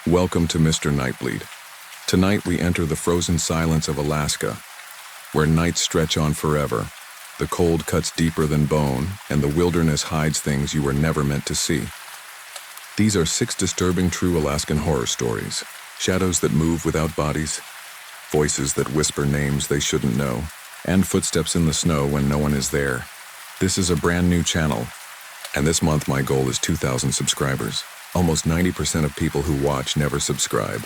Welcome to Mr. Nightbleed. Tonight we enter the frozen silence of Alaska, where nights stretch on forever, the cold cuts deeper than bone, and the wilderness hides things you were never meant to see. These are 6 disturbing true Alaskan horror stories. Shadows that move without bodies, voices that whisper names they shouldn't know, and footsteps in the snow when no one is there. This is a brand new channel, and this month my goal is 2,000 subscribers. Almost 90% of people who watch never subscribe.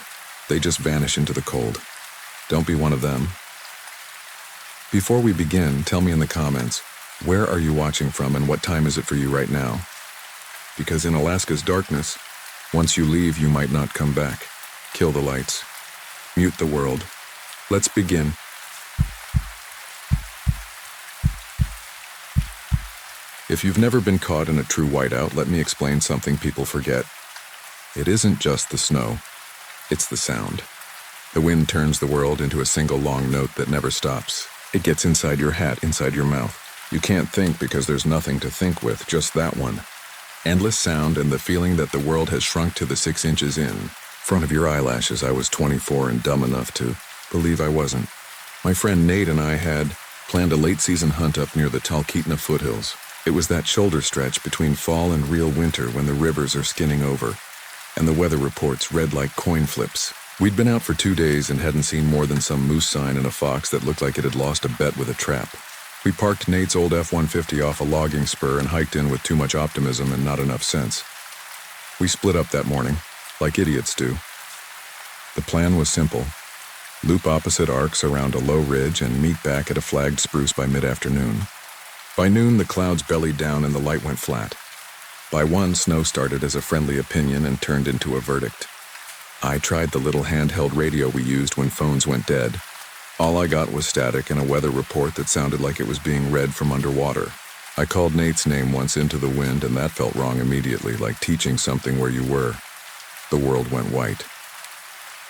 They just vanish into the cold. Don't be one of them. Before we begin, tell me in the comments, where are you watching from and what time is it for you right now? Because in Alaska's darkness, once you leave, you might not come back. Kill the lights. Mute the world. Let's begin. If you've never been caught in a true whiteout, let me explain something people forget. It isn't just the snow, it's the sound. The wind turns the world into a single long note that never stops. It gets inside your hat, inside your mouth. You can't think because there's nothing to think with, just that one. Endless sound and the feeling that the world has shrunk to the 6 inches in front of your eyelashes. I was 24 and dumb enough to believe I wasn't. My friend Nate and I had planned a late-season hunt up near the Talkeetna foothills. It was that shoulder stretch between fall and real winter when the rivers are skinning over, and the weather reports read like coin flips. We'd been out for 2 days and hadn't seen more than some moose sign and a fox that looked like it had lost a bet with a trap. We parked Nate's old F-150 off a logging spur and hiked in with too much optimism and not enough sense. We split up that morning, like idiots do. The plan was simple. Loop opposite arcs around a low ridge and meet back at a flagged spruce by mid-afternoon. By noon, the clouds bellied down and the light went flat. By 1, snow started as a friendly opinion and turned into a verdict. I tried the little handheld radio we used when phones went dead. All I got was static and a weather report that sounded like it was being read from underwater. I called Nate's name once into the wind and that felt wrong immediately, like teaching something where you were. The world went white.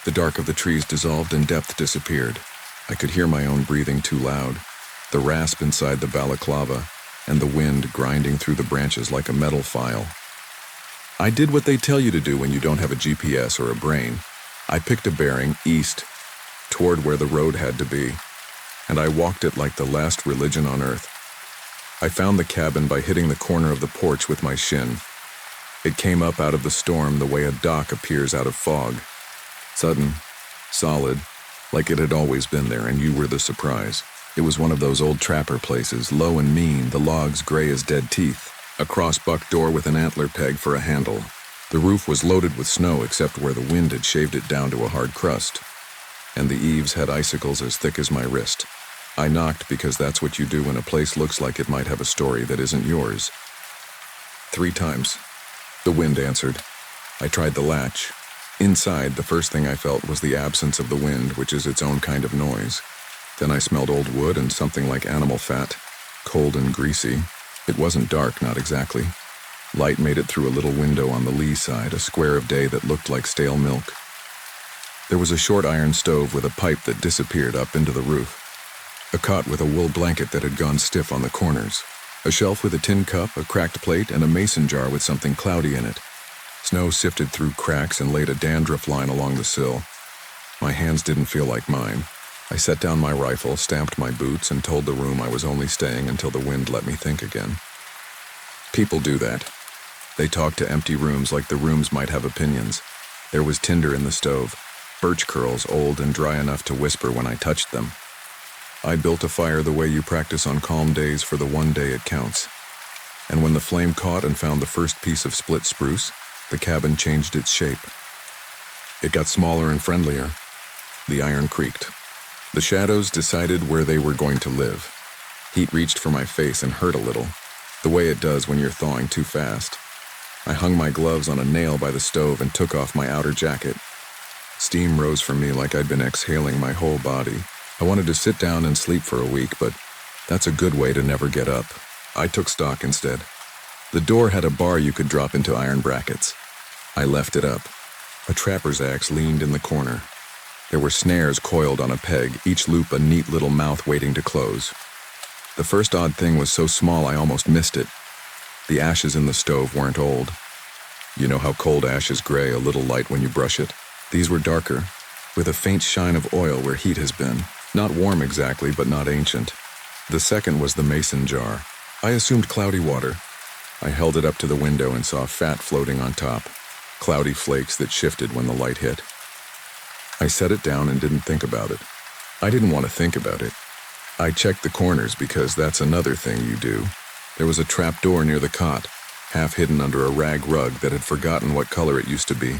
The dark of the trees dissolved and depth disappeared. I could hear my own breathing too loud, the rasp inside the balaclava, and the wind grinding through the branches like a metal file. I did what they tell you to do when you don't have a GPS or a brain. I picked a bearing east, toward where the road had to be, and I walked it like the last religion on earth. I found the cabin by hitting the corner of the porch with my shin. It came up out of the storm the way a dock appears out of fog. Sudden, solid, like it had always been there, and you were the surprise. It was one of those old trapper places, low and mean, the logs gray as dead teeth, a cross-buck door with an antler peg for a handle. The roof was loaded with snow except where the wind had shaved it down to a hard crust, and the eaves had icicles as thick as my wrist. I knocked because that's what you do when a place looks like it might have a story that isn't yours. 3 times. The wind answered. I tried the latch. Inside, the first thing I felt was the absence of the wind, which is its own kind of noise. Then I smelled old wood and something like animal fat, cold and greasy. It wasn't dark, not exactly. Light made it through a little window on the lee side, a square of day that looked like stale milk. There was a short iron stove with a pipe that disappeared up into the roof, a cot with a wool blanket that had gone stiff on the corners, a shelf with a tin cup, a cracked plate, and a mason jar with something cloudy in it. Snow sifted through cracks and laid a dandruff line along the sill. My hands didn't feel like mine. I set down my rifle, stamped my boots, and told the room I was only staying until the wind let me think again. People do that. They talk to empty rooms like the rooms might have opinions. There was tinder in the stove, birch curls old and dry enough to whisper when I touched them. I built a fire the way you practice on calm days for the one day it counts. And when the flame caught and found the first piece of split spruce, the cabin changed its shape. It got smaller and friendlier. The iron creaked. The shadows decided where they were going to live. Heat reached for my face and hurt a little, the way it does when you're thawing too fast. I hung my gloves on a nail by the stove and took off my outer jacket. Steam rose from me like I'd been exhaling my whole body. I wanted to sit down and sleep for a week, but that's a good way to never get up. I took stock instead. The door had a bar you could drop into iron brackets. I left it up. A trapper's axe leaned in the corner. There were snares coiled on a peg, each loop a neat little mouth waiting to close. The first odd thing was so small I almost missed it. The ashes in the stove weren't old. You know how cold ash is gray, a little light when you brush it? These were darker, with a faint shine of oil where heat has been. Not warm exactly, but not ancient. The second was the mason jar. I assumed cloudy water. I held it up to the window and saw fat floating on top, cloudy flakes that shifted when the light hit. I set it down and didn't think about it. I didn't want to think about it. I checked the corners because that's another thing you do. There was a trap door near the cot, half hidden under a rag rug that had forgotten what color it used to be.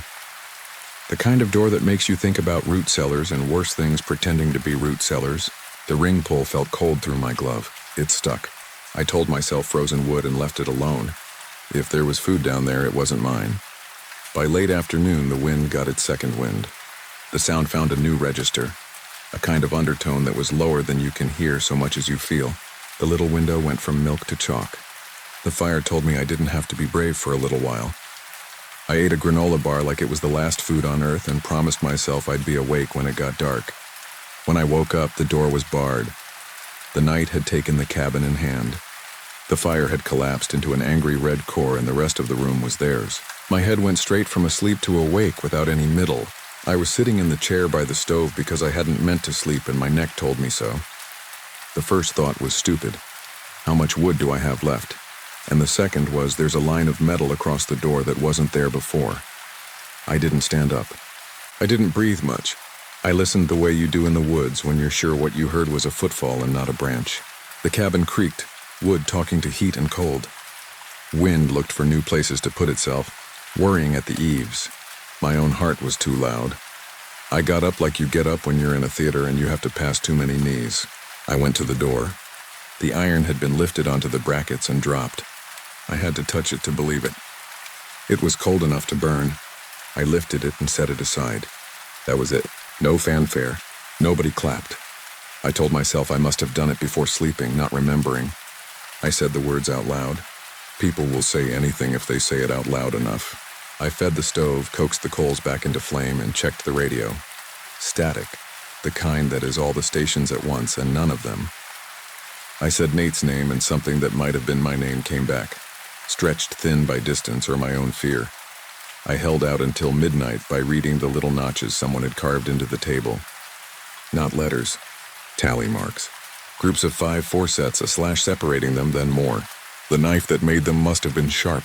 The kind of door that makes you think about root cellars and worse things pretending to be root cellars. The ring pull felt cold through my glove. It stuck. I told myself frozen wood and left it alone. If there was food down there, it wasn't mine. By late afternoon, the wind got its second wind. The sound found a new register, a kind of undertone that was lower than you can hear so much as you feel. The little window went from milk to chalk. The fire told me I didn't have to be brave for a little while. I ate a granola bar like it was the last food on earth and promised myself I'd be awake when it got dark. When I woke up, the door was barred. The night had taken the cabin in hand. The fire had collapsed into an angry red core and the rest of the room was theirs. My head went straight from asleep to awake without any middle. I was sitting in the chair by the stove because I hadn't meant to sleep and my neck told me so. The first thought was stupid. How much wood do I have left? And the second was there's a line of metal across the door that wasn't there before. I didn't stand up. I didn't breathe much. I listened the way you do in the woods when you're sure what you heard was a footfall and not a branch. The cabin creaked, wood talking to heat and cold. Wind looked for new places to put itself, worrying at the eaves. My own heart was too loud. I got up like you get up when you're in a theater and you have to pass too many knees. I went to the door. The iron had been lifted onto the brackets and dropped. I had to touch it to believe it. It was cold enough to burn. I lifted it and set it aside. That was it. No fanfare. Nobody clapped. I told myself I must have done it before sleeping, not remembering. I said the words out loud. People will say anything if they say it out loud enough. I fed the stove, coaxed the coals back into flame, and checked the radio. Static. The kind that is all the stations at once and none of them. I said Nate's name and something that might have been my name came back, stretched thin by distance or my own fear. I held out until midnight by reading the little notches someone had carved into the table. Not letters, tally marks. Groups of 5 four-sets, a slash separating them, then more. The knife that made them must have been sharp.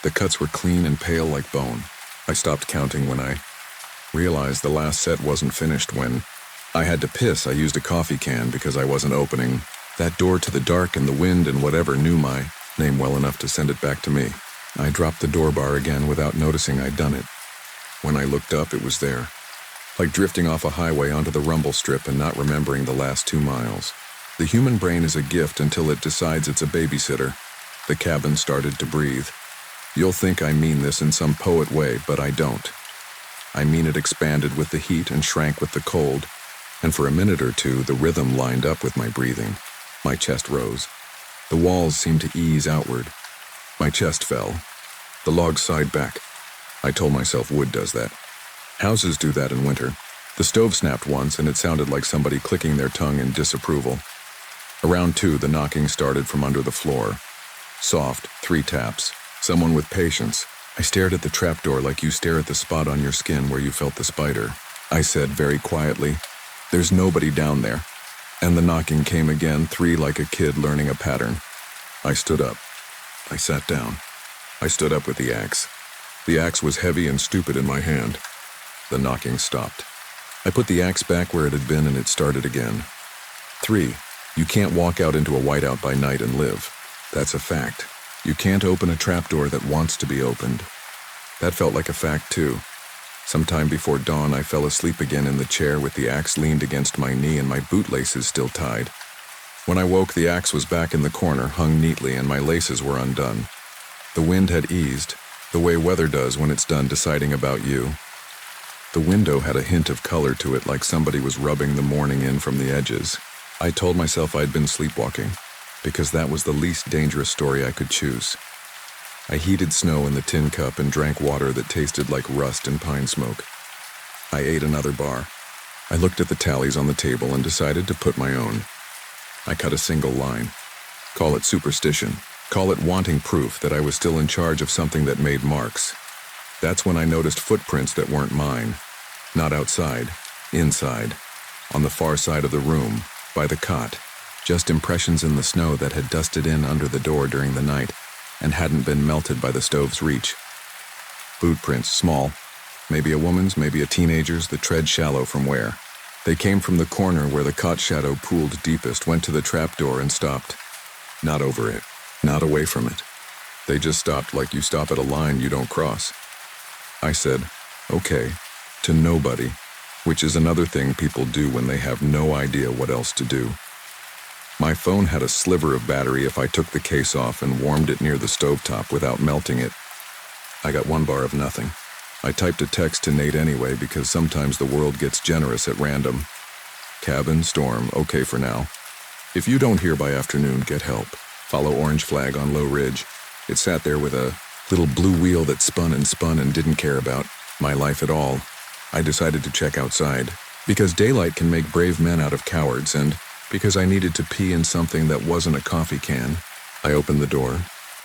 The cuts were clean and pale like bone. I stopped counting when I realized the last set wasn't finished. When I had to piss, I used a coffee can because I wasn't opening that door to the dark and the wind and whatever knew my name well enough to send it back to me. I dropped the door bar again without noticing I'd done it. When I looked up, it was there. Like drifting off a highway onto the rumble strip and not remembering the last 2 miles. The human brain is a gift until it decides it's a babysitter. The cabin started to breathe. You'll think I mean this in some poet way, but I don't. I mean it expanded with the heat and shrank with the cold, and for a minute or two the rhythm lined up with my breathing. My chest rose. The walls seemed to ease outward. My chest fell. The logs sighed back. I told myself wood does that. Houses do that in winter. The stove snapped once and it sounded like somebody clicking their tongue in disapproval. Around 2, the knocking started from under the floor. Soft, 3 taps. Someone with patience. I stared at the trapdoor like you stare at the spot on your skin where you felt the spider. I said very quietly, "There's nobody down there." And the knocking came again, 3 like a kid learning a pattern. I stood up. I sat down. I stood up with the axe. The axe was heavy and stupid in my hand. The knocking stopped. I put the axe back where it had been and it started again. 3. You can't walk out into a whiteout by night and live. That's a fact. You can't open a trapdoor that wants to be opened. That felt like a fact too. Sometime before dawn, I fell asleep again in the chair with the axe leaned against my knee and my bootlaces still tied. When I woke, the axe was back in the corner, hung neatly, and my laces were undone. The wind had eased, the way weather does when it's done deciding about you. The window had a hint of color to it, like somebody was rubbing the morning in from the edges. I told myself I'd been sleepwalking, because that was the least dangerous story I could choose. I heated snow in the tin cup and drank water that tasted like rust and pine smoke. I ate another bar. I looked at the tallies on the table and decided to put my own. I cut a single line. Call it superstition. Call it wanting proof that I was still in charge of something that made marks. That's when I noticed footprints that weren't mine. Not outside, inside, on the far side of the room, by the cot. Just impressions in the snow that had dusted in under the door during the night and hadn't been melted by the stove's reach. Boot prints, small. Maybe a woman's, maybe a teenager's, the tread shallow from where. They came from the corner where the cot shadow pooled deepest, went to the trapdoor and stopped. Not over it, not away from it. They just stopped like you stop at a line you don't cross. I said, okay, to nobody, which is another thing people do when they have no idea what else to do. My phone had a sliver of battery if I took the case off and warmed it near the stovetop without melting it. I got 1 bar of nothing. I typed a text to Nate anyway because sometimes the world gets generous at random. Cabin, storm, okay for now. If you don't hear by afternoon, get help. Follow orange flag on low ridge. It sat there with a little blue wheel that spun and didn't care about my life at all. I decided to check outside because daylight can make brave men out of cowards, and because I needed to pee in something that wasn't a coffee can. I opened the door.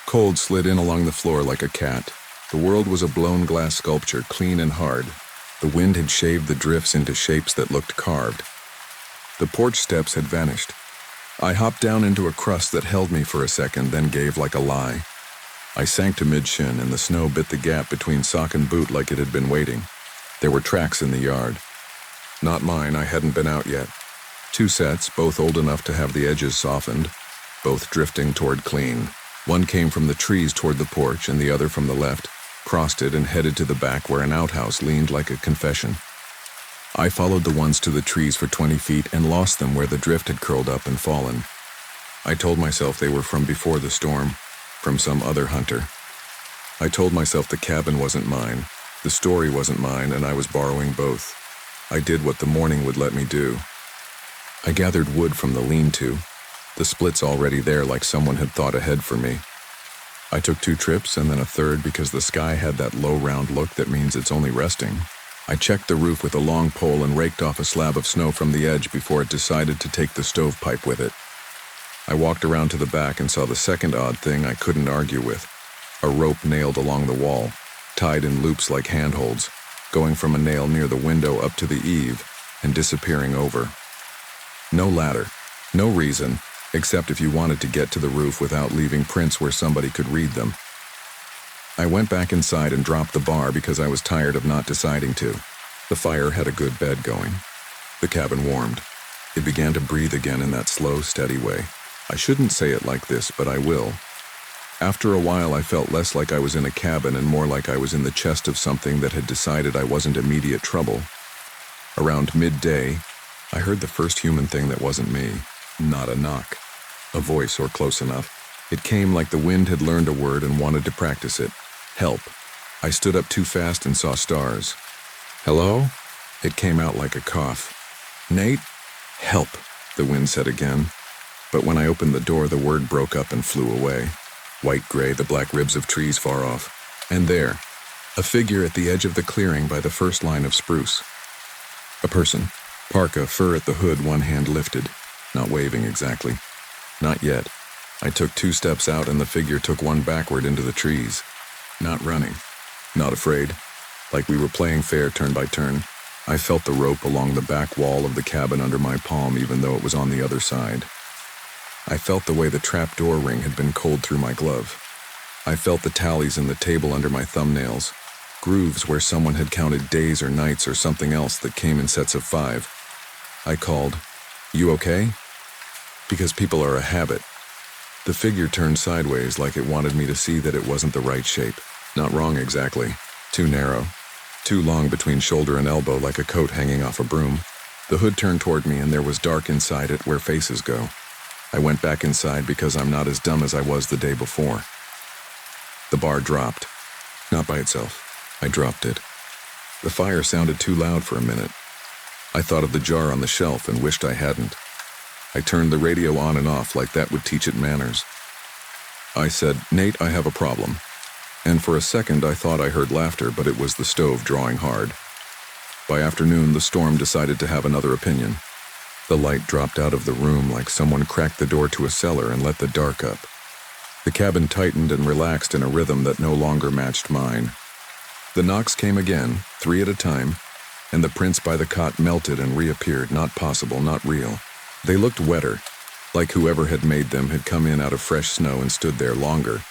Cold slid in along the floor like a cat. The world was a blown glass sculpture, clean and hard. The wind had shaved the drifts into shapes that looked carved. The porch steps had vanished. I hopped down into a crust that held me for a second, then gave like a lie. I sank to mid-shin, and the snow bit the gap between sock and boot like it had been waiting. There were tracks in the yard. Not mine, I hadn't been out yet. 2 sets, both old enough to have the edges softened, both drifting toward clean. One came from the trees toward the porch, and the other from the left, crossed it and headed to the back where an outhouse leaned like a confession. I followed the ones to the trees for 20 feet and lost them where the drift had curled up and fallen. I told myself they were from before the storm, from some other hunter. I told myself the cabin wasn't mine, the story wasn't mine, and I was borrowing both. I did what the morning would let me do. I gathered wood from the lean-to, the splits already there like someone had thought ahead for me. I took 2 trips and then a third because the sky had that low round look that means it's only resting. I checked the roof with a long pole and raked off a slab of snow from the edge before it decided to take the stovepipe with it. I walked around to the back and saw the second odd thing I couldn't argue with. A rope nailed along the wall, tied in loops like handholds, going from a nail near the window up to the eave and disappearing over. No ladder, no reason, except if you wanted to get to the roof without leaving prints where somebody could read them. I went back inside and dropped the bar because I was tired of not deciding to. The fire had a good bed going. The cabin warmed. It began to breathe again in that slow, steady way. I shouldn't say it like this, but I will. After a while, I felt less like I was in a cabin and more like I was in the chest of something that had decided I wasn't immediate trouble. Around midday, I heard the first human thing that wasn't me. Not a knock. A voice, or close enough. It came like the wind had learned a word and wanted to practice it. Help. I stood up too fast and saw stars. Hello? It came out like a cough. Nate? Help, the wind said again. But when I opened the door, the word broke up and flew away. White-gray, the black ribs of trees far off. And there, a figure at the edge of the clearing by the first line of spruce. A person. Parka, fur at the hood, one hand lifted. Not waving exactly. Not yet. I took 2 steps out and the figure took 1 backward into the trees. Not running. Not afraid. Like we were playing fair turn by turn. I felt the rope along the back wall of the cabin under my palm even though it was on the other side. I felt the way the trap door ring had been cold through my glove. I felt the tallies in the table under my thumbnails. Grooves where someone had counted days or nights or something else that came in sets of 5. I called, "You okay?" Because people are a habit. The figure turned sideways like it wanted me to see that it wasn't the right shape. Not wrong exactly. Too narrow. Too long between shoulder and elbow like a coat hanging off a broom. The hood turned toward me and there was dark inside it where faces go. I went back inside because I'm not as dumb as I was the day before. The bar dropped. Not by itself. I dropped it. The fire sounded too loud for a minute. I thought of the jar on the shelf and wished I hadn't. I turned the radio on and off like that would teach it manners. I said, "Nate, I have a problem." And for a second I thought I heard laughter, but it was the stove drawing hard. By afternoon, the storm decided to have another opinion. The light dropped out of the room like someone cracked the door to a cellar and let the dark up. The cabin tightened and relaxed in a rhythm that no longer matched mine. The knocks came again, 3 at a time, and the prints by the cot melted and reappeared, not possible, not real. They looked wetter, like whoever had made them had come in out of fresh snow and stood there longer,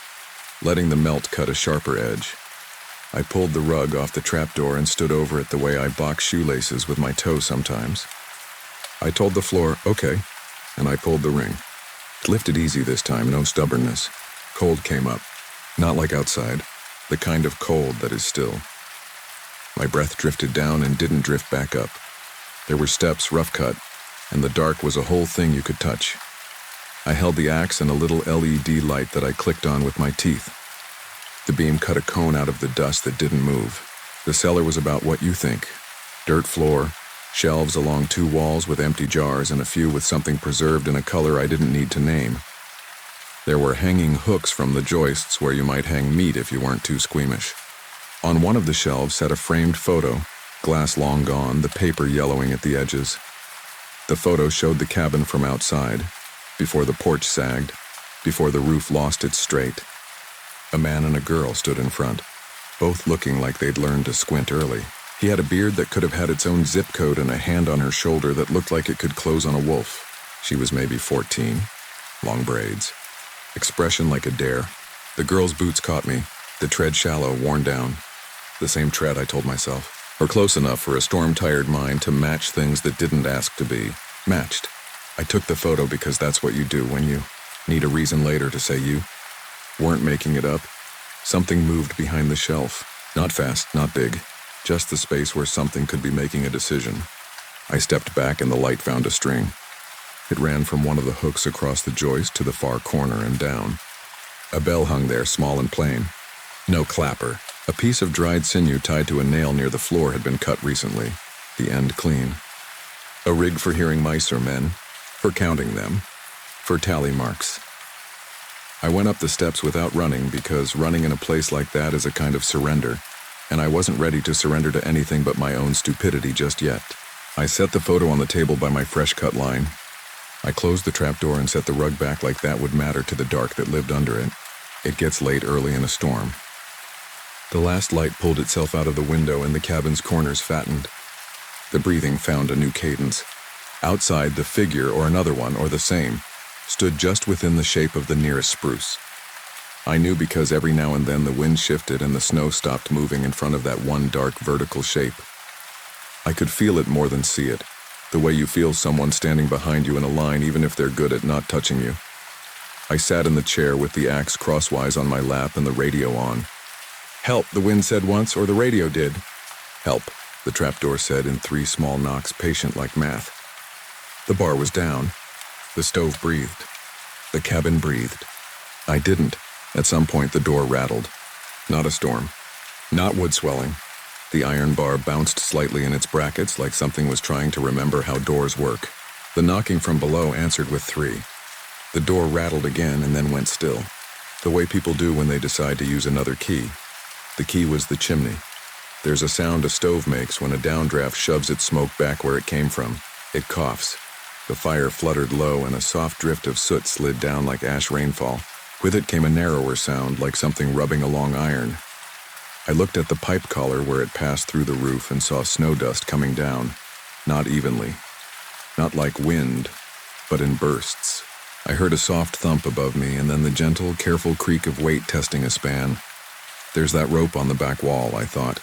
letting the melt cut a sharper edge. I pulled the rug off the trapdoor and stood over it the way I box shoelaces with my toe sometimes. I told the floor, okay, and I pulled the ring. It lifted easy this time, no stubbornness. Cold came up, not like outside, the kind of cold that is still. My breath drifted down and didn't drift back up. There were steps, rough cut, and the dark was a whole thing you could touch. I held the axe and a little LED light that I clicked on with my teeth. The beam cut a cone out of the dust that didn't move. The cellar was about what you think. Dirt floor, shelves along 2 walls with empty jars and a few with something preserved in a color I didn't need to name. There were hanging hooks from the joists where you might hang meat if you weren't too squeamish. On one of the shelves sat a framed photo, glass long gone, the paper yellowing at the edges. The photo showed the cabin from outside, before the porch sagged, before the roof lost its straight. A man and a girl stood in front, both looking like they'd learned to squint early. He had a beard that could have had its own zip code and a hand on her shoulder that looked like it could close on a wolf. She was maybe 14, long braids. Expression like a dare. The girl's boots caught me, the tread shallow, worn down. The same tread, I told myself, or close enough for a storm-tired mind to match things that didn't ask to be matched. I took the photo because that's what you do when you need a reason later to say you weren't making it up. Something moved behind the shelf. Not fast, not big, just the space where something could be making a decision. I stepped back and the light found a string. It ran from one of the hooks across the joist to the far corner and down. A bell hung there, small and plain. No clapper. A piece of dried sinew tied to a nail near the floor had been cut recently, the end clean. A rig for hearing mice or men, for counting them, for tally marks. I went up the steps without running because running in a place like that is a kind of surrender, and I wasn't ready to surrender to anything but my own stupidity just yet. I set the photo on the table by my fresh-cut line. I closed the trapdoor and set the rug back like that would matter to the dark that lived under it. It gets late early in a storm. The last light pulled itself out of the window and the cabin's corners fattened. The breathing found a new cadence. Outside, the figure, or another one, or the same, stood just within the shape of the nearest spruce. I knew because every now and then the wind shifted and the snow stopped moving in front of that one dark vertical shape. I could feel it more than see it, the way you feel someone standing behind you in a line even if they're good at not touching you. I sat in the chair with the axe crosswise on my lap and the radio on. "Help," the wind said once, or the radio did. "Help," the trapdoor said in 3 small knocks, patient like math. The bar was down. The stove breathed. The cabin breathed. I didn't. At some point the door rattled. Not a storm. Not wood swelling. The iron bar bounced slightly in its brackets like something was trying to remember how doors work. The knocking from below answered with 3. The door rattled again and then went still, the way people do when they decide to use another key. The key was the chimney. There's a sound a stove makes when a downdraft shoves its smoke back where it came from. It coughs. The fire fluttered low and a soft drift of soot slid down like ash rainfall. With it came a narrower sound like something rubbing along iron. I looked at the pipe collar where it passed through the roof and saw snow dust coming down, not evenly. Not like wind, but in bursts. I heard a soft thump above me and then the gentle, careful creak of weight testing a span. There's that rope on the back wall, I thought.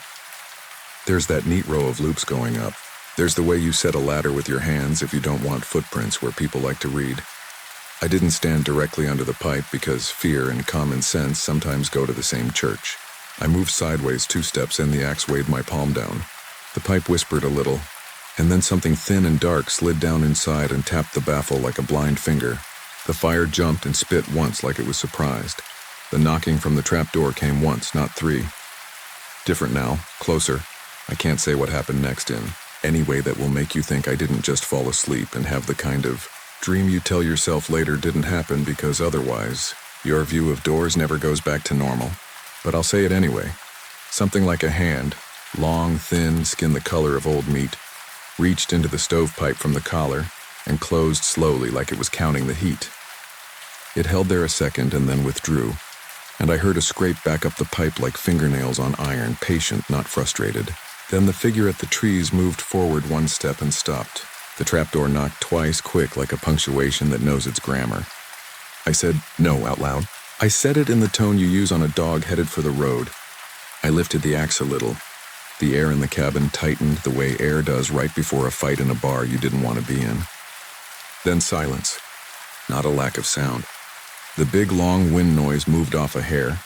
There's that neat row of loops going up. There's the way you set a ladder with your hands if you don't want footprints where people like to read. I didn't stand directly under the pipe because fear and common sense sometimes go to the same church. I moved sideways 2 steps and the axe weighed my palm down. The pipe whispered a little, and then something thin and dark slid down inside and tapped the baffle like a blind finger. The fire jumped and spit once like it was surprised. The knocking from the trapdoor came once, not 3. Different now, closer. I can't say what happened next in any way that will make you think I didn't just fall asleep and have the kind of dream you tell yourself later didn't happen because otherwise your view of doors never goes back to normal. But I'll say it anyway. Something like a hand, long, thin, skin the color of old meat, reached into the stovepipe from the collar and closed slowly like it was counting the heat. It held there a second and then withdrew, and I heard a scrape back up the pipe like fingernails on iron, patient, not frustrated. Then the figure at the trees moved forward one step and stopped. The trapdoor knocked twice, quick like a punctuation that knows its grammar. I said, "No," out loud. I said it in the tone you use on a dog headed for the road. I lifted the axe a little. The air in the cabin tightened the way air does right before a fight in a bar you didn't want to be in. Then silence. Not a lack of sound. The big, long wind noise moved off a hair.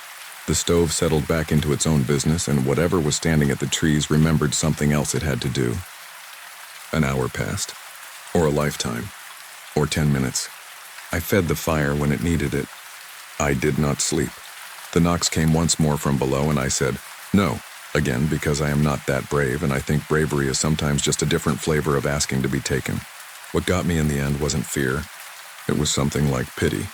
The stove settled back into its own business, and whatever was standing at the trees remembered something else it had to do. An hour passed. Or a lifetime. Or 10 minutes. I fed the fire when it needed it. I did not sleep. The knocks came once more from below, and I said, "No," again, because I am not that brave, and I think bravery is sometimes just a different flavor of asking to be taken. What got me in the end wasn't fear. It was something like pity.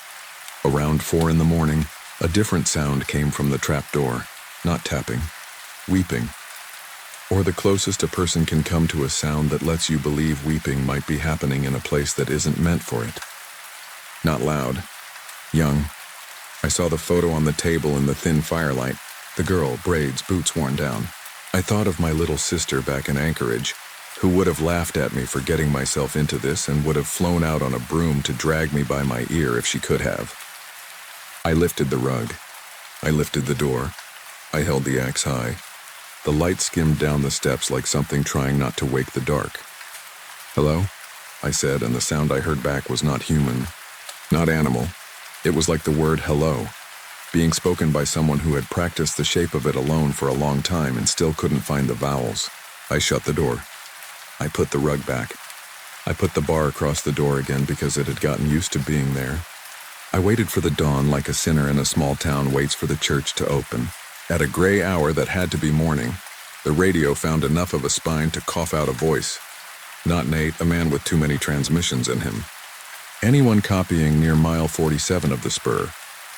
Around 4 in the morning, a different sound came from the trapdoor. Not tapping. Weeping. Or the closest a person can come to a sound that lets you believe weeping might be happening in a place that isn't meant for it. Not loud. Young. I saw the photo on the table in the thin firelight. The girl, braids, boots worn down. I thought of my little sister back in Anchorage, who would have laughed at me for getting myself into this and would have flown out on a broom to drag me by my ear if she could have. I lifted the rug. I lifted the door. I held the axe high. The light skimmed down the steps like something trying not to wake the dark. "Hello?" I said, and the sound I heard back was not human, not animal. It was like the word hello, being spoken by someone who had practiced the shape of it alone for a long time and still couldn't find the vowels. I shut the door. I put the rug back. I put the bar across the door again because it had gotten used to being there. I waited for the dawn like a sinner in a small town waits for the church to open. At a gray hour that had to be morning, the radio found enough of a spine to cough out a voice. Not Nate, a man with too many transmissions in him. Anyone copying near mile 47 of the spur.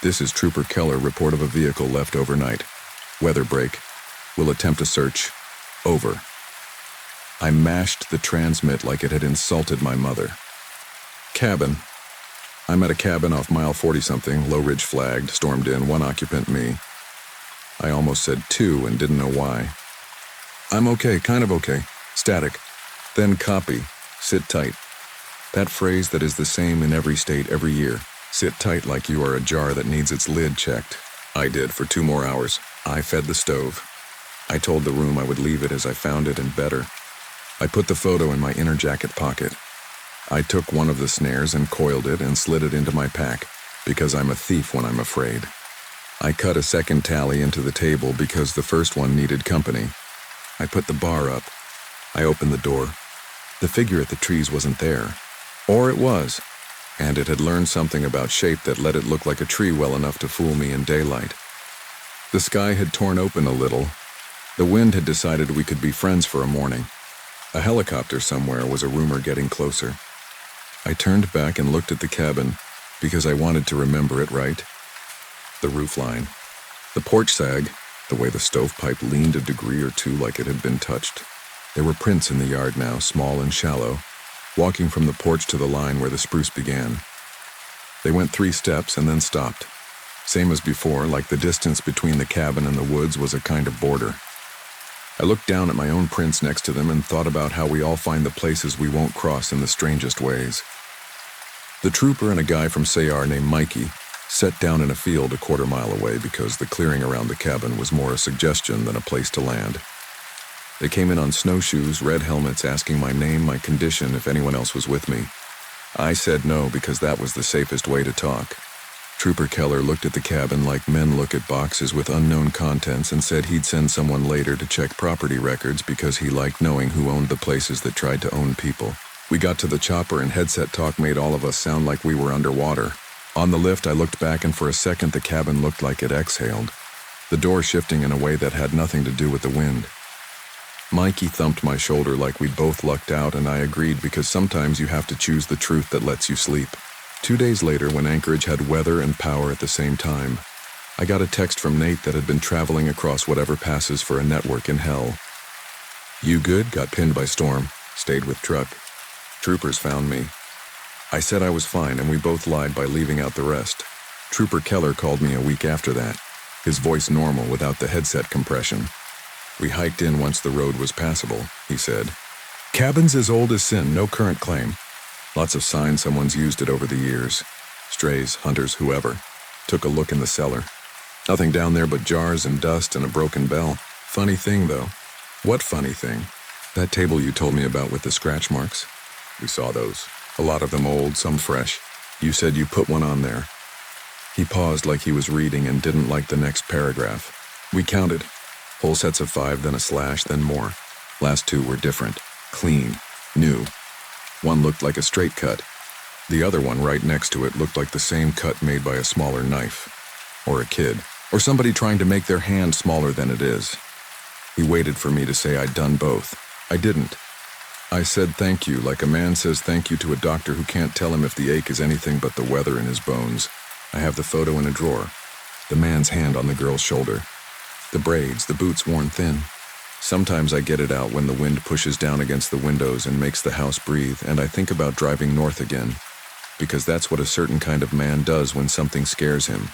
This is Trooper Keller, report of a vehicle left overnight. Weather break. Will attempt a search. Over. I mashed the transmit like it had insulted my mother. Cabin. I'm at a cabin off mile 40-something, low ridge flagged, stormed in, one occupant, me. I almost said two and didn't know why. I'm okay, kind of okay. Static. Then copy. Sit tight. That phrase that is the same in every state every year. Sit tight like you are a jar that needs its lid checked. I did for 2 more hours. I fed the stove. I told the room I would leave it as I found it and better. I put the photo in my inner jacket pocket. I took one of the snares and coiled it and slid it into my pack, because I'm a thief when I'm afraid. I cut a second tally into the table because the first one needed company. I put the bar up. I opened the door. The figure at the trees wasn't there. Or it was, and it had learned something about shape that let it look like a tree well enough to fool me in daylight. The sky had torn open a little. The wind had decided we could be friends for a morning. A helicopter somewhere was a rumor getting closer. I turned back and looked at the cabin because I wanted to remember it right. The roofline. The porch sag, the way the stovepipe leaned a degree or two like it had been touched. There were prints in the yard now, small and shallow, walking from the porch to the line where the spruce began. They went 3 steps and then stopped. Same as before, like the distance between the cabin and the woods was a kind of border. I looked down at my own prints next to them and thought about how we all find the places we won't cross in the strangest ways. The trooper and a guy from Sayar named Mikey sat down in a field a quarter mile away because the clearing around the cabin was more a suggestion than a place to land. They came in on snowshoes, red helmets, asking my name, my condition, if anyone else was with me. I said no because that was the safest way to talk. Trooper Keller looked at the cabin like men look at boxes with unknown contents and said he'd send someone later to check property records because he liked knowing who owned the places that tried to own people. We got to the chopper and headset talk made all of us sound like we were underwater. On the lift, I looked back and for a second the cabin looked like it exhaled, the door shifting in a way that had nothing to do with the wind. Mikey thumped my shoulder like we'd both lucked out, and I agreed because sometimes you have to choose the truth that lets you sleep. 2 days later, when Anchorage had weather and power at the same time, I got a text from Nate that had been traveling across whatever passes for a network in hell. You good? Got pinned by storm. Stayed with truck. Troopers found me. I said I was fine, and we both lied by leaving out the rest. Trooper Keller called me a week after that. his voice normal without the headset compression. "We hiked in once the road was passable," he said. "Cabin's as old as sin, no current claim. Lots of signs someone's used it over the years. Strays, hunters, whoever. Took a look in the cellar. Nothing down there but jars and dust and a broken bell. Funny thing, though." "What funny thing?" "That table you told me about with the scratch marks. We saw those. A lot of them old, some fresh. You said you put one on there." He paused like he was reading and didn't like the next paragraph. "We counted. Whole sets of 5, then a slash, then more. Last 2 were different. Clean. New. One looked like a straight cut. The other one right next to it looked like the same cut made by a smaller knife. Or a kid. Or somebody trying to make their hand smaller than it is." He waited for me to say I'd done both. I didn't. I said thank you like a man says thank you to a doctor who can't tell him if the ache is anything but the weather in his bones. I have the photo in a drawer. The man's hand on the girl's shoulder. The braids, the boots worn thin. Sometimes I get it out when the wind pushes down against the windows and makes the house breathe, and I think about driving north again, because that's what a certain kind of man does when something scares him.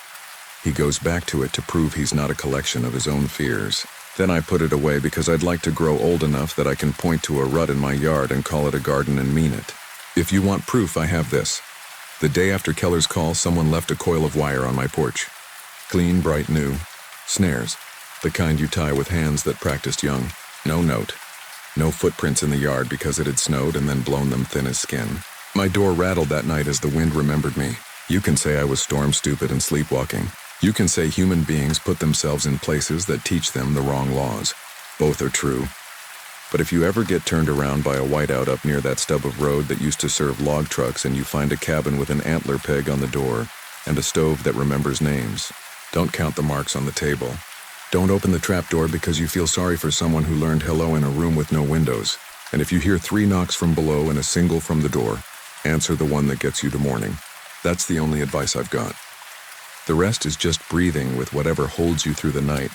He goes back to it to prove he's not a collection of his own fears. Then I put it away because I'd like to grow old enough that I can point to a rut in my yard and call it a garden and mean it. If you want proof, I have this. The day after Keller's call, someone left a coil of wire on my porch. Clean, bright, new. Snares. The kind you tie with hands that practiced young. No note. No footprints in the yard because it had snowed and then blown them thin as skin. My door rattled that night as the wind remembered me. You can say I was storm stupid and sleepwalking. You can say human beings put themselves in places that teach them the wrong laws. Both are true. But if you ever get turned around by a whiteout up near that stub of road that used to serve log trucks and you find a cabin with an antler peg on the door and a stove that remembers names, don't count the marks on the table. Don't open the trapdoor because you feel sorry for someone who learned hello in a room with no windows. And if you hear 3 knocks from below and a single from the door, answer the one that gets you to morning. That's the only advice I've got. The rest is just breathing with whatever holds you through the night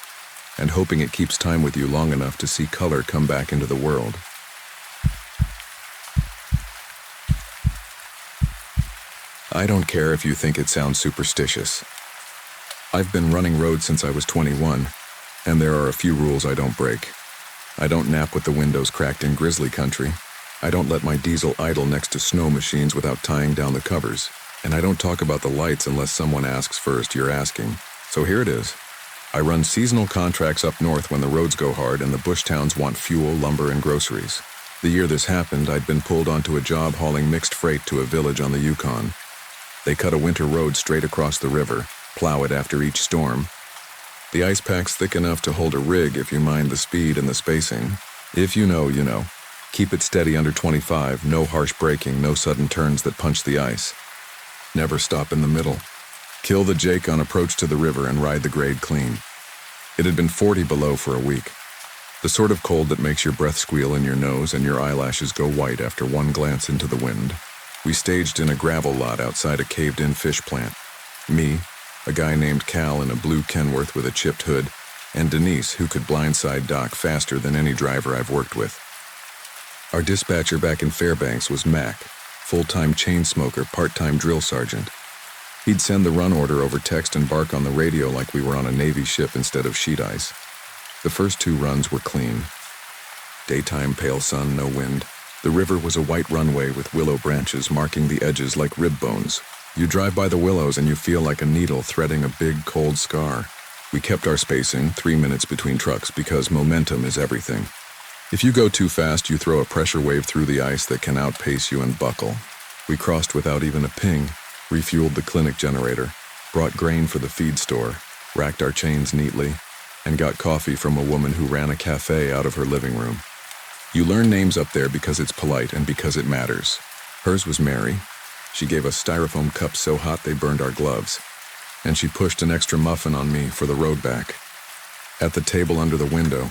and hoping it keeps time with you long enough to see color come back into the world. I don't care if you think it sounds superstitious. I've been running roads since I was 21, and there are a few rules I don't break. I don't nap with the windows cracked in grizzly country. I don't let my diesel idle next to snow machines without tying down the covers. And I don't talk about the lights unless someone asks first. You're asking. So here it is. I run seasonal contracts up north when the roads go hard and the bush towns want fuel, lumber, and groceries. The year this happened, I'd been pulled onto a job hauling mixed freight to a village on the Yukon. They cut a winter road straight across the river, plow it after each storm. The ice pack's thick enough to hold a rig if you mind the speed and the spacing. If you know, you know. Keep it steady under 25, no harsh braking, no sudden turns that punch the ice. Never stop in the middle. Kill the Jake on approach to the river and ride the grade clean. It had been 40 below for a week. The sort of cold that makes your breath squeal in your nose and your eyelashes go white after one glance into the wind. We staged in a gravel lot outside a caved-in fish plant. Me, a guy named Cal in a blue Kenworth with a chipped hood, and Denise, who could blindside Doc faster than any driver I've worked with. Our dispatcher back in Fairbanks was Mac, full-time chain smoker, part-time drill sergeant. He'd send the run order over text and bark on the radio like we were on a Navy ship instead of sheet ice. The first 2 runs were clean. Daytime, pale sun, no wind. The river was a white runway with willow branches marking the edges like rib bones. You drive by the willows and you feel like a needle threading a big, cold scar. We kept our spacing, 3 minutes between trucks, because momentum is everything. If you go too fast, you throw a pressure wave through the ice that can outpace you and buckle. We crossed without even a ping, refueled the clinic generator, brought grain for the feed store, racked our chains neatly, and got coffee from a woman who ran a cafe out of her living room. You learn names up there because it's polite and because it matters. Hers was Mary. She gave us styrofoam cups so hot they burned our gloves. And she pushed an extra muffin on me for the road back. At the table under the window,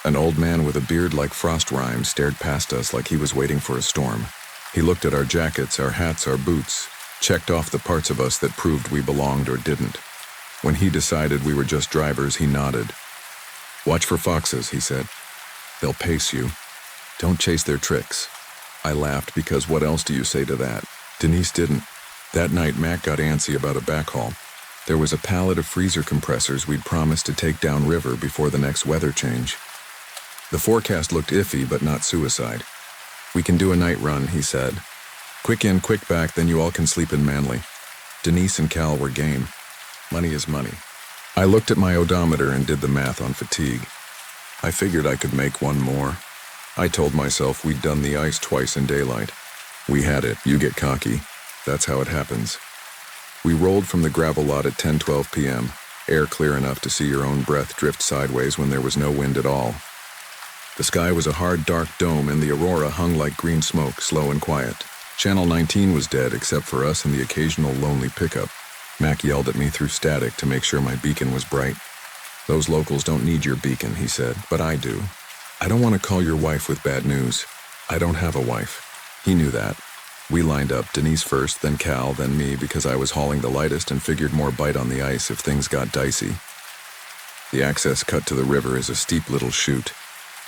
an old man with a beard like frost rime stared past us like he was waiting for a storm. He looked at our jackets, our hats, our boots, checked off the parts of us that proved we belonged or didn't. When he decided we were just drivers, he nodded. "Watch for foxes," he said. "They'll pace you. Don't chase their tricks." I laughed because what else do you say to that? Denise didn't. That night, Mac got antsy about a backhaul. There was a pallet of freezer compressors we'd promised to take downriver before the next weather change. The forecast looked iffy, but not suicide. "We can do a night run," he said. "Quick in, quick back, then you all can sleep in Manly." Denise and Cal were game. Money is money. I looked at my odometer and did the math on fatigue. I figured I could make one more. I told myself we'd done the ice twice in daylight. We had it. You get cocky. That's how it happens. We rolled from the gravel lot at 10:12 p.m., air clear enough to see your own breath drift sideways when there was no wind at all. The sky was a hard, dark dome, and the aurora hung like green smoke, slow and quiet. Channel 19 was dead except for us and the occasional lonely pickup. Mac yelled at me through static to make sure my beacon was bright. "Those locals don't need your beacon," he said, "but I do. I don't want to call your wife with bad news. I don't have a wife." He knew that. We lined up, Denise first, then Cal, then me, because I was hauling the lightest and figured more bite on the ice if things got dicey. The access cut to the river is a steep little chute.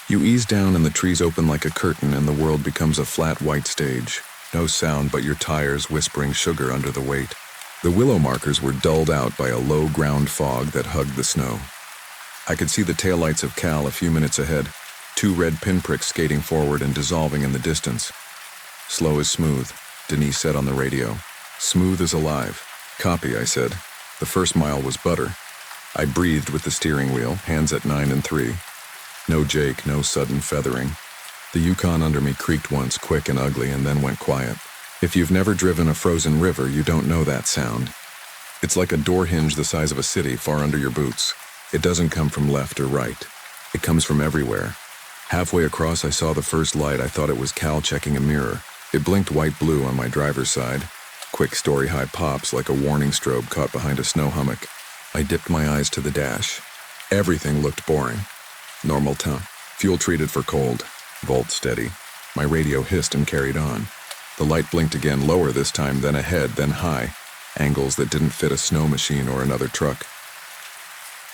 You ease down and the trees open like a curtain and the world becomes a flat white stage. No sound but your tires whispering sugar under the weight. The willow markers were dulled out by a low ground fog that hugged the snow. I could see the taillights of Cal a few minutes ahead, 2 red pinpricks skating forward and dissolving in the distance. "Slow as smooth," Denise said on the radio. "Smooth as alive." "Copy," I said. The first mile was butter. I breathed with the steering wheel, hands at 9 and 3. No Jake, no sudden feathering. The Yukon under me creaked once, quick and ugly, and then went quiet. If you've never driven a frozen river, you don't know that sound. It's like a door hinge the size of a city far under your boots. It doesn't come from left or right. It comes from everywhere. Halfway across, I saw the first light. I thought it was Cal checking a mirror. It blinked white-blue on my driver's side. Quick story-high pops like a warning strobe caught behind a snow hummock. I dipped my eyes to the dash. Everything looked boring. Normal time. Fuel treated for cold. Volt steady. My radio hissed and carried on. The light blinked again, lower this time, then ahead, then high. Angles that didn't fit a snow machine or another truck.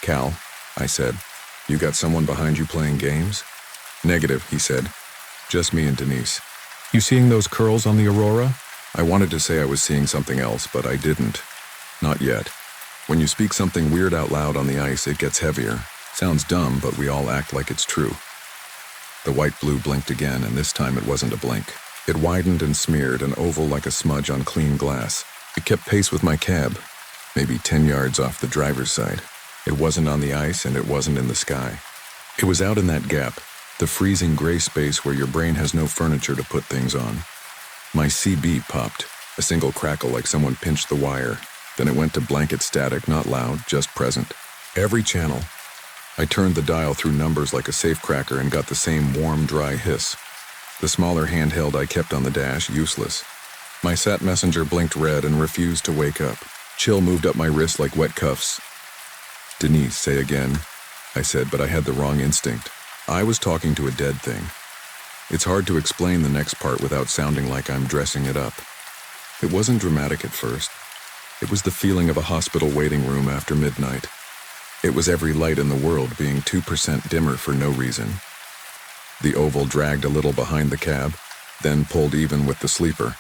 "Cal," I said, "you got someone behind you playing games?" "Negative," he said. "Just me and Denise." "You seeing those curls on the aurora?" I wanted to say I was seeing something else, but I didn't. Not yet. When you speak something weird out loud on the ice, it gets heavier. Sounds dumb, but we all act like it's true. The white-blue blinked again, and this time it wasn't a blink. It widened and smeared, an oval like a smudge on clean glass. It kept pace with my cab, maybe 10 yards off the driver's side. It wasn't on the ice, and it wasn't in the sky. It was out in that gap, the freezing gray space where your brain has no furniture to put things on. My CB popped, a single crackle like someone pinched the wire. Then it went to blanket static, not loud, just present. Every channel. I turned the dial through numbers like a safecracker and got the same warm, dry hiss. The smaller handheld I kept on the dash, useless. My sat messenger blinked red and refused to wake up. Chill moved up my wrist like wet cuffs. "Denise, say again," I said, but I had the wrong instinct. I was talking to a dead thing. It's hard to explain the next part without sounding like I'm dressing it up. It wasn't dramatic at first. It was the feeling of a hospital waiting room after midnight. It was every light in the world being 2% dimmer for no reason. The oval dragged a little behind the cab, then pulled even with the sleeper.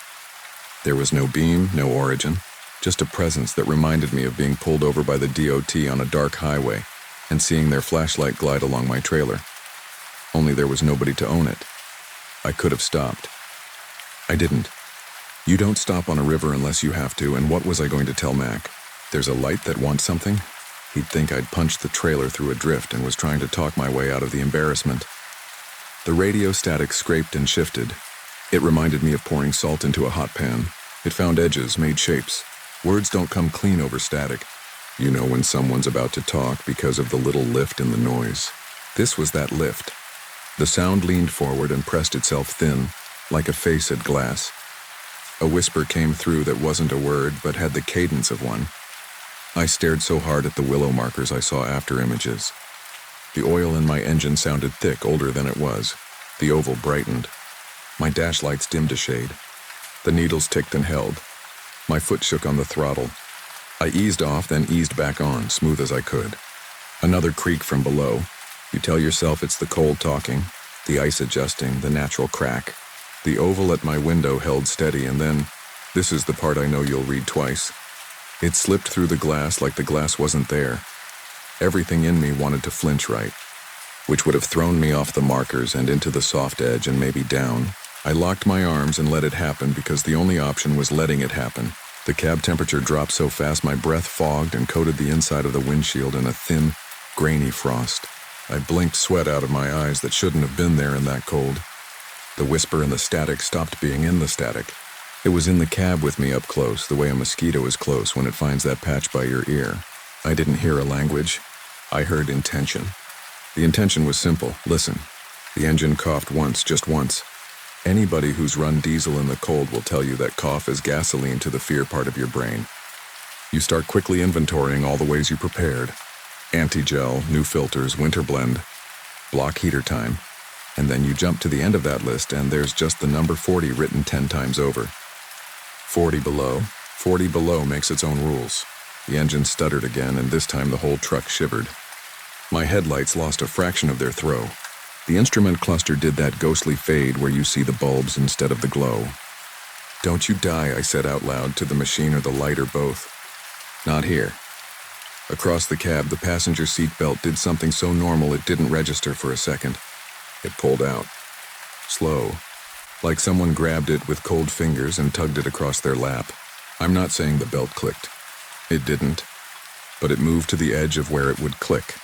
There was no beam, no origin, just a presence that reminded me of being pulled over by the DOT on a dark highway and seeing their flashlight glide along my trailer. Only there was nobody to own it. I could have stopped. I didn't. You don't stop on a river unless you have to, and what was I going to tell Mac? There's a light that wants something? He'd think I'd punched the trailer through a drift and was trying to talk my way out of the embarrassment. The radio static scraped and shifted. It reminded me of pouring salt into a hot pan. It found edges, made shapes. Words don't come clean over static. You know when someone's about to talk because of the little lift in the noise. This was that lift. The sound leaned forward and pressed itself thin, like a face at glass. A whisper came through that wasn't a word, but had the cadence of one. I stared so hard at the willow markers I saw after images. The oil in my engine sounded thick, older than it was. The oval brightened. My dash lights dimmed a shade. The needles ticked and held. My foot shook on the throttle. I eased off, then eased back on, smooth as I could. Another creak from below. You tell yourself it's the cold talking, the ice adjusting, the natural crack. The oval at my window held steady, and then, this is the part I know you'll read twice. It slipped through the glass like the glass wasn't there. Everything in me wanted to flinch right, which would have thrown me off the markers and into the soft edge and maybe down. I locked my arms and let it happen because the only option was letting it happen. The cab temperature dropped so fast my breath fogged and coated the inside of the windshield in a thin, grainy frost. I blinked sweat out of my eyes that shouldn't have been there in that cold. The whisper and the static stopped being in the static. It was in the cab with me up close, the way a mosquito is close when it finds that patch by your ear. I didn't hear a language. I heard intention. The intention was simple. Listen. The engine coughed once, just once. Anybody who's run diesel in the cold will tell you that cough is gasoline to the fear part of your brain. You start quickly inventorying all the ways you prepared. Anti-gel, new filters, winter blend, block heater time. And then you jump to the end of that list and there's just the number 40 written 10 times over. 40 below makes its own rules. The engine stuttered again, and this time the whole truck shivered. My headlights lost a fraction of their throw. The instrument cluster did that ghostly fade where you see the bulbs instead of the glow. "Don't you die," I said out loud, to the machine or the light or both. "Not here." Across the cab, the passenger seat belt did something so normal it didn't register for a second. It pulled out. Slow. Like someone grabbed it with cold fingers and tugged it across their lap. I'm not saying the belt clicked. It didn't. But it moved to the edge of where it would click.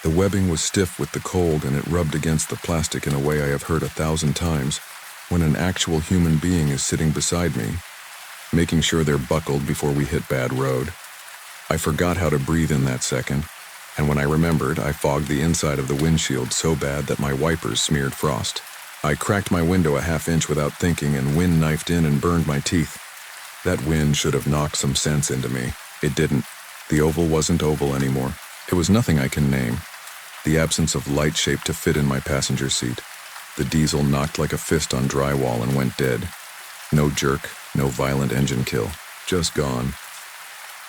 The webbing was stiff with the cold and it rubbed against the plastic in a way I have heard 1,000 times when an actual human being is sitting beside me, making sure they're buckled before we hit bad road. I forgot how to breathe in that second, and when I remembered, I fogged the inside of the windshield so bad that my wipers smeared frost. I cracked my window a half-inch without thinking, and wind knifed in and burned my teeth. That wind should have knocked some sense into me. It didn't. The oval wasn't oval anymore. It was nothing I can name. The absence of light shape to fit in my passenger seat. The diesel knocked like a fist on drywall and went dead. No jerk, no violent engine kill. Just gone.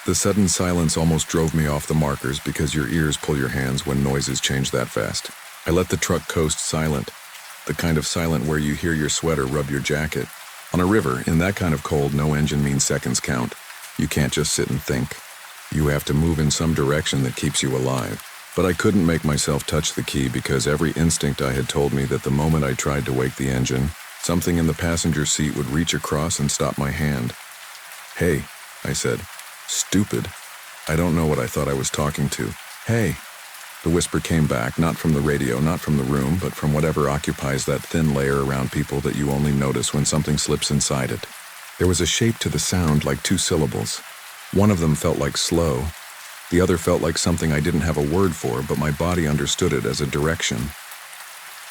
The sudden silence almost drove me off the markers because your ears pull your hands when noises change that fast. I let the truck coast silent. The kind of silent where you hear your sweater rub your jacket. On a river, in that kind of cold, no engine means seconds count. You can't just sit and think. You have to move in some direction that keeps you alive. But I couldn't make myself touch the key because every instinct I had told me that the moment I tried to wake the engine, something in the passenger seat would reach across and stop my hand. "Hey," I said. "Stupid. I don't know what I thought I was talking to. Hey." The whisper came back, not from the radio, not from the room, but from whatever occupies that thin layer around people that you only notice when something slips inside it. There was a shape to the sound, like 2 syllables. One of them felt like slow. The other felt like something I didn't have a word for, but my body understood it as a direction.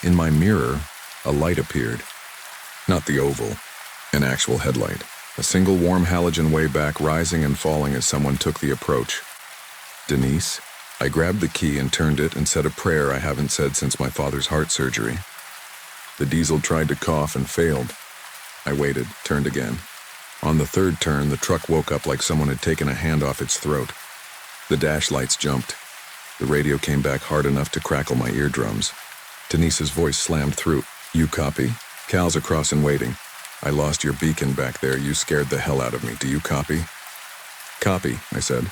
In my mirror, a light appeared. Not the oval, an actual headlight. A single warm halogen way back, rising and falling as someone took the approach. "Denise?" I grabbed the key and turned it and said a prayer I haven't said since my father's heart surgery. The diesel tried to cough and failed. I waited, turned again. On the third turn, the truck woke up like someone had taken a hand off its throat. The dash lights jumped. The radio came back hard enough to crackle my eardrums. Denise's voice slammed through. "You copy? Cal's across and waiting. I lost your beacon back there. You scared the hell out of me. Do you copy?" "Copy," I said.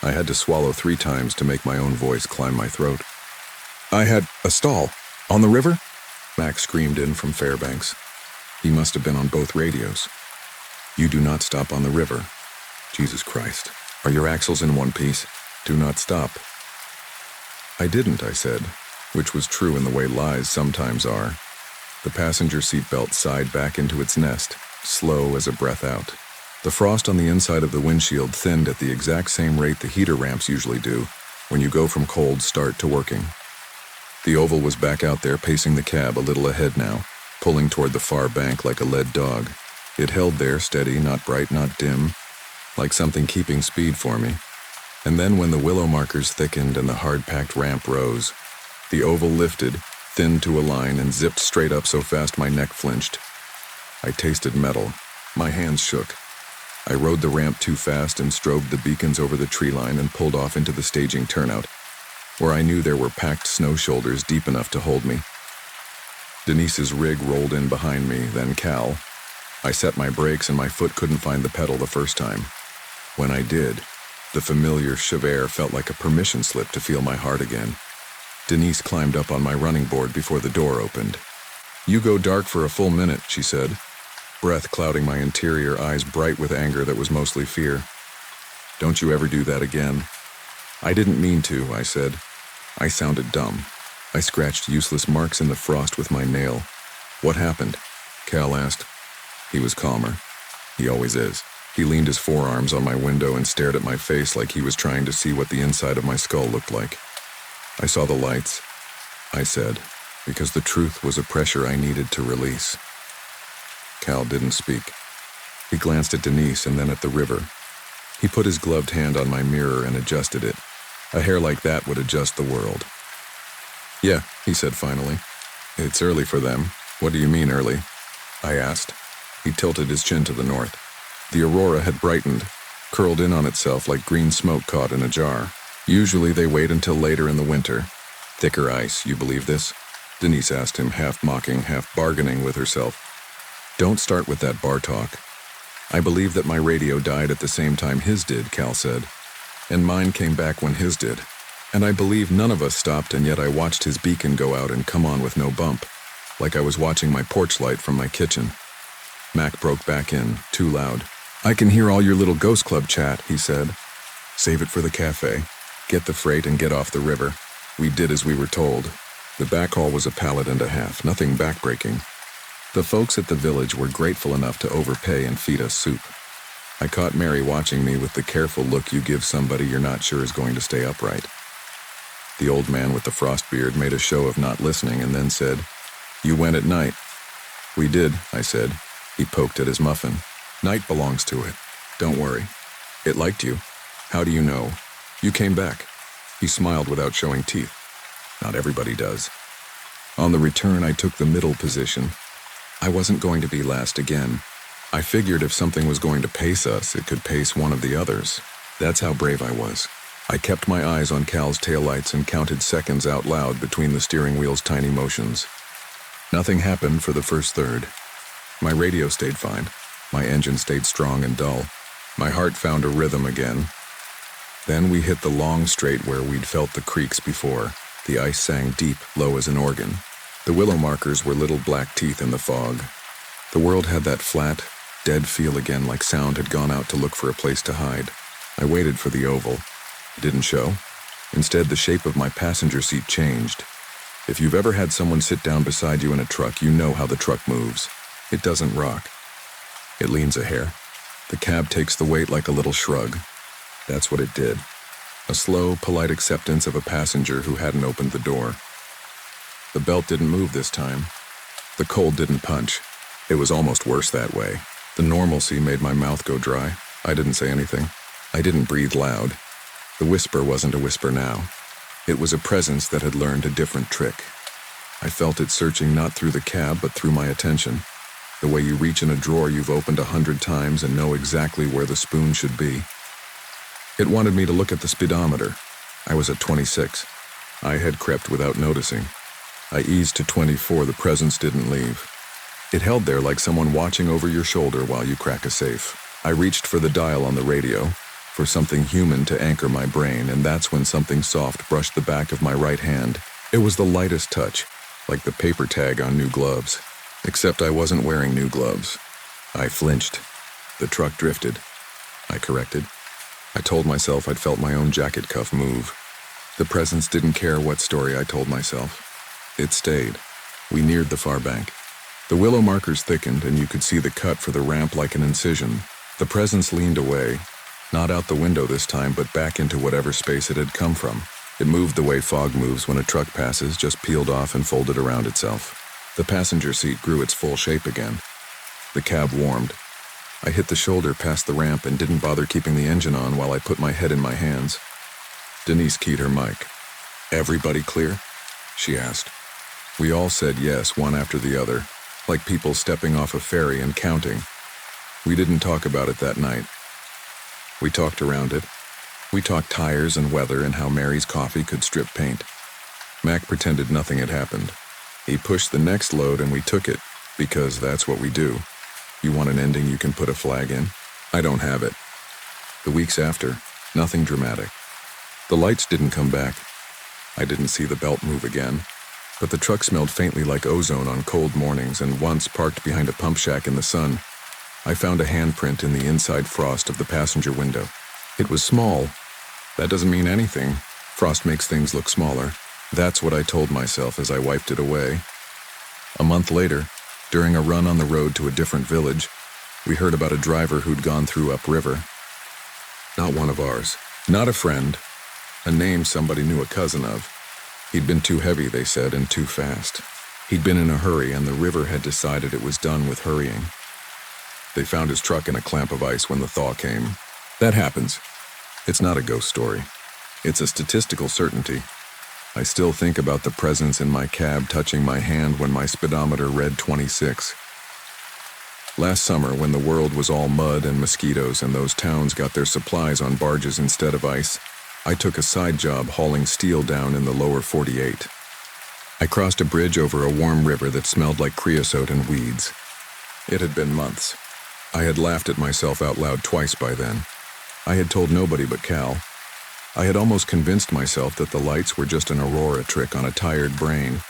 I had to swallow 3 times to make my own voice climb my throat. "I had a stall. On the river?" Max screamed in from Fairbanks. He must have been on both radios. "You do not stop on the river." "Jesus Christ. Are your axles in one piece? Do not stop." "I didn't," I said, which was true in the way lies sometimes are. The passenger seat belt sighed back into its nest, slow as a breath out. The frost on the inside of the windshield thinned at the exact same rate the heater ramps usually do when you go from cold start to working. The oval was back out there pacing the cab a little ahead now, pulling toward the far bank like a led dog. It held there steady, not bright, not dim, like something keeping speed for me. And then when the willow markers thickened and the hard-packed ramp rose, the oval lifted, thinned to a line, and zipped straight up so fast my neck flinched. I tasted metal. My hands shook. I rode the ramp too fast and strobed the beacons over the tree line and pulled off into the staging turnout, where I knew there were packed snow shoulders deep enough to hold me. Denise's rig rolled in behind me, then Cal. I set my brakes and my foot couldn't find the pedal the first time. When I did, The familiar shiver felt like a permission slip to feel my heart again. Denise climbed up on my running board before the door opened. "You go dark for a full minute," she said, breath clouding my interior, eyes bright with anger that was mostly fear. "Don't you ever do that again." "I didn't mean to," I said. I sounded dumb. I scratched useless marks in the frost with my nail. "What happened?" Cal asked. He was calmer. He always is. He leaned his forearms on my window and stared at my face like he was trying to see what the inside of my skull looked like. "I saw the lights," I said, because the truth was a pressure I needed to release. Cal didn't speak. He glanced at Denise and then at the river. He put his gloved hand on my mirror and adjusted it. A hair like that would adjust the world. "Yeah," he said finally. "It's early for them." "What do you mean early?" I asked. He tilted his chin to the north. The aurora had brightened, curled in on itself like green smoke caught in a jar. "Usually they wait until later in the winter." "Thicker ice, you believe this?" Denise asked him, half mocking, half bargaining with herself. "Don't start with that bar talk." "I believe that my radio died at the same time his did," Cal said. "And mine came back when his did. And I believe none of us stopped, and yet I watched his beacon go out and come on with no bump, like I was watching my porch light from my kitchen." Mac broke back in, too loud. "I can hear all your little ghost club chat," he said. "Save it for the cafe. Get the freight and get off the river." We did as we were told. The backhaul was a pallet and a half, nothing backbreaking. The folks at the village were grateful enough to overpay and feed us soup. I caught Mary watching me with the careful look you give somebody you're not sure is going to stay upright. The old man with the frost beard made a show of not listening and then said, "You went at night." "We did," I said. He poked at his muffin. "Night belongs to it. Don't worry. It liked you. How do you know? You came back." He smiled without showing teeth. "Not everybody does." On the return, I took the middle position. I wasn't going to be last again. I figured if something was going to pace us, it could pace one of the others. That's how brave I was. I kept my eyes on Cal's taillights and counted seconds out loud between the steering wheel's tiny motions. Nothing happened for the first third. My radio stayed fine. My engine stayed strong and dull. My heart found a rhythm again. Then we hit the long straight where we'd felt the creaks before. The ice sang deep, low as an organ. The willow markers were little black teeth in the fog. The world had that flat, dead feel again, like sound had gone out to look for a place to hide. I waited for the oval. It didn't show. Instead, the shape of my passenger seat changed. If you've ever had someone sit down beside you in a truck, you know how the truck moves. It doesn't rock. It leans a hair. The cab takes the weight like a little shrug. That's what it did. A slow, polite acceptance of a passenger who hadn't opened the door. The belt didn't move this time. The cold didn't punch. It was almost worse that way. The normalcy made my mouth go dry. I didn't say anything. I didn't breathe loud. The whisper wasn't a whisper now. It was a presence that had learned a different trick. I felt it searching not through the cab, but through my attention. The way you reach in a drawer you've opened 100 times and know exactly where the spoon should be. It wanted me to look at the speedometer. I was at 26. I had crept without noticing. I eased to 24. The presence didn't leave. It held there like someone watching over your shoulder while you crack a safe. I reached for the dial on the radio, for something human to anchor my brain, and that's when something soft brushed the back of my right hand. It was the lightest touch, like the paper tag on new gloves. Except I wasn't wearing new gloves. I flinched. The truck drifted. I corrected. I told myself I'd felt my own jacket cuff move. The presence didn't care what story I told myself. It stayed. We neared the far bank. The willow markers thickened, and you could see the cut for the ramp like an incision. The presence leaned away, not out the window this time, but back into whatever space it had come from. It moved the way fog moves when a truck passes, just peeled off and folded around itself. The passenger seat grew its full shape again. The cab warmed. I hit the shoulder past the ramp and didn't bother keeping the engine on while I put my head in my hands. Denise keyed her mic. "Everybody clear?" she asked. We all said yes, one after the other, like people stepping off a ferry and counting. We didn't talk about it that night. We talked around it. We talked tires and weather and how Mary's coffee could strip paint. Mac pretended nothing had happened. He pushed the next load and we took it, because that's what we do. You want an ending you can put a flag in? I don't have it. The weeks after, Nothing dramatic. The lights didn't come back. I didn't see the belt move again, but the truck smelled faintly like ozone on cold mornings, and once, parked behind a pump shack in the sun, I found a handprint in the inside frost of the passenger window. It was small. That doesn't mean anything. Frost makes things look smaller. That's what I told myself as I wiped it away. A month later, during a run on the road to a different village, we heard about a driver who'd gone through upriver. Not one of ours. Not a friend. A name somebody knew, a cousin of. He'd been too heavy, they said, and too fast. He'd been in a hurry, and the river had decided it was done with hurrying. They found his truck in a clamp of ice when the thaw came. That happens. It's not a ghost story. It's a statistical certainty. I still think about the presence in my cab touching my hand when my speedometer read 26. Last summer, when the world was all mud and mosquitoes and those towns got their supplies on barges instead of ice, I took a side job hauling steel down in the lower 48. I crossed a bridge over a warm river that smelled like creosote and weeds. It had been months. I had laughed at myself out loud twice by then. I had told nobody but Cal. I had almost convinced myself that the lights were just an aurora trick on a tired brain,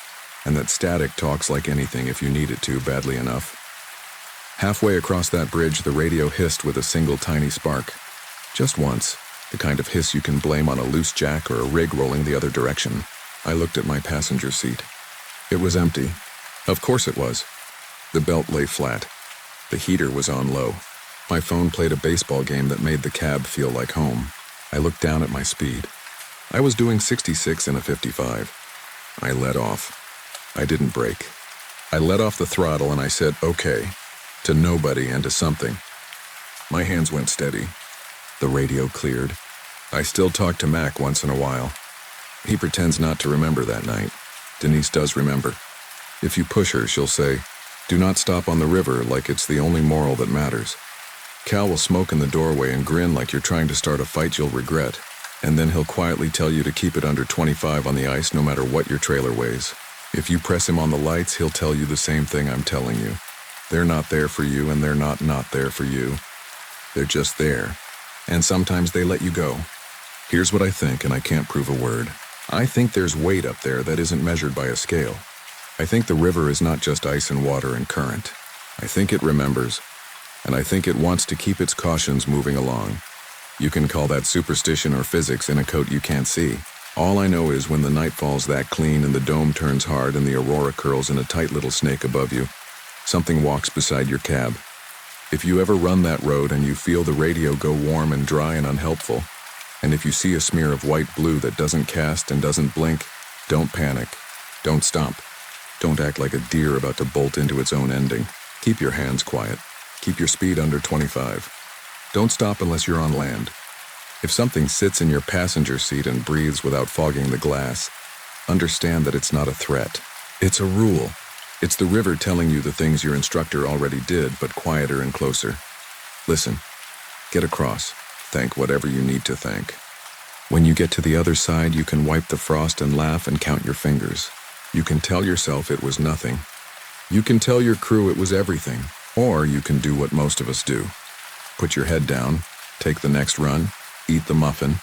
and that static talks like anything if you need it to badly enough. Halfway across that bridge, the radio hissed with a single tiny spark. Just once. The kind of hiss you can blame on a loose jack or a rig rolling the other direction. I looked at my passenger seat. It was empty. Of course it was. The belt lay flat. The heater was on low. My phone played a baseball game that made the cab feel like home. I looked down at my speed. I was doing 66 in a 55. I let off. I didn't brake. I let off the throttle and I said, okay, to nobody and to something. My hands went steady. The radio cleared. I still talk to Mac once in a while. He pretends not to remember that night. Denise does remember. If you push her, she'll say, "Do not stop on the river," like it's the only moral that matters. Cal will smoke in the doorway and grin like you're trying to start a fight you'll regret, and then he'll quietly tell you to keep it under 25 on the ice no matter what your trailer weighs. If you press him on the lights, he'll tell you the same thing I'm telling you. They're not there for you, and they're not there for you. They're just there. And sometimes they let you go. Here's what I think, and I can't prove a word. I think there's weight up there that isn't measured by a scale. I think the river is not just ice and water and current. I think it remembers, and I think it wants to keep its cautions moving along. You can call that superstition or physics in a coat you can't see. All I know is when the night falls that clean and the dome turns hard and the aurora curls in a tight little snake above you, something walks beside your cab. If you ever run that road and you feel the radio go warm and dry and unhelpful, and if you see a smear of white-blue that doesn't cast and doesn't blink, don't panic. Don't stop. Don't act like a deer about to bolt into its own ending. Keep your hands quiet. Keep your speed under 25. Don't stop unless you're on land. If something sits in your passenger seat and breathes without fogging the glass, understand that it's not a threat. It's a rule. It's the river telling you the things your instructor already did, but quieter and closer. Listen. Get across. Thank whatever you need to thank. When you get to the other side, you can wipe the frost and laugh and count your fingers. You can tell yourself it was nothing. You can tell your crew it was everything. Or you can do what most of us do. Put your head down, take the next run, eat the muffin,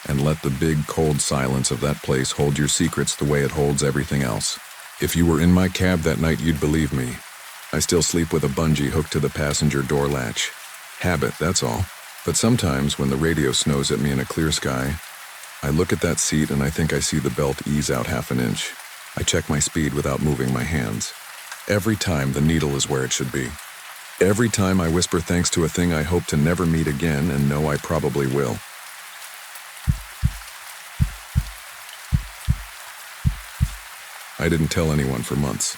and let the big, cold silence of that place hold your secrets the way it holds everything else. If you were in my cab that night, you'd believe me. I still sleep with a bungee hooked to the passenger door latch. Habit, that's all. But sometimes, when the radio snows at me in a clear sky, I look at that seat and I think I see the belt ease out half an inch. I check my speed without moving my hands. Every time, the needle is where it should be. Every time I whisper thanks to a thing I hope to never meet again and know I probably will. I didn't tell anyone for months.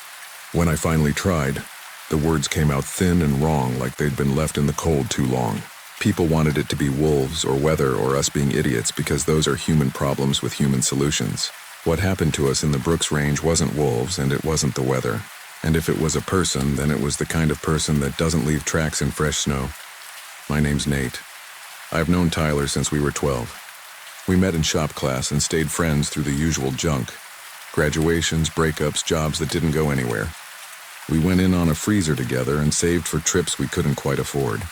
When I finally tried, the words came out thin and wrong, like they'd been left in the cold too long. People wanted it to be wolves or weather or us being idiots because those are human problems with human solutions. What happened to us in the Brooks Range wasn't wolves and it wasn't the weather. And if it was a person, then it was the kind of person that doesn't leave tracks in fresh snow. My name's Nate. I've known Tyler since we were 12. We met in shop class and stayed friends through the usual junk. Graduations, breakups, jobs that didn't go anywhere. We went in on a freezer together and saved for trips we couldn't quite afford.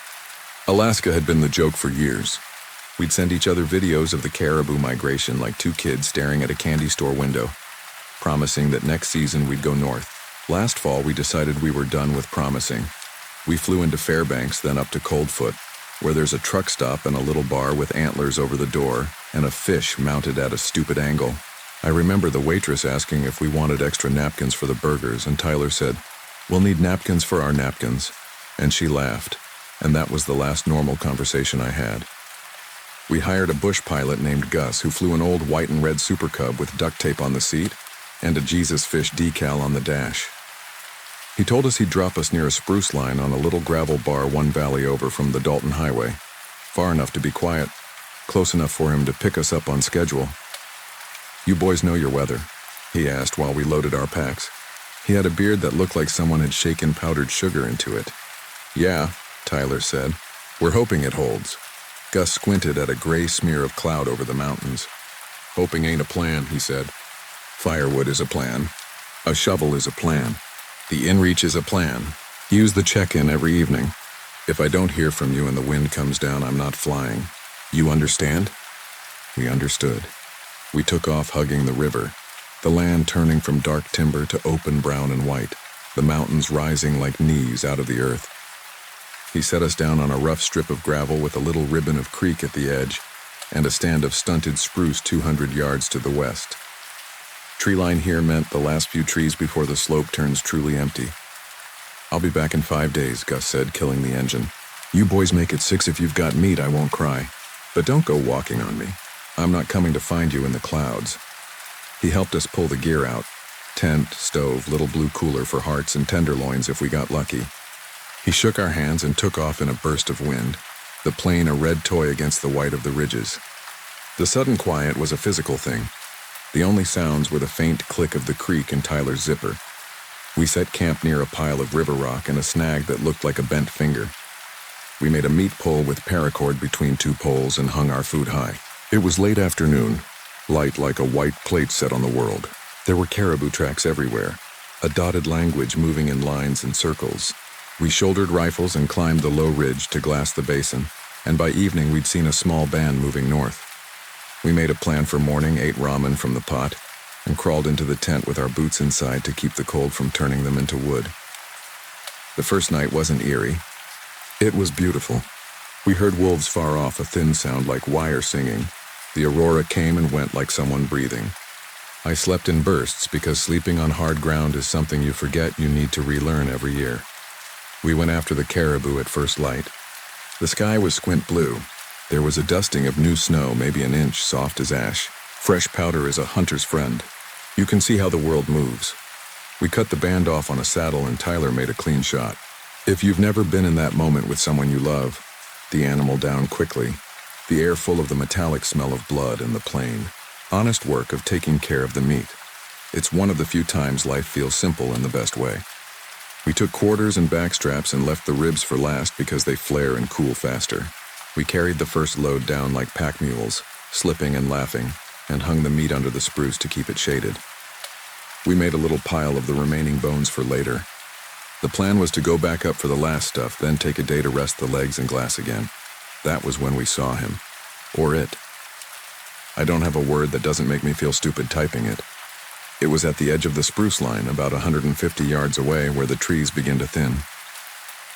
Alaska had been the joke for years. We'd send each other videos of the caribou migration like two kids staring at a candy store window, promising that next season we'd go north. Last fall, we decided we were done with promising. We flew into Fairbanks, then up to Coldfoot, where there's a truck stop and a little bar with antlers over the door and a fish mounted at a stupid angle. I remember the waitress asking if we wanted extra napkins for the burgers, and Tyler said, "We'll need napkins for our napkins." And she laughed, and that was the last normal conversation I had. We hired a bush pilot named Gus who flew an old white and red Super Cub with duct tape on the seat and a Jesus fish decal on the dash. He told us he'd drop us near a spruce line on a little gravel bar one valley over from the Dalton Highway, far enough to be quiet, close enough for him to pick us up on schedule. "You boys know your weather?" he asked while we loaded our packs. He had a beard that looked like someone had shaken powdered sugar into it. "Yeah," Tyler said. "We're hoping it holds." Gus squinted at a gray smear of cloud over the mountains. "Hoping ain't a plan," he said. "Firewood is a plan. A shovel is a plan. The inReach is a plan. Use the check-in every evening. If I don't hear from you and the wind comes down, I'm not flying. You understand?" We understood. We took off hugging the river, the land turning from dark timber to open brown and white, the mountains rising like knees out of the earth. He set us down on a rough strip of gravel with a little ribbon of creek at the edge and a stand of stunted spruce 200 yards to the west. Tree line here meant the last few trees before the slope turns truly empty. "I'll be back in 5 days," Gus said, killing the engine. "You boys make it 6 if you've got meat, I won't cry. But don't go walking on me. I'm not coming to find you in the clouds." He helped us pull the gear out. Tent, stove, little blue cooler for hearts and tenderloins if we got lucky. He shook our hands and took off in a burst of wind, the plane a red toy against the white of the ridges. The sudden quiet was a physical thing. The only sounds were the faint click of the creek and Tyler's zipper. We set camp near a pile of river rock and a snag that looked like a bent finger. We made a meat pole with paracord between 2 poles and hung our food high. It was late afternoon, light like a white plate set on the world. There were caribou tracks everywhere, a dotted language moving in lines and circles. We shouldered rifles and climbed the low ridge to glass the basin, and by evening we'd seen a small band moving north. We made a plan for morning, ate ramen from the pot, and crawled into the tent with our boots inside to keep the cold from turning them into wood. The first night wasn't eerie. It was beautiful. We heard wolves far off, a thin sound like wire singing. The aurora came and went like someone breathing. I slept in bursts because sleeping on hard ground is something you forget you need to relearn every year. We went after the caribou at first light. The sky was squint blue. There was a dusting of new snow, maybe an inch, soft as ash. Fresh powder is a hunter's friend. You can see how the world moves. We cut the band off on a saddle and Tyler made a clean shot. If you've never been in that moment with someone you love, the animal down quickly, the air full of the metallic smell of blood and the plain. Honest work of taking care of the meat. It's one of the few times life feels simple in the best way. We took quarters and backstraps and left the ribs for last because they flare and cool faster. We carried the first load down like pack mules, slipping and laughing, and hung the meat under the spruce to keep it shaded. We made a little pile of the remaining bones for later. The plan was to go back up for the last stuff, then take a day to rest the legs and glass again. That was when we saw him. Or it. I don't have a word that doesn't make me feel stupid typing it. It was at the edge of the spruce line, about 150 yards away, where the trees begin to thin.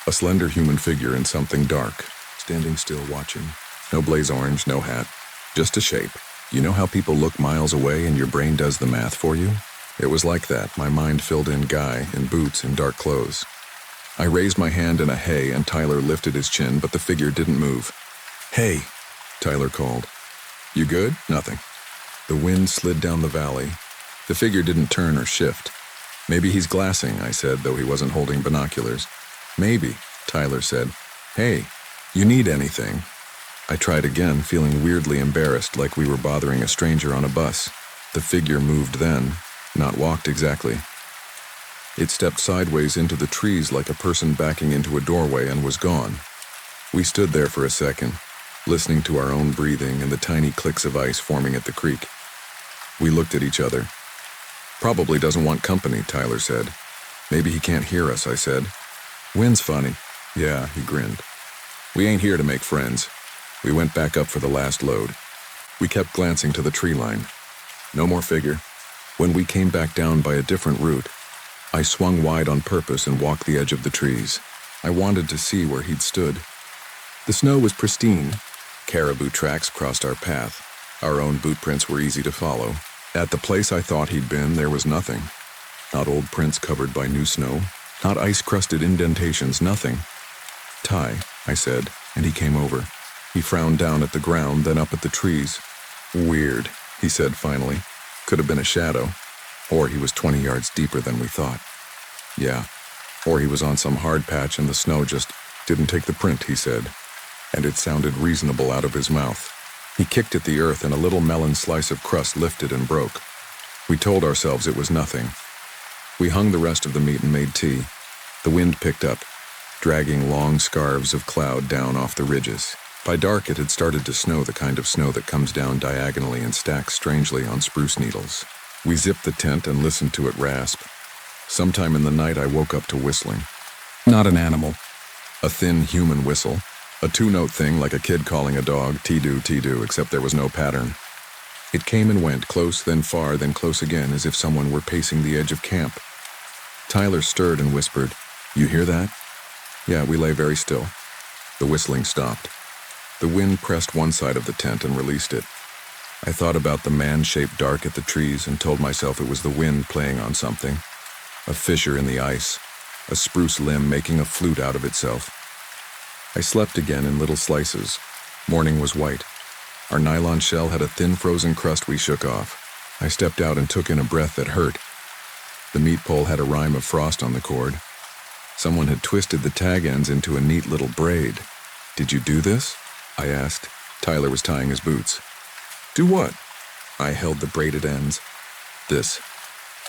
A slender human figure in something dark, standing still watching. No blaze orange, no hat, just a shape. You know how people look miles away and your brain does the math for you? It was like that. My mind filled in Guy in boots and dark clothes. I raised my hand in a hey and Tyler lifted his chin, but the figure didn't move. "Hey," Tyler called. "You good?" "Nothing." The wind slid down the valley. The figure didn't turn or shift. "Maybe he's glassing," I said, though he wasn't holding binoculars. "Maybe," Tyler said. "Hey, you need anything?" I tried again, feeling weirdly embarrassed, like we were bothering a stranger on a bus. The figure moved then, not walked exactly. It stepped sideways into the trees like a person backing into a doorway and was gone. We stood there for a second, listening to our own breathing and the tiny clicks of ice forming at the creek. We looked at each other. "Probably doesn't want company," Tyler said. "Maybe he can't hear us," I said. "Wind's funny." "Yeah," he grinned. "We ain't here to make friends. We went back up for the last load. We kept glancing to the tree line. No more figure. When we came back down by a different route, I swung wide on purpose and walked the edge of the trees. I wanted to see where he'd stood. The snow was pristine. Caribou tracks crossed our path. Our own boot prints were easy to follow. At the place I thought he'd been, there was nothing. Not old prints covered by new snow. Not ice-crusted indentations, nothing. "Ty," I said, and he came over. He frowned down at the ground, then up at the trees. "Weird," he said finally. "Could have been a shadow. Or he was 20 yards deeper than we thought." "Yeah. Or he was on some hard patch and the snow just didn't take the print," he said. And it sounded reasonable out of his mouth. He kicked at the earth and a little melon slice of crust lifted and broke. We told ourselves it was nothing. We hung the rest of the meat and made tea. The wind picked up, dragging long scarves of cloud down off the ridges. By dark it had started to snow, the kind of snow that comes down diagonally and stacks strangely on spruce needles. We zipped the tent and listened to it rasp. Sometime in the night I woke up to whistling. Not an animal. A thin human whistle. A two-note thing like a kid calling a dog, tee-doo, tee-doo, except there was no pattern. It came and went, close, then far, then close again, as if someone were pacing the edge of camp. Tyler stirred and whispered, "You hear that?" Yeah, we lay very still. The whistling stopped. The wind pressed one side of the tent and released it. I thought about the man-shaped dark at the trees and told myself it was the wind playing on something. A fissure in the ice, a spruce limb making a flute out of itself. I slept again in little slices. Morning was white. Our nylon shell had a thin frozen crust we shook off. I stepped out and took in a breath that hurt. The meat pole had a rime of frost on the cord. Someone had twisted the tag ends into a neat little braid. "Did you do this?" I asked. Tyler was tying his boots. "Do what?" I held the braided ends. "This."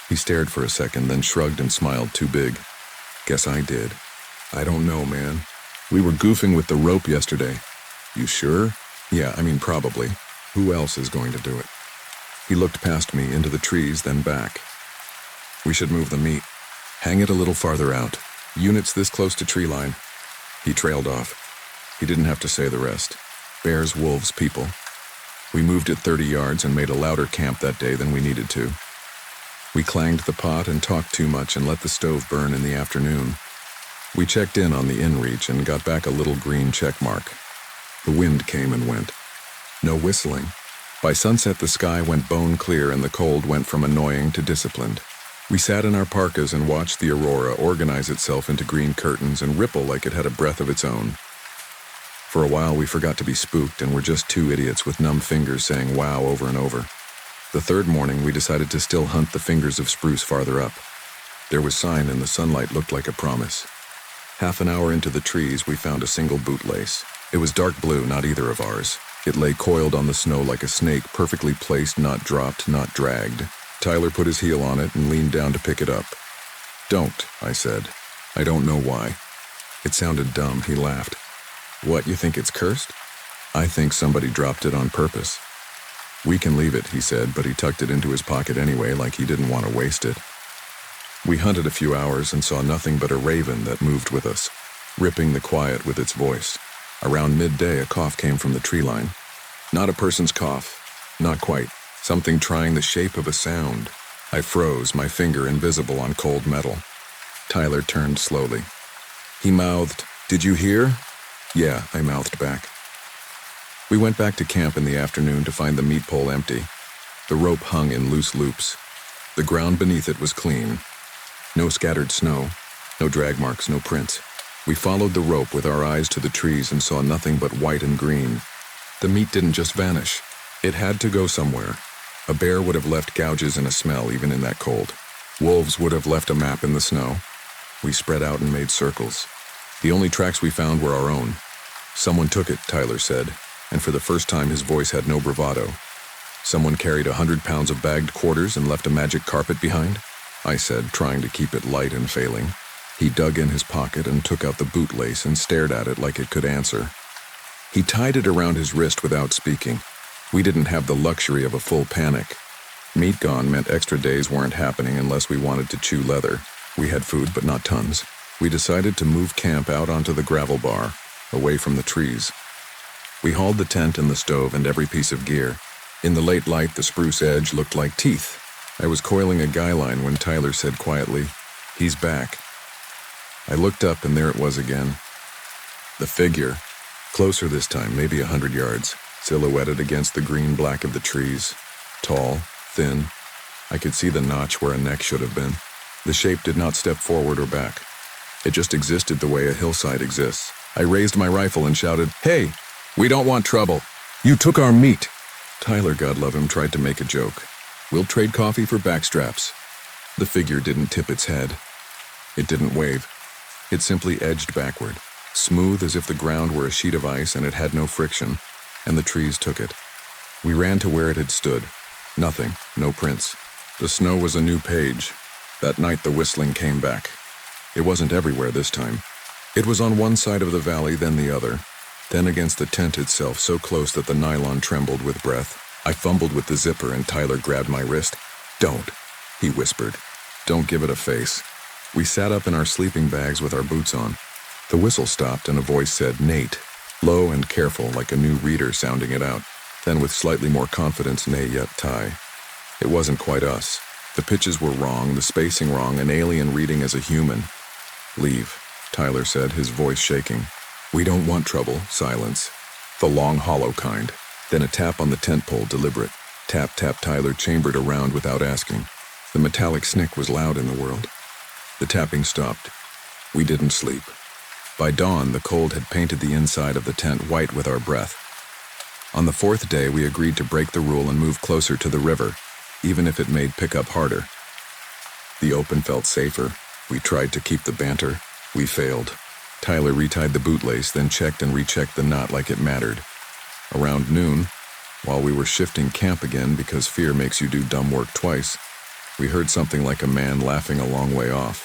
He stared for a second, then shrugged and smiled too big. "Guess I did." "I don't know, man. We were goofing with the rope yesterday." "You sure?" "Yeah, probably. Who else is going to do it?" He looked past me into the trees, then back. "We should move the meat. Hang it a little farther out. Units this close to tree line." He trailed off. He didn't have to say the rest. Bears, wolves, people. We moved it 30 yards and made a louder camp that day than we needed to. We clanged the pot and talked too much and let the stove burn in the afternoon. We checked in on the inReach and got back a little green check mark. The wind came and went. No whistling. By sunset the sky went bone clear and the cold went from annoying to disciplined. We sat in our parkas and watched the aurora organize itself into green curtains and ripple like it had a breath of its own. For a while we forgot to be spooked and were just two idiots with numb fingers saying wow over and over. The third morning we decided to still hunt the fingers of spruce farther up. There was sign and the sunlight looked like a promise. Half an hour into the trees we found a single bootlace. It was dark blue, not either of ours. It lay coiled on the snow like a snake, perfectly placed, not dropped, not dragged. Tyler put his heel on it and leaned down to pick it up. "Don't," I said. "I don't know why." It sounded dumb. He laughed. "What, you think it's cursed?" "I think somebody dropped it on purpose." "We can leave it," he said, but he tucked it into his pocket anyway, like he didn't want to waste it. We hunted a few hours and saw nothing but a raven that moved with us, ripping the quiet with its voice. Around midday, a cough came from the tree line. Not a person's cough. Not quite. Something trying the shape of a sound. I froze, my finger invisible on cold metal. Tyler turned slowly. He mouthed, "Did you hear?" "Yeah," I mouthed back. We went back to camp in the afternoon to find the meat pole empty. The rope hung in loose loops. The ground beneath it was clean. No scattered snow, no drag marks, no prints. We followed the rope with our eyes to the trees and saw nothing but white and green. The meat didn't just vanish. It had to go somewhere. A bear would have left gouges and a smell even in that cold. Wolves would have left a map in the snow. We spread out and made circles. The only tracks we found were our own. "Someone took it," Tyler said, and for the first time his voice had no bravado. "Someone carried 100 pounds of bagged quarters and left a magic carpet behind?" I said, trying to keep it light and failing. He dug in his pocket and took out the bootlace and stared at it like it could answer. He tied it around his wrist without speaking. We didn't have the luxury of a full panic. Meat gone meant extra days weren't happening unless we wanted to chew leather. We had food, but not tons. We decided to move camp out onto the gravel bar, away from the trees. We hauled the tent and the stove and every piece of gear. In the late light, the spruce edge looked like teeth. I was coiling a guy line when Tyler said quietly, "He's back." I looked up and there it was again. The figure, closer this time, maybe 100 yards, silhouetted against the green-black of the trees. Tall, thin. I could see the notch where a neck should have been. The shape did not step forward or back. It just existed the way a hillside exists. I raised my rifle and shouted, "Hey, we don't want trouble. You took our meat." Tyler, God love him, tried to make a joke. "We'll trade coffee for backstraps." The figure didn't tip its head. It didn't wave. It simply edged backward, smooth as if the ground were a sheet of ice and it had no friction, and the trees took it. We ran to where it had stood. Nothing, no prints. The snow was a new page. That night the whistling came back. It wasn't everywhere this time. It was on one side of the valley, then the other, then against the tent itself, so close that the nylon trembled with breath. I fumbled with the zipper and Tyler grabbed my wrist. "Don't," he whispered. "Don't give it a face." We sat up in our sleeping bags with our boots on. The whistle stopped and a voice said, "Nate," low and careful, like a new reader sounding it out. Then with slightly more confidence, "Nay yet, Ty." It wasn't quite us. The pitches were wrong, the spacing wrong, an alien reading as a human. "Leave," Tyler said, his voice shaking. "We don't want trouble." Silence. The long, hollow kind. Then a tap on the tent pole, deliberate. Tap, tap. Tyler chambered around without asking. The metallic snick was loud in the world. The tapping stopped. We didn't sleep. By dawn, the cold had painted the inside of the tent white with our breath. On the fourth day, we agreed to break the rule and move closer to the river, even if it made pickup harder. The open felt safer. We tried to keep the banter. We failed. Tyler retied the bootlace, then checked and rechecked the knot like it mattered. Around noon, while we were shifting camp again because fear makes you do dumb work twice, we heard something like a man laughing a long way off.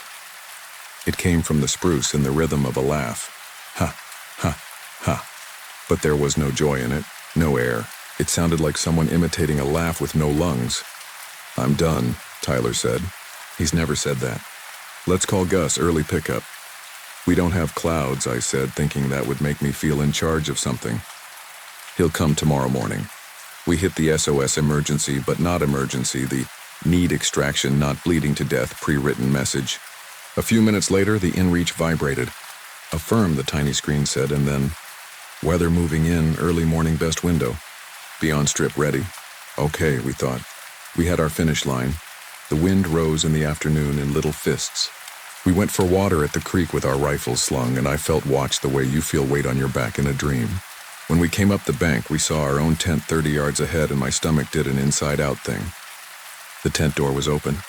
It came from the spruce in the rhythm of a laugh. Ha, ha, ha. But there was no joy in it, no air. It sounded like someone imitating a laugh with no lungs. "I'm done," Tyler said. He's never said that. "Let's call Gus, early pickup." "We don't have clouds," I said, thinking that would make me feel in charge of something. "He'll come tomorrow morning." We hit the SOS emergency, but not emergency, the need extraction, not bleeding to death pre-written message. A few minutes later, the inReach vibrated. "Affirm," the tiny screen said, and then, "Weather moving in, early morning best window. Beyond strip ready." Okay, we thought. We had our finish line. The wind rose in the afternoon in little fists. We went for water at the creek with our rifles slung, and I felt watched the way you feel weight on your back in a dream. When we came up the bank, we saw our own tent 30 yards ahead, and my stomach did an inside-out thing. The tent door was open.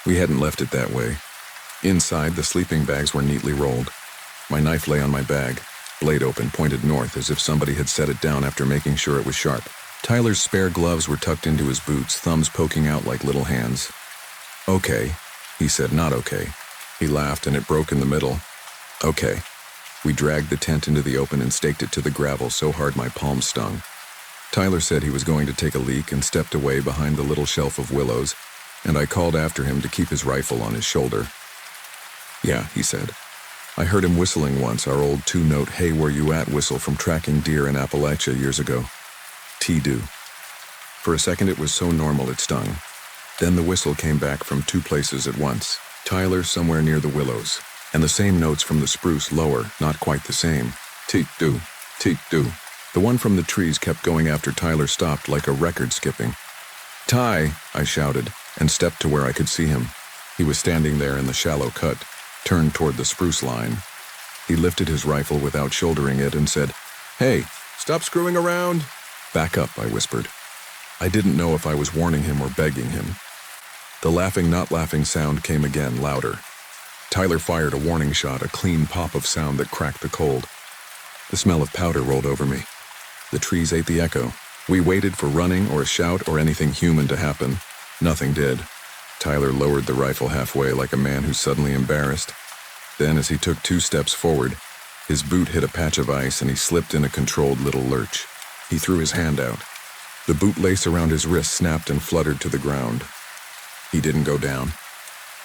We hadn't left it that way. Inside, the sleeping bags were neatly rolled. My knife lay on my bag, blade open, pointed north, as if somebody had set it down after making sure it was sharp. Tyler's spare gloves were tucked into his boots, thumbs poking out like little hands. "Okay," he said, "not okay." He laughed, and it broke in the middle. "Okay." We dragged the tent into the open and staked it to the gravel so hard my palms stung. Tyler said he was going to take a leak and stepped away behind the little shelf of willows, and I called after him to keep his rifle on his shoulder. "Yeah," he said. I heard him whistling once, our old two-note "Hey, where you at" whistle from tracking deer in Appalachia years ago. T-do. For a second it was so normal it stung. Then the whistle came back from two places at once. Tyler somewhere near the willows, and the same notes from the spruce lower, not quite the same. Teek-do, teek-do. The one from the trees kept going after Tyler stopped like a record skipping. "Ty," I shouted, and stepped to where I could see him. He was standing there in the shallow cut, turned toward the spruce line. He lifted his rifle without shouldering it and said, "Hey, stop screwing around." "Back up," I whispered. I didn't know if I was warning him or begging him. The laughing, not laughing sound came again, louder. Tyler fired a warning shot, a clean pop of sound that cracked the cold. The smell of powder rolled over me. The trees ate the echo. We waited for running or a shout or anything human to happen. Nothing did. Tyler lowered the rifle halfway like a man who's suddenly embarrassed. Then, as he took 2 steps forward, his boot hit a patch of ice and he slipped in a controlled little lurch. He threw his hand out. The bootlace around his wrist snapped and fluttered to the ground. He didn't go down.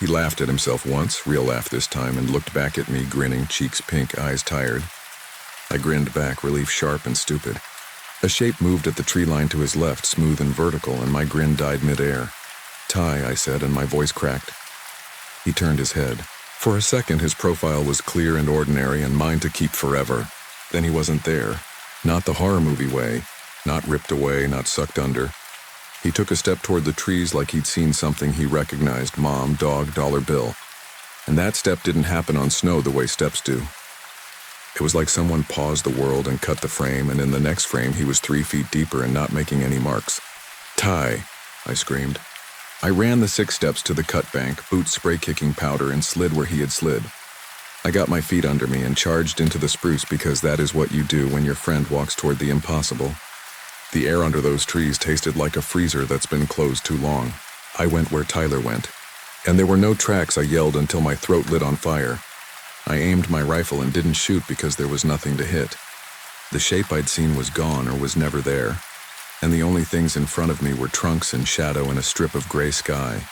He laughed at himself once, real laugh this time, and looked back at me, grinning, cheeks pink, eyes tired. I grinned back, relief sharp and stupid. A shape moved at the tree line to his left, smooth and vertical, and my grin died midair. "Ty," I said, and my voice cracked. He turned his head. For a second, his profile was clear and ordinary and mine to keep forever. Then he wasn't there. Not the horror movie way. Not ripped away, not sucked under. He took a step toward the trees like he'd seen something he recognized: mom, dog, dollar bill. And that step didn't happen on snow the way steps do. It was like someone paused the world and cut the frame, and in the next frame he was 3 feet deeper and not making any marks. "Ty," I screamed. I ran the 6 steps to the cut bank, boots spray-kicking powder, and slid where he had slid. I got my feet under me and charged into the spruce, because that is what you do when your friend walks toward the impossible. The air under those trees tasted like a freezer that's been closed too long. I went where Tyler went. And there were no tracks. I yelled until my throat lit on fire. I aimed my rifle and didn't shoot because there was nothing to hit. The shape I'd seen was gone or was never there, and the only things in front of me were trunks and shadow and a strip of gray sky.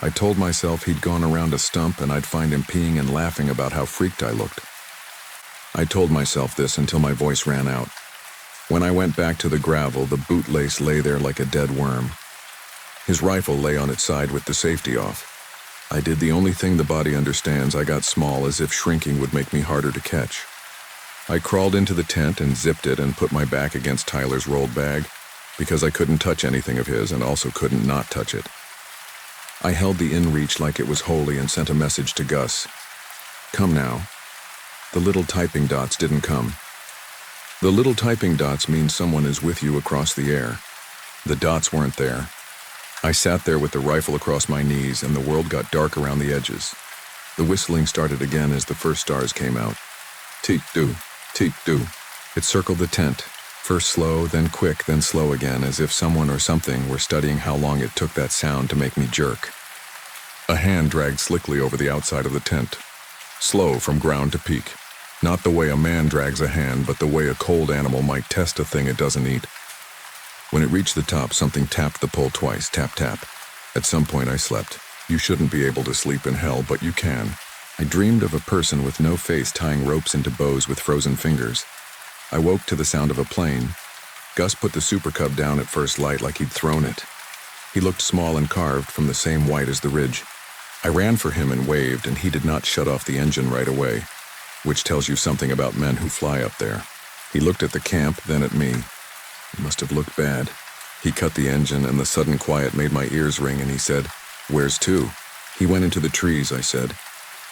I told myself he'd gone around a stump and I'd find him peeing and laughing about how freaked I looked. I told myself this until my voice ran out. When I went back to the gravel, the bootlace lay there like a dead worm. His rifle lay on its side with the safety off. I did the only thing the body understands. I got small, as if shrinking would make me harder to catch. I crawled into the tent and zipped it and put my back against Tyler's rolled bag, because I couldn't touch anything of his and also couldn't not touch it. I held the inReach like it was holy and sent a message to Gus. "Come now." The little typing dots didn't come. The little typing dots mean someone is with you across the air. The dots weren't there. I sat there with the rifle across my knees, and the world got dark around the edges. The whistling started again as the first stars came out. Teek-doo, teek-doo. It circled the tent, first slow, then quick, then slow again, as if someone or something were studying how long it took that sound to make me jerk. A hand dragged slickly over the outside of the tent. Slow from ground to peak. Not the way a man drags a hand, but the way a cold animal might test a thing it doesn't eat. When it reached the top, something tapped the pole twice, tap, tap. At some point I slept. You shouldn't be able to sleep in hell, but you can. I dreamed of a person with no face tying ropes into bows with frozen fingers. I woke to the sound of a plane. Gus put the Super Cub down at first light like he'd thrown it. He looked small and carved from the same white as the ridge. I ran for him and waved, and he did not shut off the engine right away, which tells you something about men who fly up there. He looked at the camp, then at me. It must have looked bad. He cut the engine, and the sudden quiet made my ears ring, and he said, "Where's to?" "He went into the trees," I said.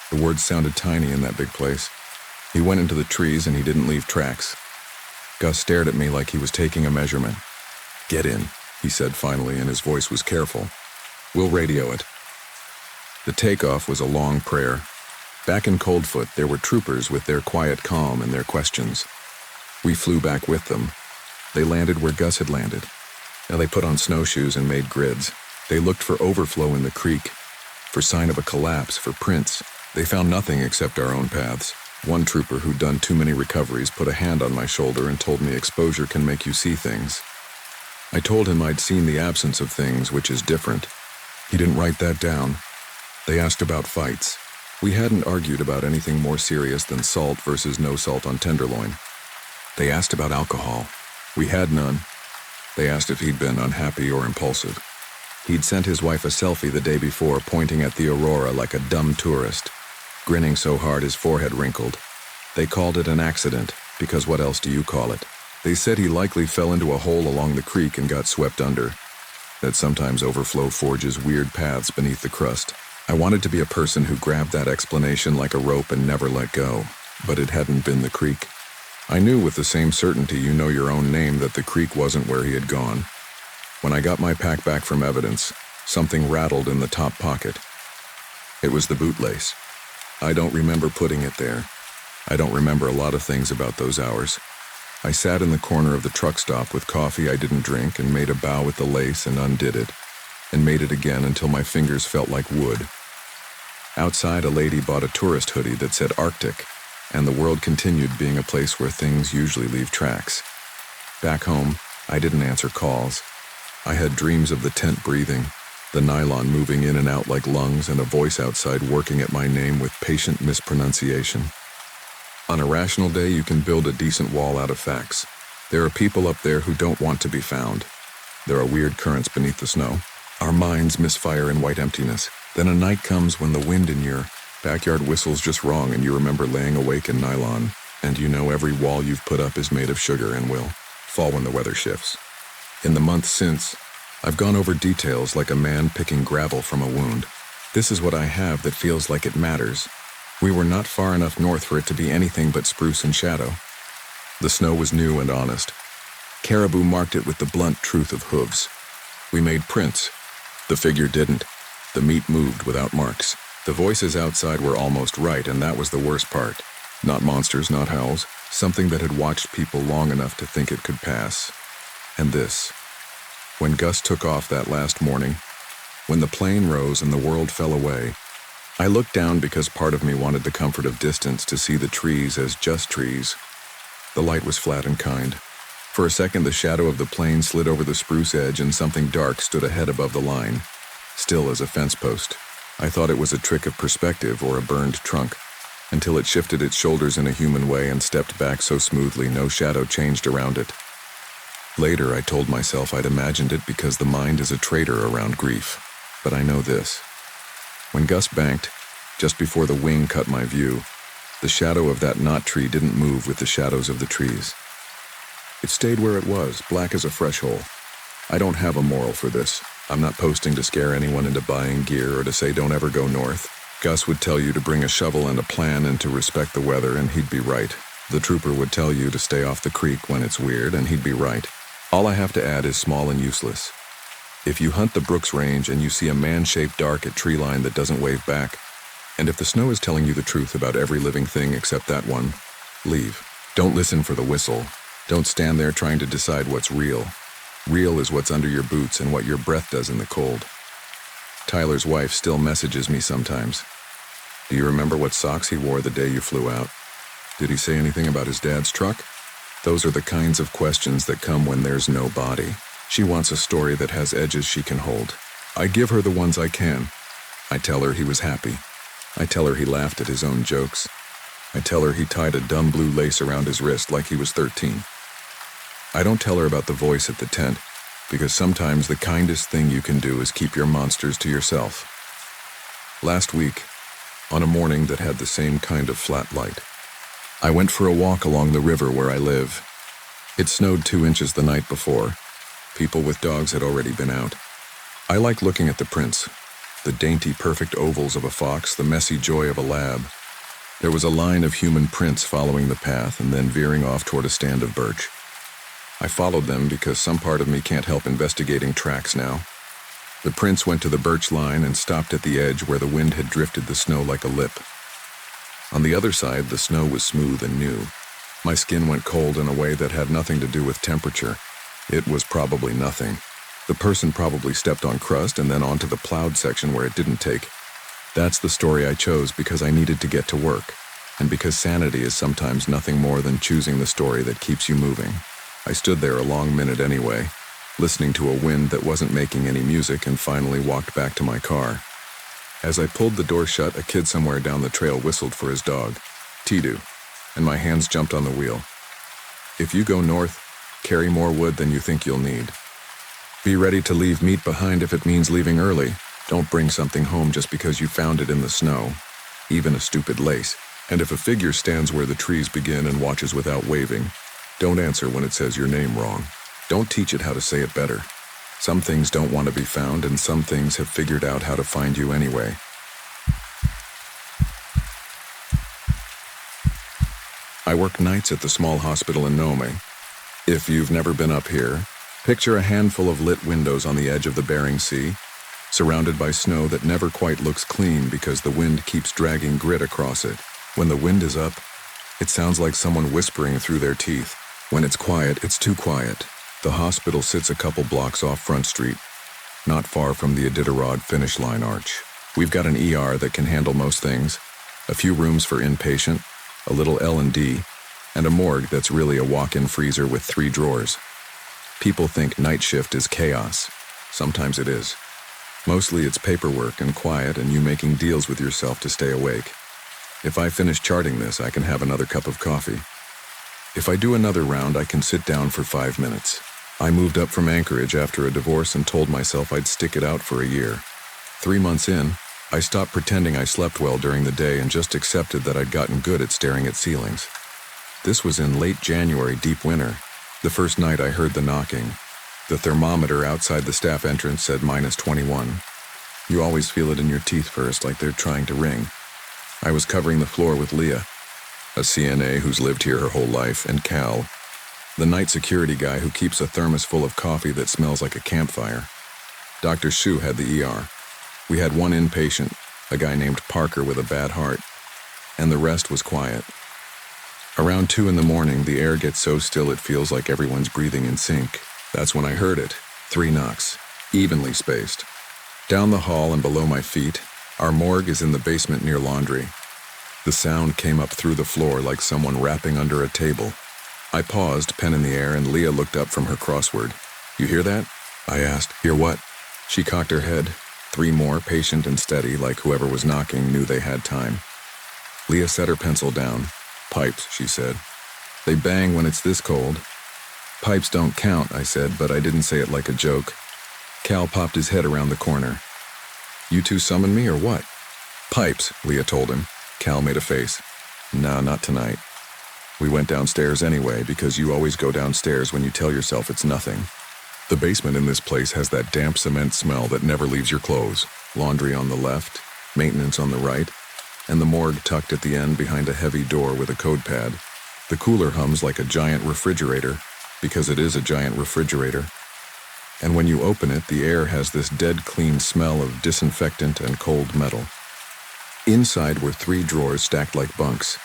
The words sounded tiny in that big place. He went into the trees, and he didn't leave tracks. Gus stared at me like he was taking a measurement. "Get in," he said finally, and his voice was careful. "We'll radio it." The takeoff was a long prayer. Back in Coldfoot, there were troopers with their quiet calm and their questions. We flew back with them. They landed where Gus had landed. Now they put on snowshoes and made grids. They looked for overflow in the creek, for sign of a collapse, for prints. They found nothing except our own paths. One trooper who'd done too many recoveries put a hand on my shoulder and told me exposure can make you see things. I told him I'd seen the absence of things, which is different. He didn't write that down. They asked about fights. We hadn't argued about anything more serious than salt versus no salt on tenderloin. They asked about alcohol. We had none. They asked if he'd been unhappy or impulsive. He'd sent his wife a selfie the day before, pointing at the aurora like a dumb tourist, grinning so hard his forehead wrinkled. They called it an accident, because what else do you call it? They said he likely fell into a hole along the creek and got swept under. That sometimes overflow forges weird paths beneath the crust. I wanted to be a person who grabbed that explanation like a rope and never let go, but it hadn't been the creek. I knew with the same certainty you know your own name that the creek wasn't where he had gone. When I got my pack back from evidence, something rattled in the top pocket. It was the bootlace. I don't remember putting it there. I don't remember a lot of things about those hours. I sat in the corner of the truck stop with coffee I didn't drink and made a bow with the lace and undid it, and made it again until my fingers felt like wood. Outside, a lady bought a tourist hoodie that said Arctic, and the world continued being a place where things usually leave tracks. Back home, I didn't answer calls. I had dreams of the tent breathing, the nylon moving in and out like lungs, and a voice outside working at my name with patient mispronunciation. On a rational day, you can build a decent wall out of facts. There are people up there who don't want to be found. There are weird currents beneath the snow. Our minds misfire in white emptiness. Then a night comes when the wind in your backyard whistles just wrong and you remember laying awake in nylon, and you know every wall you've put up is made of sugar and will fall when the weather shifts. In the months since, I've gone over details like a man picking gravel from a wound. This is what I have that feels like it matters. We were not far enough north for it to be anything but spruce and shadow. The snow was new and honest. Caribou marked it with the blunt truth of hooves. We made prints. The figure didn't. The meat moved without marks. The voices outside were almost right, and that was the worst part. Not monsters, not howls. Something that had watched people long enough to think it could pass. And this. When Gus took off that last morning, when the plane rose and the world fell away, I looked down because part of me wanted the comfort of distance to see the trees as just trees. The light was flat and kind. For a second, the shadow of the plane slid over the spruce edge and something dark stood ahead above the line, still as a fence post. I thought it was a trick of perspective or a burned trunk, until it shifted its shoulders in a human way and stepped back so smoothly no shadow changed around it. Later, I told myself I'd imagined it because the mind is a traitor around grief. But I know this. When Gus banked, just before the wing cut my view, the shadow of that knot tree didn't move with the shadows of the trees. It stayed where it was, black as a fresh hole. I don't have a moral for this. I'm not posting to scare anyone into buying gear or to say don't ever go north. Gus would tell you to bring a shovel and a plan and to respect the weather, and he'd be right. The trooper would tell you to stay off the creek when it's weird, and he'd be right. All I have to add is small and useless. If you hunt the Brooks Range and you see a man-shaped dark at tree line that doesn't wave back, and if the snow is telling you the truth about every living thing except that one, leave. Don't listen for the whistle. Don't stand there trying to decide what's real. Real is what's under your boots and what your breath does in the cold. Tyler's wife still messages me sometimes. Do you remember what socks he wore the day you flew out? Did he say anything about his dad's truck? Those are the kinds of questions that come when there's no body. She wants a story that has edges she can hold. I give her the ones I can. I tell her he was happy. I tell her he laughed at his own jokes. I tell her he tied a dumb blue lace around his wrist like he was 13. I don't tell her about the voice at the tent, because sometimes the kindest thing you can do is keep your monsters to yourself. Last week, on a morning that had the same kind of flat light, I went for a walk along the river where I live. It snowed 2 inches the night before. People with dogs had already been out. I like looking at the prints, the dainty, perfect ovals of a fox, the messy joy of a lab. There was a line of human prints following the path and then veering off toward a stand of birch. I followed them because some part of me can't help investigating tracks now. The prints went to the birch line and stopped at the edge where the wind had drifted the snow like a lip. On the other side, the snow was smooth and new. My skin went cold in a way that had nothing to do with temperature. It was probably nothing. The person probably stepped on crust and then onto the plowed section where it didn't take. That's the story I chose because I needed to get to work, and because sanity is sometimes nothing more than choosing the story that keeps you moving. I stood there a long minute anyway, listening to a wind that wasn't making any music, and finally walked back to my car. As I pulled the door shut, a kid somewhere down the trail whistled for his dog, Tidu, and my hands jumped on the wheel. If you go north, carry more wood than you think you'll need. Be ready to leave meat behind if it means leaving early. Don't bring something home just because you found it in the snow, even a stupid lace. And if a figure stands where the trees begin and watches without waving, don't answer when it says your name wrong. Don't teach it how to say it better. Some things don't want to be found, and some things have figured out how to find you anyway. I work nights at the small hospital in Nome. If you've never been up here, picture a handful of lit windows on the edge of the Bering Sea, surrounded by snow that never quite looks clean because the wind keeps dragging grit across it. When the wind is up, it sounds like someone whispering through their teeth. When it's quiet, it's too quiet. The hospital sits a couple blocks off Front Street, not far from the Iditarod finish line arch. We've got an ER that can handle most things, a few rooms for inpatient, a little L&D, and a morgue that's really a walk-in freezer with 3 drawers. People think night shift is chaos. Sometimes it is. Mostly it's paperwork and quiet and you making deals with yourself to stay awake. If I finish charting this, I can have another cup of coffee. If I do another round, I can sit down for 5 minutes. I moved up from Anchorage after a divorce and told myself I'd stick it out for a year. 3 months in, I stopped pretending I slept well during the day and just accepted that I'd gotten good at staring at ceilings. This was in late January, deep winter. The first night I heard the knocking. The thermometer outside the staff entrance said -21. You always feel it in your teeth first, like they're trying to ring. I was covering the floor with Leah, a CNA who's lived here her whole life, and Cal, the night security guy who keeps a thermos full of coffee that smells like a campfire. Dr. Shu had the ER. We had one inpatient, a guy named Parker with a bad heart, and the rest was quiet. Around 2 in the morning, the air gets so still it feels like everyone's breathing in sync. That's when I heard it. 3 knocks, evenly spaced. Down the hall and below my feet, our morgue is in the basement near laundry. The sound came up through the floor like someone rapping under a table. I paused, pen in the air, and Leah looked up from her crossword. You hear that? I asked. Hear what? She cocked her head. 3 more, patient and steady, like whoever was knocking knew they had time. Leah set her pencil down. Pipes, she said. They bang when it's this cold. Pipes don't count, I said, but I didn't say it like a joke. Cal popped his head around the corner. You two summoned me or what? Pipes, Leah told him. Cal made a face. Nah, not tonight. We went downstairs anyway, because you always go downstairs when you tell yourself it's nothing. The basement in this place has that damp cement smell that never leaves your clothes. Laundry on the left, maintenance on the right, and the morgue tucked at the end behind a heavy door with a code pad. The cooler hums like a giant refrigerator, because it is a giant refrigerator. And when you open it, the air has this dead clean smell of disinfectant and cold metal. Inside were 3 drawers stacked like bunks.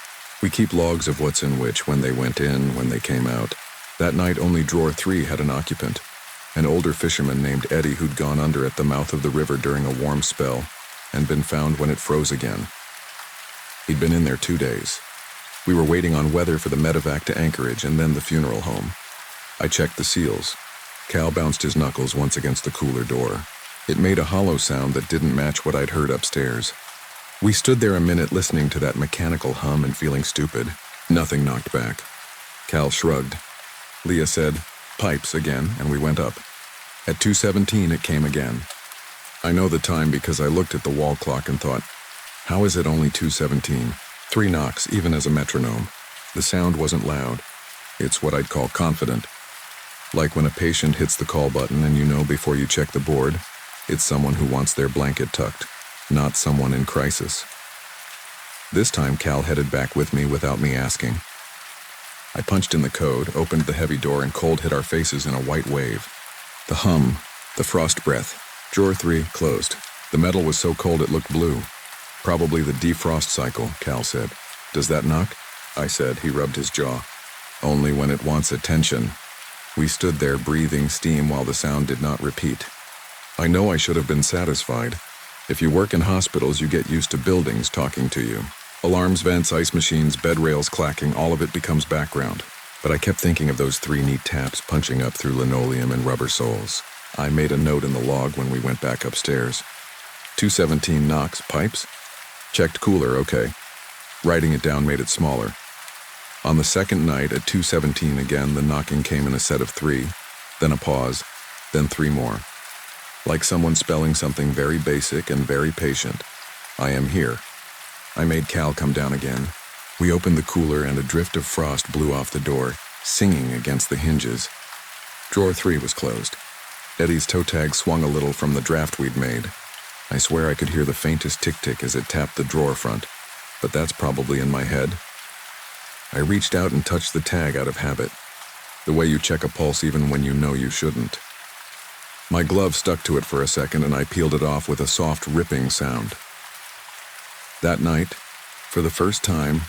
We keep logs of what's in which, when they went in, when they came out. That night, only drawer 3 had an occupant, an older fisherman named Eddie who'd gone under at the mouth of the river during a warm spell and been found when it froze again. He'd been in there 2 days. We were waiting on weather for the medevac to Anchorage and then the funeral home. I checked the seals. Cal bounced his knuckles once against the cooler door. It made a hollow sound that didn't match what I'd heard upstairs. We stood there a minute listening to that mechanical hum and feeling stupid. Nothing knocked back. Cal shrugged. Leah said, "Pipes," again, and we went up. At 2:17 it came again. I know the time because I looked at the wall clock and thought, how is it only 2:17? 3 knocks, even as a metronome. The sound wasn't loud. It's what I'd call confident. Like when a patient hits the call button and you know before you check the board, it's someone who wants their blanket tucked, not someone in crisis. This time Cal headed back with me without me asking. I punched in the code, opened the heavy door, and cold hit our faces in a white wave. The hum, the frost breath. Drawer 3 closed. The metal was so cold it looked blue. Probably the defrost cycle, Cal said. Does that knock? I said. He rubbed his jaw. Only when it wants attention. We stood there breathing steam while the sound did not repeat. I know I should have been satisfied. If you work in hospitals, you get used to buildings talking to you. Alarms, vents, ice machines, bed rails clacking, all of it becomes background. But I kept thinking of those 3 neat taps punching up through linoleum and rubber soles. I made a note in the log when we went back upstairs. 2:17 knocks, pipes? Checked cooler, okay. Writing it down made it smaller. On the second night at 2:17 again, the knocking came in a set of 3, then a pause, then 3 more. Like someone spelling something very basic and very patient. I am here. I made Cal come down again. We opened the cooler and a drift of frost blew off the door, singing against the hinges. Drawer 3 was closed. Eddie's toe tag swung a little from the draft we'd made. I swear I could hear the faintest tick-tick as it tapped the drawer front, but that's probably in my head. I reached out and touched the tag out of habit, the way you check a pulse even when you know you shouldn't. My glove stuck to it for a second and I peeled it off with a soft ripping sound. That night, for the first time,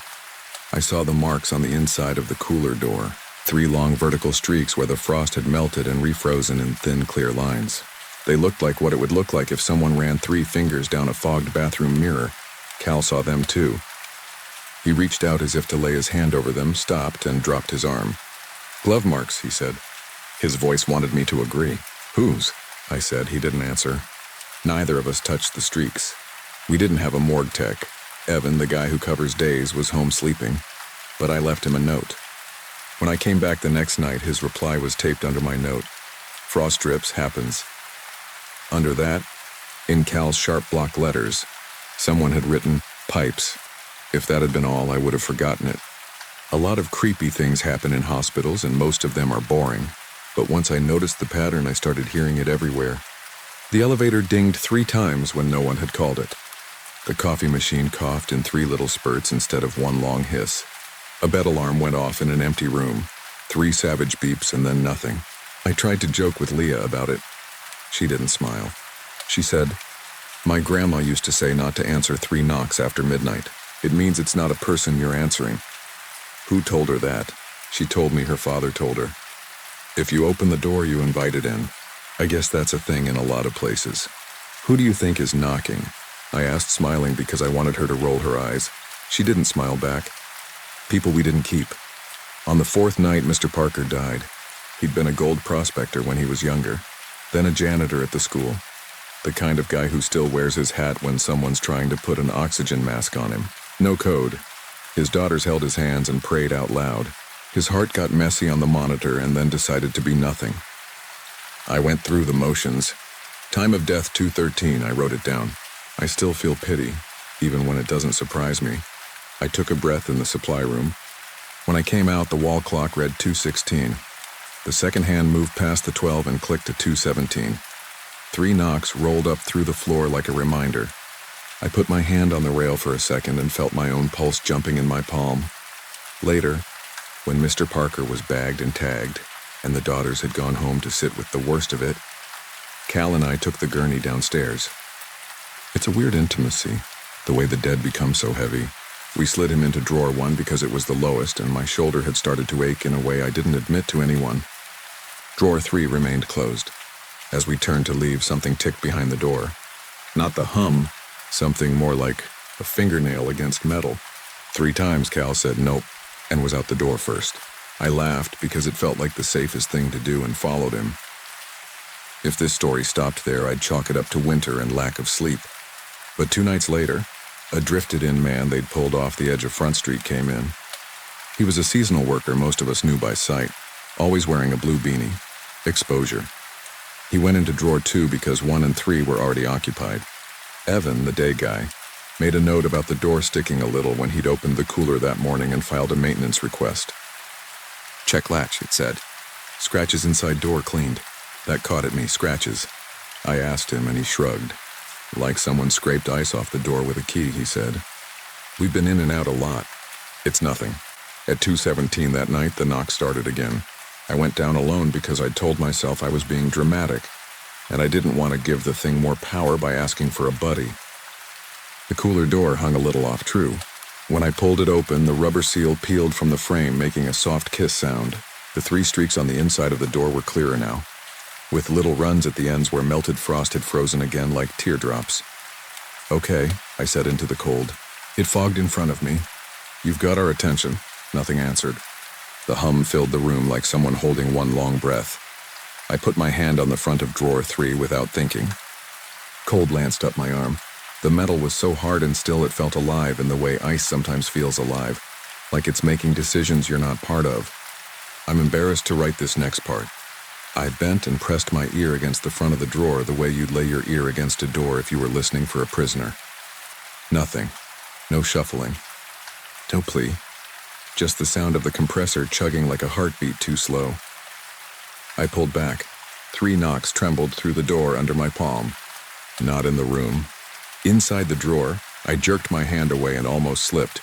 I saw the marks on the inside of the cooler door, 3 long vertical streaks where the frost had melted and refrozen in thin, clear lines. They looked like what it would look like if someone ran 3 fingers down a fogged bathroom mirror. Cal saw them too. He reached out as if to lay his hand over them, stopped, and dropped his arm. "Glove marks," he said. His voice wanted me to agree. "Whose?" I said. He didn't answer. Neither of us touched the streaks. We didn't have a morgue tech. Evan, the guy who covers days, was home sleeping, but I left him a note. When I came back the next night, his reply was taped under my note. Frost drips happens. Under that, in Cal's sharp block letters, someone had written, pipes. If that had been all, I would have forgotten it. A lot of creepy things happen in hospitals, and most of them are boring. But once I noticed the pattern, I started hearing it everywhere. The elevator dinged 3 times when no one had called it. The coffee machine coughed in 3 little spurts instead of one long hiss. A bed alarm went off in an empty room. 3 savage beeps and then nothing. I tried to joke with Leah about it. She didn't smile. She said, "My grandma used to say not to answer 3 knocks after midnight. It means it's not a person you're answering." Who told her that? She told me her father told her. If you open the door, you invite it in. I guess that's a thing in a lot of places. Who do you think is knocking? I asked, smiling because I wanted her to roll her eyes. She didn't smile back. People we didn't keep. On the 4th night, Mr. Parker died. He'd been a gold prospector when he was younger, then a janitor at the school. The kind of guy who still wears his hat when someone's trying to put an oxygen mask on him. No code. His daughters held his hands and prayed out loud. His heart got messy on the monitor and then decided to be nothing. I went through the motions. Time of death 2:13, I wrote it down. I still feel pity, even when it doesn't surprise me. I took a breath in the supply room. When I came out, the wall clock read 2:16. The second hand moved past the 12 and clicked to 2:17. 3 knocks rolled up through the floor like a reminder. I put my hand on the rail for a second and felt my own pulse jumping in my palm. Later, when Mr. Parker was bagged and tagged, and the daughters had gone home to sit with the worst of it, Cal and I took the gurney downstairs. It's a weird intimacy, the way the dead become so heavy. We slid him into drawer 1 because it was the lowest, and my shoulder had started to ache in a way I didn't admit to anyone. Drawer 3 remained closed. As we turned to leave, something ticked behind the door. Not the hum, something more like a fingernail against metal. 3 times Cal said nope, and was out the door first. I laughed because it felt like the safest thing to do and followed him. If this story stopped there, I'd chalk it up to winter and lack of sleep. But 2 nights later, a drifted-in man they'd pulled off the edge of Front Street came in. He was a seasonal worker most of us knew by sight, always wearing a blue beanie. Exposure. He went into drawer 2 because 1 and 3 were already occupied. Evan, the day guy, made a note about the door sticking a little when he'd opened the cooler that morning and filed a maintenance request. Check latch, it said. Scratches inside door cleaned. That caught at me, scratches. I asked him and he shrugged. Like someone scraped ice off the door with a key, he said. We've been in and out a lot. It's nothing. At 2:17 that night, the knock started again. I went down alone because I'd told myself I was being dramatic, and I didn't want to give the thing more power by asking for a buddy. The cooler door hung a little off true. When I pulled it open, the rubber seal peeled from the frame, making a soft kiss sound. The 3 streaks on the inside of the door were clearer now, with little runs at the ends where melted frost had frozen again like teardrops. Okay, I said into the cold. It fogged in front of me. You've got our attention. Nothing answered. The hum filled the room like someone holding one long breath. I put my hand on the front of drawer 3 without thinking. Cold lanced up my arm. The metal was so hard and still it felt alive in the way ice sometimes feels alive, like it's making decisions you're not part of. I'm embarrassed to write this next part. I bent and pressed my ear against the front of the drawer the way you'd lay your ear against a door if you were listening for a prisoner. Nothing. No shuffling. No plea. Just the sound of the compressor chugging like a heartbeat too slow. I pulled back. 3 knocks trembled through the door under my palm. Not in the room. Inside the drawer, I jerked my hand away and almost slipped.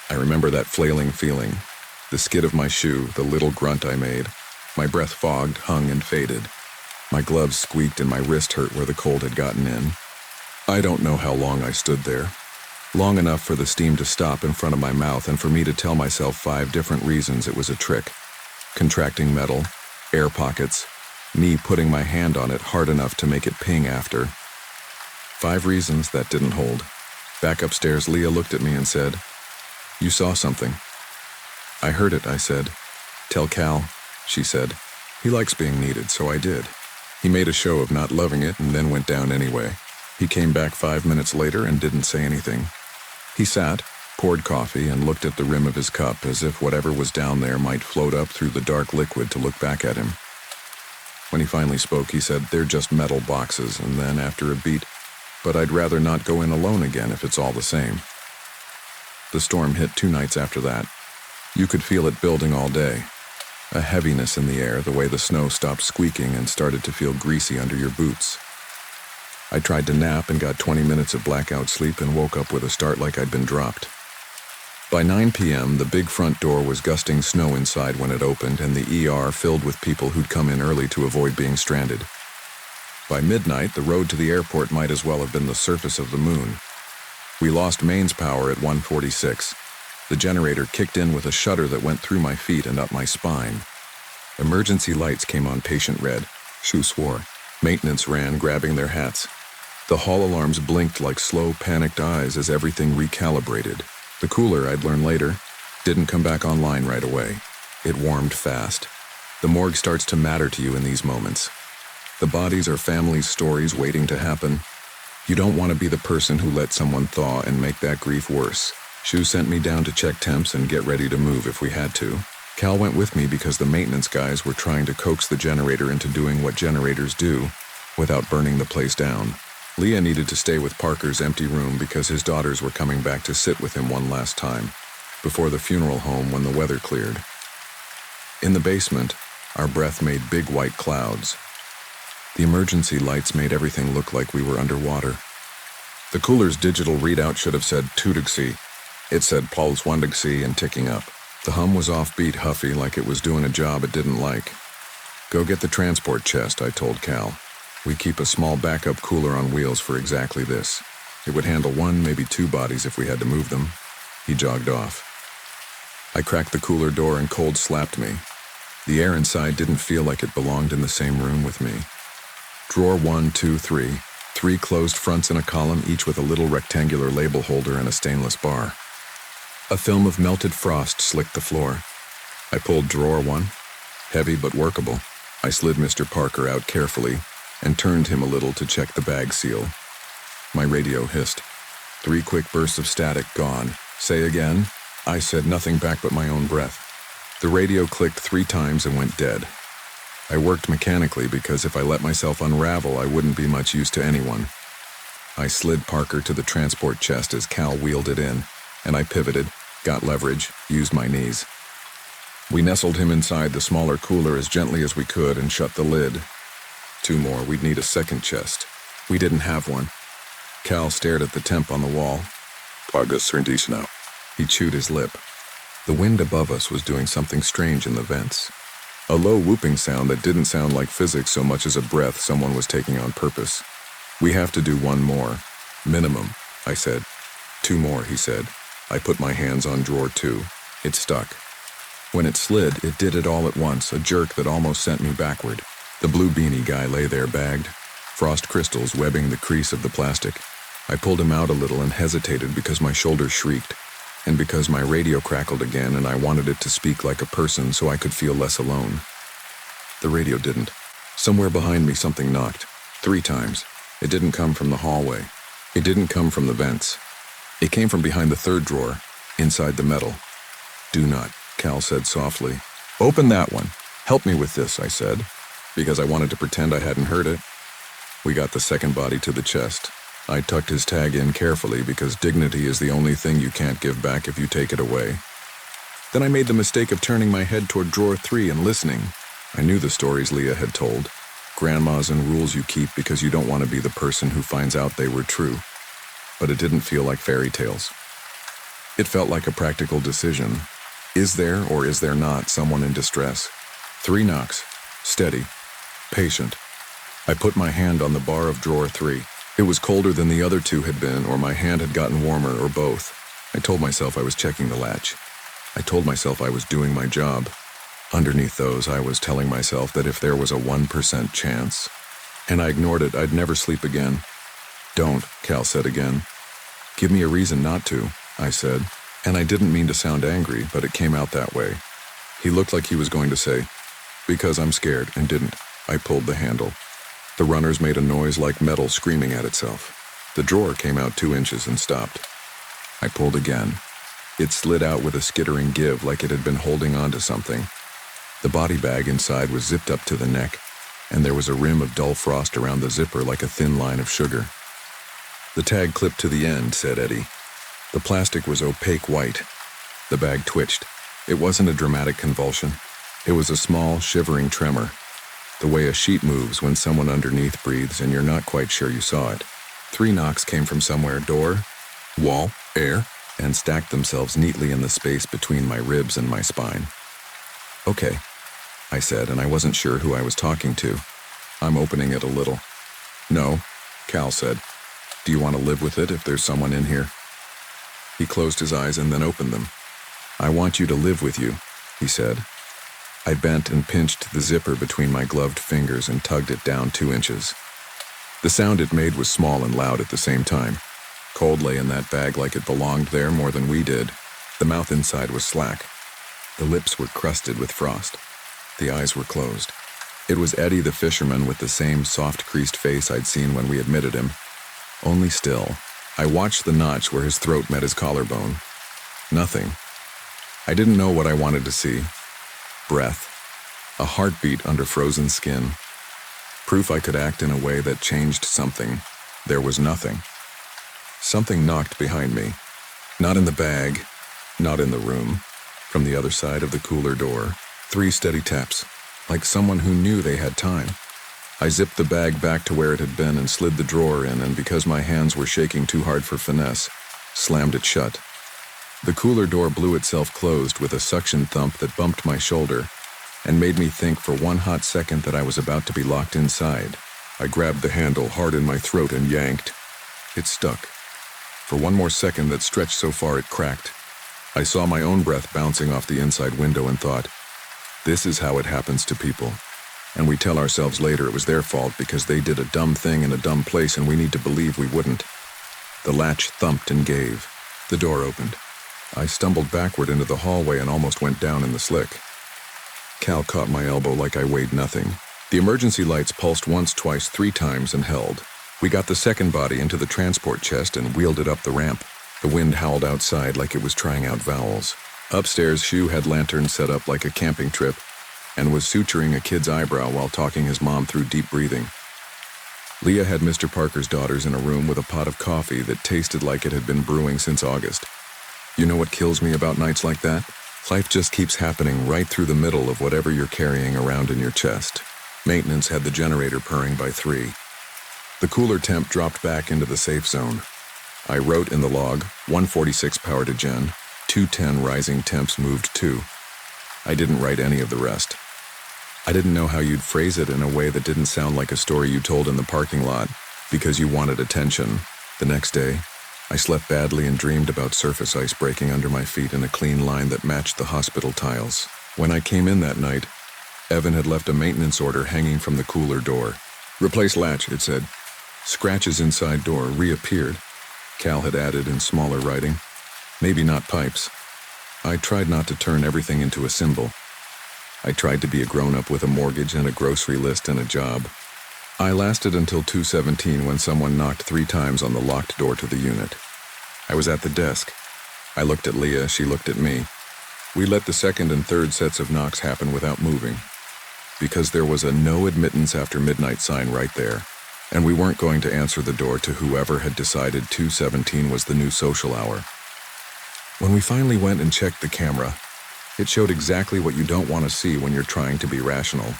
I remember that flailing feeling. The skid of my shoe, the little grunt I made. My breath fogged, hung, and faded. My gloves squeaked and my wrist hurt where the cold had gotten in. I don't know how long I stood there. Long enough for the steam to stop in front of my mouth and for me to tell myself 5 different reasons it was a trick. Contracting metal, air pockets, me putting my hand on it hard enough to make it ping after. 5 reasons that didn't hold. Back upstairs, Leah looked at me and said, "You saw something." "I heard it," I said. "Tell Cal," she said. "He likes being needed, so I did." He made a show of not loving it and then went down anyway. He came back 5 minutes later and didn't say anything. He sat, poured coffee, and looked at the rim of his cup as if whatever was down there might float up through the dark liquid to look back at him. When he finally spoke, he said, "They're just metal boxes," and then, after a beat, "But I'd rather not go in alone again if it's all the same." The storm hit 2 nights after that. You could feel it building all day. A heaviness in the air, the way the snow stopped squeaking and started to feel greasy under your boots. I tried to nap and got 20 minutes of blackout sleep and woke up with a start like I'd been dropped. By 9 p.m., the big front door was gusting snow inside when it opened, and the ER filled with people who'd come in early to avoid being stranded. By midnight, the road to the airport might as well have been the surface of the moon. We lost mains power at 1:46. The generator kicked in with a shudder that went through my feet and up my spine. Emergency lights came on patient red. Shu swore. Maintenance ran, grabbing their hats. The hall alarms blinked like slow, panicked eyes as everything recalibrated. The cooler, I'd learn later, didn't come back online right away. It warmed fast. The morgue starts to matter to you in these moments. The bodies are families' stories waiting to happen. You don't want to be the person who let someone thaw and make that grief worse. Shu sent me down to check temps and get ready to move if we had to. Cal went with me because the maintenance guys were trying to coax the generator into doing what generators do without burning the place down. Leah needed to stay with Parker's empty room because his daughters were coming back to sit with him one last time, before the funeral home when the weather cleared. In the basement, our breath made big white clouds. The emergency lights made everything look like we were underwater. The cooler's digital readout should have said Tudixi. It said Pulse Wandixi and ticking up. The hum was offbeat, huffy, like it was doing a job it didn't like. "Go get the transport chest," I told Cal. "We keep a small backup cooler on wheels for exactly this. It would handle 1, maybe 2 bodies if we had to move them." He jogged off. I cracked the cooler door and cold slapped me. The air inside didn't feel like it belonged in the same room with me. Drawer 1, 2, 3. 3 closed fronts in a column, each with a little rectangular label holder and a stainless bar. A film of melted frost slicked the floor. I pulled drawer 1. Heavy but workable. I slid Mr. Parker out carefully and turned him a little to check the bag seal. My radio hissed. 3 quick bursts of static, gone. "Say again?" I said nothing back but my own breath. The radio clicked 3 times and went dead. I worked mechanically because if I let myself unravel, I wouldn't be much use to anyone. I slid Parker to the transport chest as Cal wheeled it in, and I pivoted, got leverage, used my knees. We nestled him inside the smaller cooler as gently as we could and shut the lid. 2 more, we'd need a second chest. We didn't have one. Cal stared at the temp on the wall. "Plagas rendis now." He chewed his lip. The wind above us was doing something strange in the vents. A low whooping sound that didn't sound like physics so much as a breath someone was taking on purpose. "We have to do 1 more. Minimum," I said. 2 more, he said. I put my hands on drawer 2. It stuck. When it slid, it did it all at once, a jerk that almost sent me backward. The blue beanie guy lay there bagged, frost crystals webbing the crease of the plastic. I pulled him out a little and hesitated because my shoulders shrieked, and because my radio crackled again and I wanted it to speak like a person so I could feel less alone. The radio didn't. Somewhere behind me something knocked. 3 times. It didn't come from the hallway. It didn't come from the vents. It came from behind the 3rd drawer, inside the metal. "Do not," Cal said softly. "Open that one. Help me with this," I said, because I wanted to pretend I hadn't heard it. We got the second body to the chest. I tucked his tag in carefully because dignity is the only thing you can't give back if you take it away. Then I made the mistake of turning my head toward drawer 3 and listening. I knew the stories Leah had told. Grandmas and rules you keep because you don't want to be the person who finds out they were true. But it didn't feel like fairy tales. It felt like a practical decision. Is there or is there not someone in distress? 3 knocks. Steady. Patient. I put my hand on the bar of drawer 3. It was colder than the other 2 had been, or my hand had gotten warmer, or both. I told myself I was checking the latch. I told myself I was doing my job. Underneath those, I was telling myself that if there was a 1% chance, and I ignored it, I'd never sleep again. "Don't," Cal said again. "Give me a reason not to," I said, and I didn't mean to sound angry, but it came out that way. He looked like he was going to say, "Because I'm scared," and didn't. I pulled the handle. The runners made a noise like metal screaming at itself. The drawer came out 2 inches and stopped. I pulled again. It slid out with a skittering give like it had been holding on to something. The body bag inside was zipped up to the neck, and there was a rim of dull frost around the zipper like a thin line of sugar. "The tag clipped to the end," said Eddie. The plastic was opaque white. The bag twitched. It wasn't a dramatic convulsion. It was a small, shivering tremor, the way a sheet moves when someone underneath breathes and you're not quite sure you saw it. 3 knocks came from somewhere: door, wall, air, and stacked themselves neatly in the space between my ribs and my spine. "Okay," I said, and I wasn't sure who I was talking to. "I'm opening it a little." "No," Cal said. "Do you want to live with it if there's someone in here?" He closed his eyes and then opened them. "I want you to live with you," he said. I bent and pinched the zipper between my gloved fingers and tugged it down 2 inches. The sound it made was small and loud at the same time. Cold lay in that bag like it belonged there more than we did. The mouth inside was slack. The lips were crusted with frost. The eyes were closed. It was Eddie the fisherman with the same soft, creased face I'd seen when we admitted him. Only still, I watched the notch where his throat met his collarbone. Nothing. I didn't know what I wanted to see. Breath. A heartbeat under frozen skin. Proof I could act in a way that changed something. There was nothing. Something knocked behind me. Not in the bag, not in the room. From the other side of the cooler door, 3 steady taps, like someone who knew they had time. I zipped the bag back to where it had been and slid the drawer in, and because my hands were shaking too hard for finesse, slammed it shut. The cooler door blew itself closed with a suction thump that bumped my shoulder and made me think for one hot second that I was about to be locked inside. I grabbed the handle hard in my throat and yanked. It stuck. For one more second that stretched so far it cracked. I saw my own breath bouncing off the inside window and thought, this is how it happens to people. And we tell ourselves later it was their fault because they did a dumb thing in a dumb place and we need to believe we wouldn't. The latch thumped and gave. The door opened. I stumbled backward into the hallway and almost went down in the slick. Cal caught my elbow like I weighed nothing. The emergency lights pulsed once, twice, 3 times and held. We got the second body into the transport chest and wheeled it up the ramp. The wind howled outside like it was trying out vowels. Upstairs, Shu had lanterns set up like a camping trip and was suturing a kid's eyebrow while talking his mom through deep breathing. Leah had Mr. Parker's daughters in a room with a pot of coffee that tasted like it had been brewing since August. You know what kills me about nights like that? Life just keeps happening right through the middle of whatever you're carrying around in your chest. Maintenance had the generator purring by 3. The cooler temp dropped back into the safe zone. I wrote in the log, 146 power to gen, 210 rising temps moved 2. I didn't write any of the rest. I didn't know how you'd phrase it in a way that didn't sound like a story you told in the parking lot, because you wanted attention. The next day, I slept badly and dreamed about surface ice breaking under my feet in a clean line that matched the hospital tiles. When I came in that night, Evan had left a maintenance order hanging from the cooler door. Replace latch, it said. Scratches inside door reappeared. Cal had added in smaller writing. Maybe not pipes. I tried not to turn everything into a symbol. I tried to be a grown-up with a mortgage and a grocery list and a job. I lasted until 2:17 when someone knocked 3 times on the locked door to the unit. I was at the desk. I looked at Leah, she looked at me. We let the second and third sets of knocks happen without moving, because there was a no admittance after midnight sign right there, and we weren't going to answer the door to whoever had decided 2:17 was the new social hour. When we finally went and checked the camera, it showed exactly what you don't want to see when you're trying to be rational.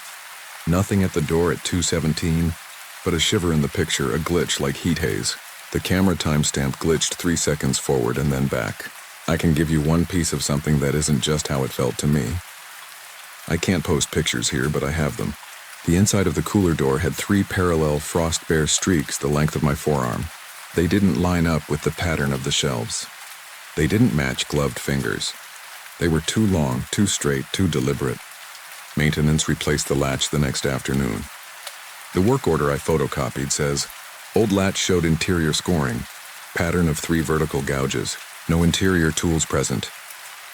Nothing at the door at 2:17, but a shiver in the picture, a glitch like heat haze. The camera timestamp glitched 3 seconds forward and then back. I can give you one piece of something that isn't just how it felt to me. I can't post pictures here, but I have them. The inside of the cooler door had 3 parallel frost-bare streaks the length of my forearm. They didn't line up with the pattern of the shelves. They didn't match gloved fingers. They were too long, too straight, too deliberate. Maintenance replaced the latch the next afternoon. The work order I photocopied says, old latch showed interior scoring, pattern of 3 vertical gouges, no interior tools present.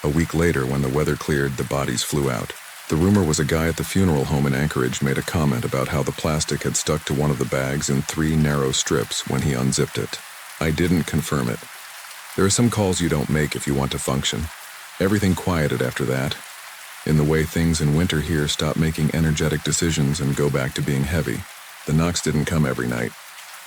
A week later, when the weather cleared, the bodies flew out. The rumor was a guy at the funeral home in Anchorage made a comment about how the plastic had stuck to one of the bags in 3 narrow strips when he unzipped it. I didn't confirm it. There are some calls you don't make if you want to function. Everything quieted after that. In the way things in winter here stop making energetic decisions and go back to being heavy. The knocks didn't come every night.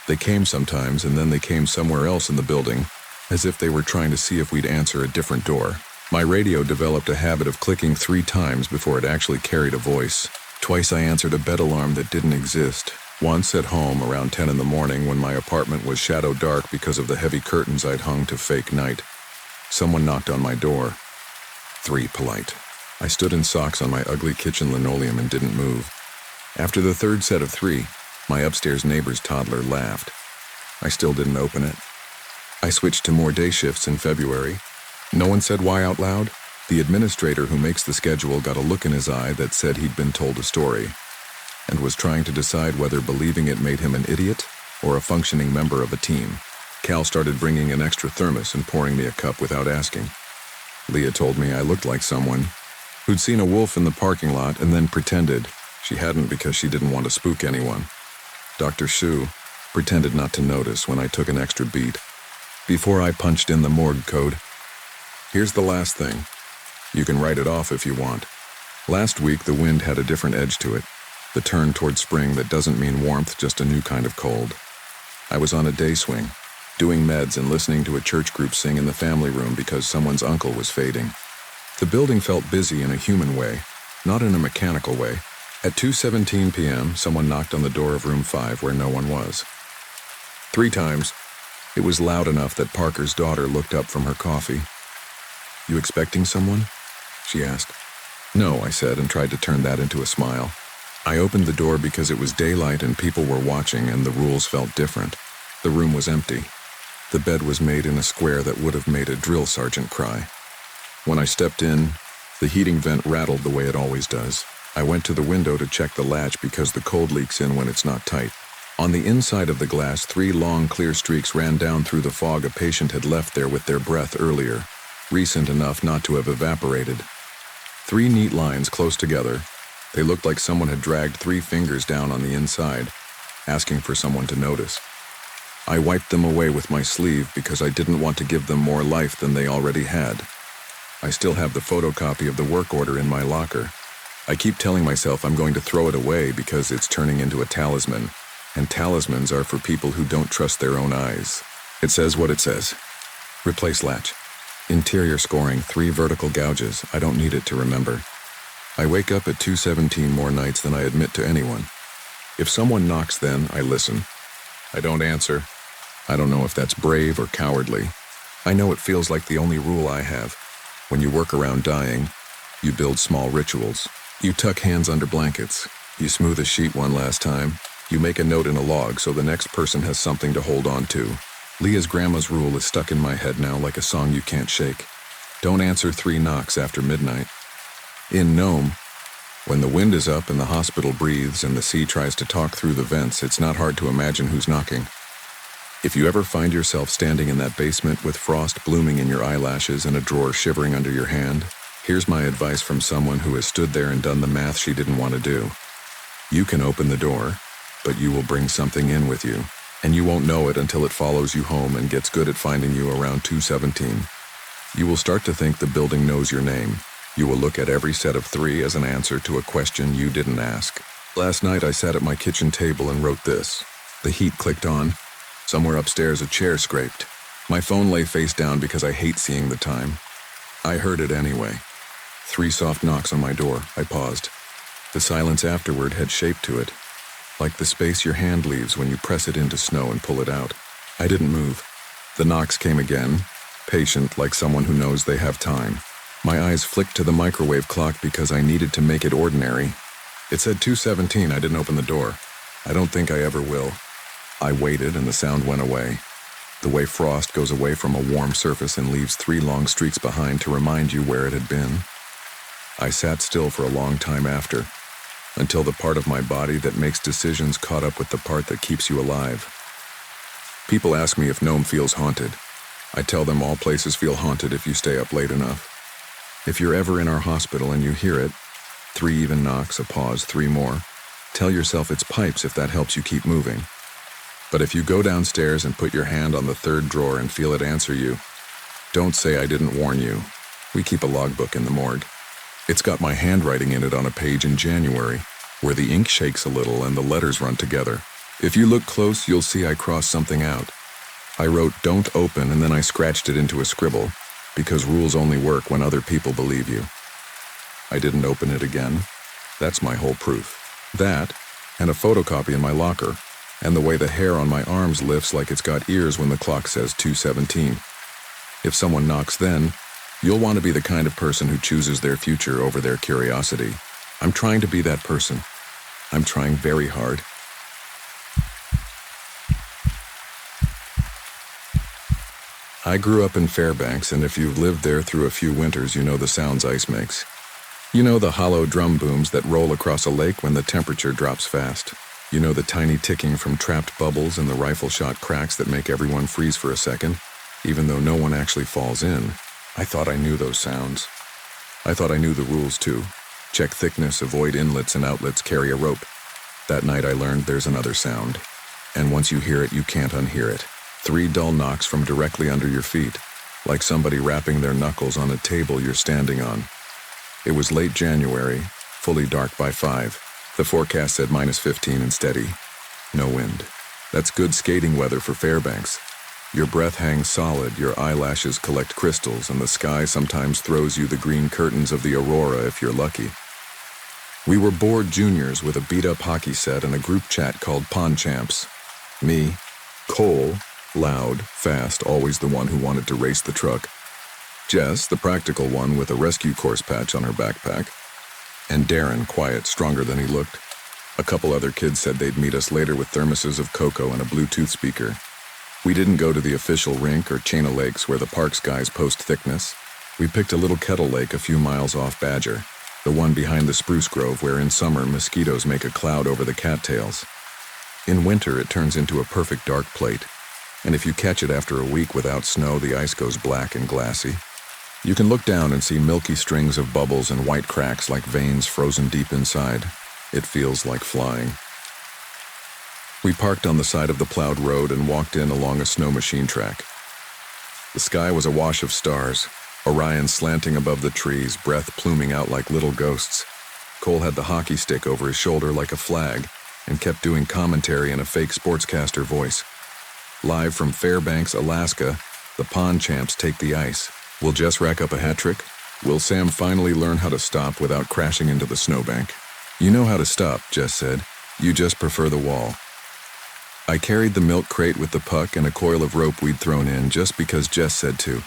They came sometimes, and then they came somewhere else in the building, as if they were trying to see if we'd answer a different door. My radio developed a habit of clicking 3 times before it actually carried a voice. Twice I answered a bed alarm that didn't exist. Once at home around 10 in the morning when my apartment was shadow dark because of the heavy curtains I'd hung to fake night. Someone knocked on my door. 3 polite. I stood in socks on my ugly kitchen linoleum and didn't move. After the 3rd set of 3, my upstairs neighbor's toddler laughed. I still didn't open it. I switched to more day shifts in February. No one said why out loud. The administrator who makes the schedule got a look in his eye that said he'd been told a story, and was trying to decide whether believing it made him an idiot or a functioning member of a team. Cal started bringing an extra thermos and pouring me a cup without asking. Leah told me I looked like someone who'd seen a wolf in the parking lot and then pretended she hadn't because she didn't want to spook anyone. Dr. Shu pretended not to notice when I took an extra beat. Before I punched in the morgue code. Here's the last thing. You can write it off if you want. Last week the wind had a different edge to it. The turn toward spring that doesn't mean warmth, just a new kind of cold. I was on a day swing, doing meds and listening to a church group sing in the family room because someone's uncle was fading. The building felt busy in a human way, not in a mechanical way. At 2:17 p.m., someone knocked on the door of room 5 where no one was. 3 times. It was loud enough that Parker's daughter looked up from her coffee. "You expecting someone?" she asked. "No," I said, and tried to turn that into a smile. I opened the door because it was daylight and people were watching and the rules felt different. The room was empty. The bed was made in a square that would have made a drill sergeant cry. When I stepped in, the heating vent rattled the way it always does. I went to the window to check the latch because the cold leaks in when it's not tight. On the inside of the glass, 3 long, clear streaks ran down through the fog a patient had left there with their breath earlier, recent enough not to have evaporated. 3 neat lines close together. They looked like someone had dragged 3 fingers down on the inside, asking for someone to notice. I wiped them away with my sleeve because I didn't want to give them more life than they already had. I still have the photocopy of the work order in my locker. I keep telling myself I'm going to throw it away because it's turning into a talisman, and talismans are for people who don't trust their own eyes. It says what it says. Replace latch. Interior scoring, 3 vertical gouges. I don't need it to remember. I wake up at 2:17 more nights than I admit to anyone. If someone knocks then, I listen. I don't answer. I don't know if that's brave or cowardly. I know it feels like the only rule I have. When you work around dying, you build small rituals. You tuck hands under blankets. You smooth a sheet one last time. You make a note in a log so the next person has something to hold on to. Leah's grandma's rule is stuck in my head now like a song you can't shake. Don't answer 3 knocks after midnight. In Nome, when the wind is up and the hospital breathes and the sea tries to talk through the vents, it's not hard to imagine who's knocking. If you ever find yourself standing in that basement with frost blooming in your eyelashes and a drawer shivering under your hand, here's my advice from someone who has stood there and done the math she didn't want to do. You can open the door, but you will bring something in with you, and you won't know it until it follows you home and gets good at finding you around 2:17. You will start to think the building knows your name. You will look at every set of 3 as an answer to a question you didn't ask. Last night I sat at my kitchen table and wrote this. The heat clicked on. Somewhere upstairs a chair scraped. My phone lay face down because I hate seeing the time. I heard it anyway. 3 soft knocks on my door. I paused. The silence afterward had shape to it, like the space your hand leaves when you press it into snow and pull it out. I didn't move. The knocks came again, patient like someone who knows they have time. My eyes flicked to the microwave clock because I needed to make it ordinary. It said 2:17. I didn't open the door. I don't think I ever will. I waited and the sound went away. The way frost goes away from a warm surface and leaves 3 long streaks behind to remind you where it had been. I sat still for a long time after, until the part of my body that makes decisions caught up with the part that keeps you alive. People ask me if Nome feels haunted. I tell them all places feel haunted if you stay up late enough. If you're ever in our hospital and you hear it, 3 even knocks, a pause, 3 more, tell yourself it's pipes if that helps you keep moving. But if you go downstairs and put your hand on the 3rd drawer and feel it answer you, Don't say I didn't warn you. We keep a logbook in the morgue. It's got my handwriting in it on a page in January, where the ink shakes a little and the letters run together. If you look close, you'll see I crossed something out. I wrote, "Don't open," and then I scratched it into a scribble, because rules only work when other people believe you. I didn't open it again. That's my whole proof. That, and a photocopy in my locker, and the way the hair on my arms lifts like it's got ears when the clock says 2:17. If someone knocks then, you'll want to be the kind of person who chooses their future over their curiosity. I'm trying to be that person. I'm trying very hard. I grew up in Fairbanks, and if you've lived there through a few winters, you know the sounds ice makes. You know the hollow drum booms that roll across a lake when the temperature drops fast. You know the tiny ticking from trapped bubbles and the rifle shot cracks that make everyone freeze for a second, even though no one actually falls in. I thought I knew those sounds. I thought I knew the rules too. Check thickness, avoid inlets and outlets, carry a rope. That night I learned there's another sound. And once you hear it, you can't unhear it. 3 dull knocks from directly under your feet, like somebody rapping their knuckles on a table you're standing on. It was late January, fully dark by 5. The forecast said -15 and steady. No wind. That's good skating weather for Fairbanks. Your breath hangs solid, your eyelashes collect crystals, and the sky sometimes throws you the green curtains of the aurora if you're lucky. We were bored juniors with a beat-up hockey set and a group chat called Pond Champs. Me, Cole, loud, fast, always the one who wanted to race the truck. Jess, the practical one with a rescue course patch on her backpack. And Darren, quiet, stronger than he looked. A couple other kids said they'd meet us later with thermoses of cocoa and a Bluetooth speaker. We didn't go to the official rink or chain of lakes where the parks guys post thickness. We picked a little kettle lake a few miles off Badger, the one behind the spruce grove where in summer mosquitoes make a cloud over the cattails. In winter it turns into a perfect dark plate, and if you catch it after a week without snow, the ice goes black and glassy. You can look down and see milky strings of bubbles and white cracks like veins frozen deep inside. It feels like flying. We parked on the side of the plowed road and walked in along a snow machine track. The sky was awash of stars, Orion slanting above the trees, breath pluming out like little ghosts. Cole had the hockey stick over his shoulder like a flag and kept doing commentary in a fake sportscaster voice. Live from Fairbanks, Alaska, the Pond Champs take the ice. Will Jess rack up a hat trick? Will Sam finally learn how to stop without crashing into the snowbank? You know how to stop, Jess said. You just prefer the wall. I carried the milk crate with the puck and a coil of rope we'd thrown in just because Jess said to.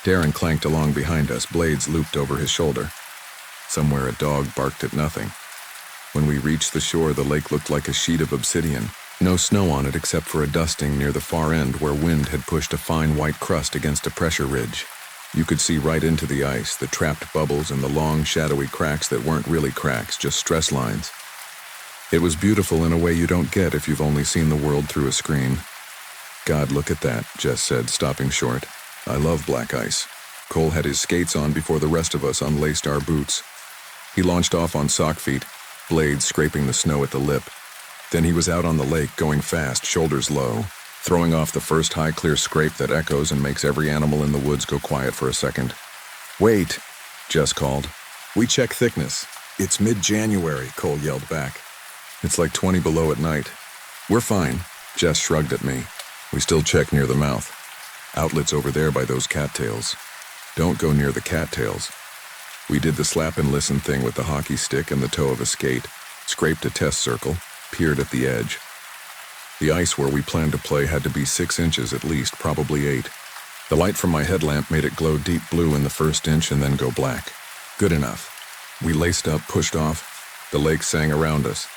Darren clanked along behind us, blades looped over his shoulder. Somewhere a dog barked at nothing. When we reached the shore, the lake looked like a sheet of obsidian. No snow on it except for a dusting near the far end where wind had pushed a fine white crust against a pressure ridge. You could see right into the ice, the trapped bubbles and the long, shadowy cracks that weren't really cracks, just stress lines. It was beautiful in a way you don't get if you've only seen the world through a screen. God, look at that, Jess said, stopping short. I love black ice. Cole had his skates on before the rest of us unlaced our boots. He launched off on sock feet, blades scraping the snow at the lip. Then he was out on the lake, going fast, shoulders low, throwing off the first high, clear scrape that echoes and makes every animal in the woods go quiet for a second. Wait, Jess called. We check thickness. It's mid-January, Cole yelled back. It's like 20 below at night. We're fine, Jess shrugged at me. We still check near the mouth. Outlets over there by those cattails. Don't go near the cattails. We did the slap and listen thing with the hockey stick and the toe of a skate, scraped a test circle, peered at the edge. The ice where we planned to play had to be 6 inches at least, probably 8. The light from my headlamp made it glow deep blue in the first inch and then go black. Good enough. We laced up, pushed off. The lake sang around us.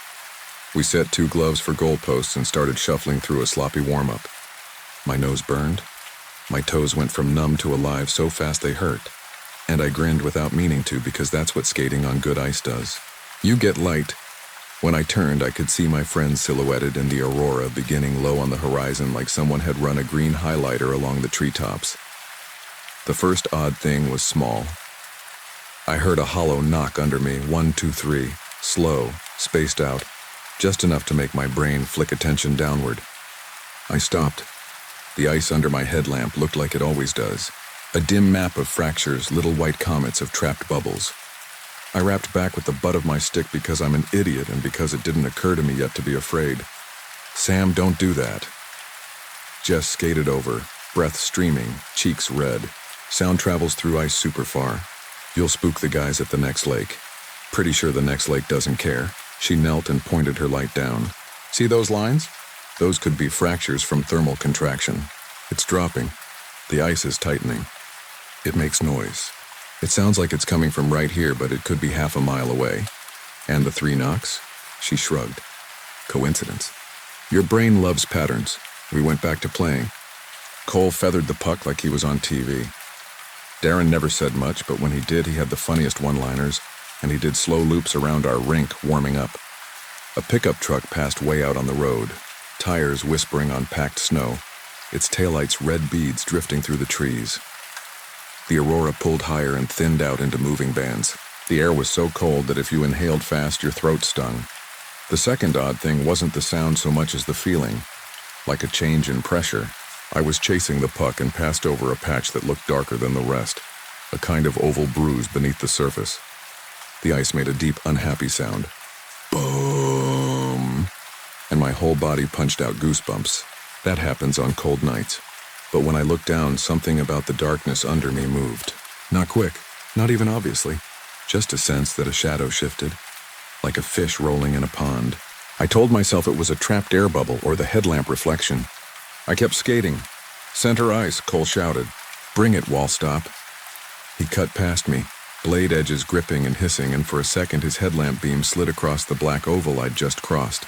We set 2 gloves for goalposts and started shuffling through a sloppy warm-up. My nose burned. My toes went from numb to alive so fast they hurt. And I grinned without meaning to because that's what skating on good ice does. You get light. When I turned, I could see my friends silhouetted in the aurora beginning low on the horizon like someone had run a green highlighter along the treetops. The first odd thing was small. I heard a hollow knock under me, 1, 2, 3, slow, spaced out, just enough to make my brain flick attention downward. I stopped. The ice under my headlamp looked like it always does. A dim map of fractures, little white comets of trapped bubbles. I rapped back with the butt of my stick because I'm an idiot and because it didn't occur to me yet to be afraid. Sam, don't do that. Jess skated over, breath streaming, cheeks red. Sound travels through ice super far. You'll spook the guys at the next lake. Pretty sure the next lake doesn't care. She knelt and pointed her light down. See those lines? Those could be fractures from thermal contraction. It's dropping. The ice is tightening. It makes noise. It sounds like it's coming from right here, but it could be half a mile away. And the 3 knocks? She shrugged. Coincidence. Your brain loves patterns. We went back to playing. Cole feathered the puck like he was on TV. Darren never said much, but when he did, he had the funniest one-liners, and he did slow loops around our rink, warming up. A pickup truck passed way out on the road, tires whispering on packed snow, its taillights red beads drifting through the trees. The aurora pulled higher and thinned out into moving bands. The air was so cold that if you inhaled fast, your throat stung. The second odd thing wasn't the sound so much as the feeling, like a change in pressure. I was chasing the puck and passed over a patch that looked darker than the rest, a kind of oval bruise beneath the surface. The ice made a deep, unhappy sound. Boom! And my whole body punched out goosebumps. That happens on cold nights. But when I looked down, something about the darkness under me moved. Not quick, not even obviously. Just a sense that a shadow shifted, like a fish rolling in a pond. I told myself it was a trapped air bubble or the headlamp reflection. I kept skating. Center ice, Cole shouted. Bring it, Wallstop. He cut past me, blade edges gripping and hissing, and for a second his headlamp beam slid across the black oval I'd just crossed.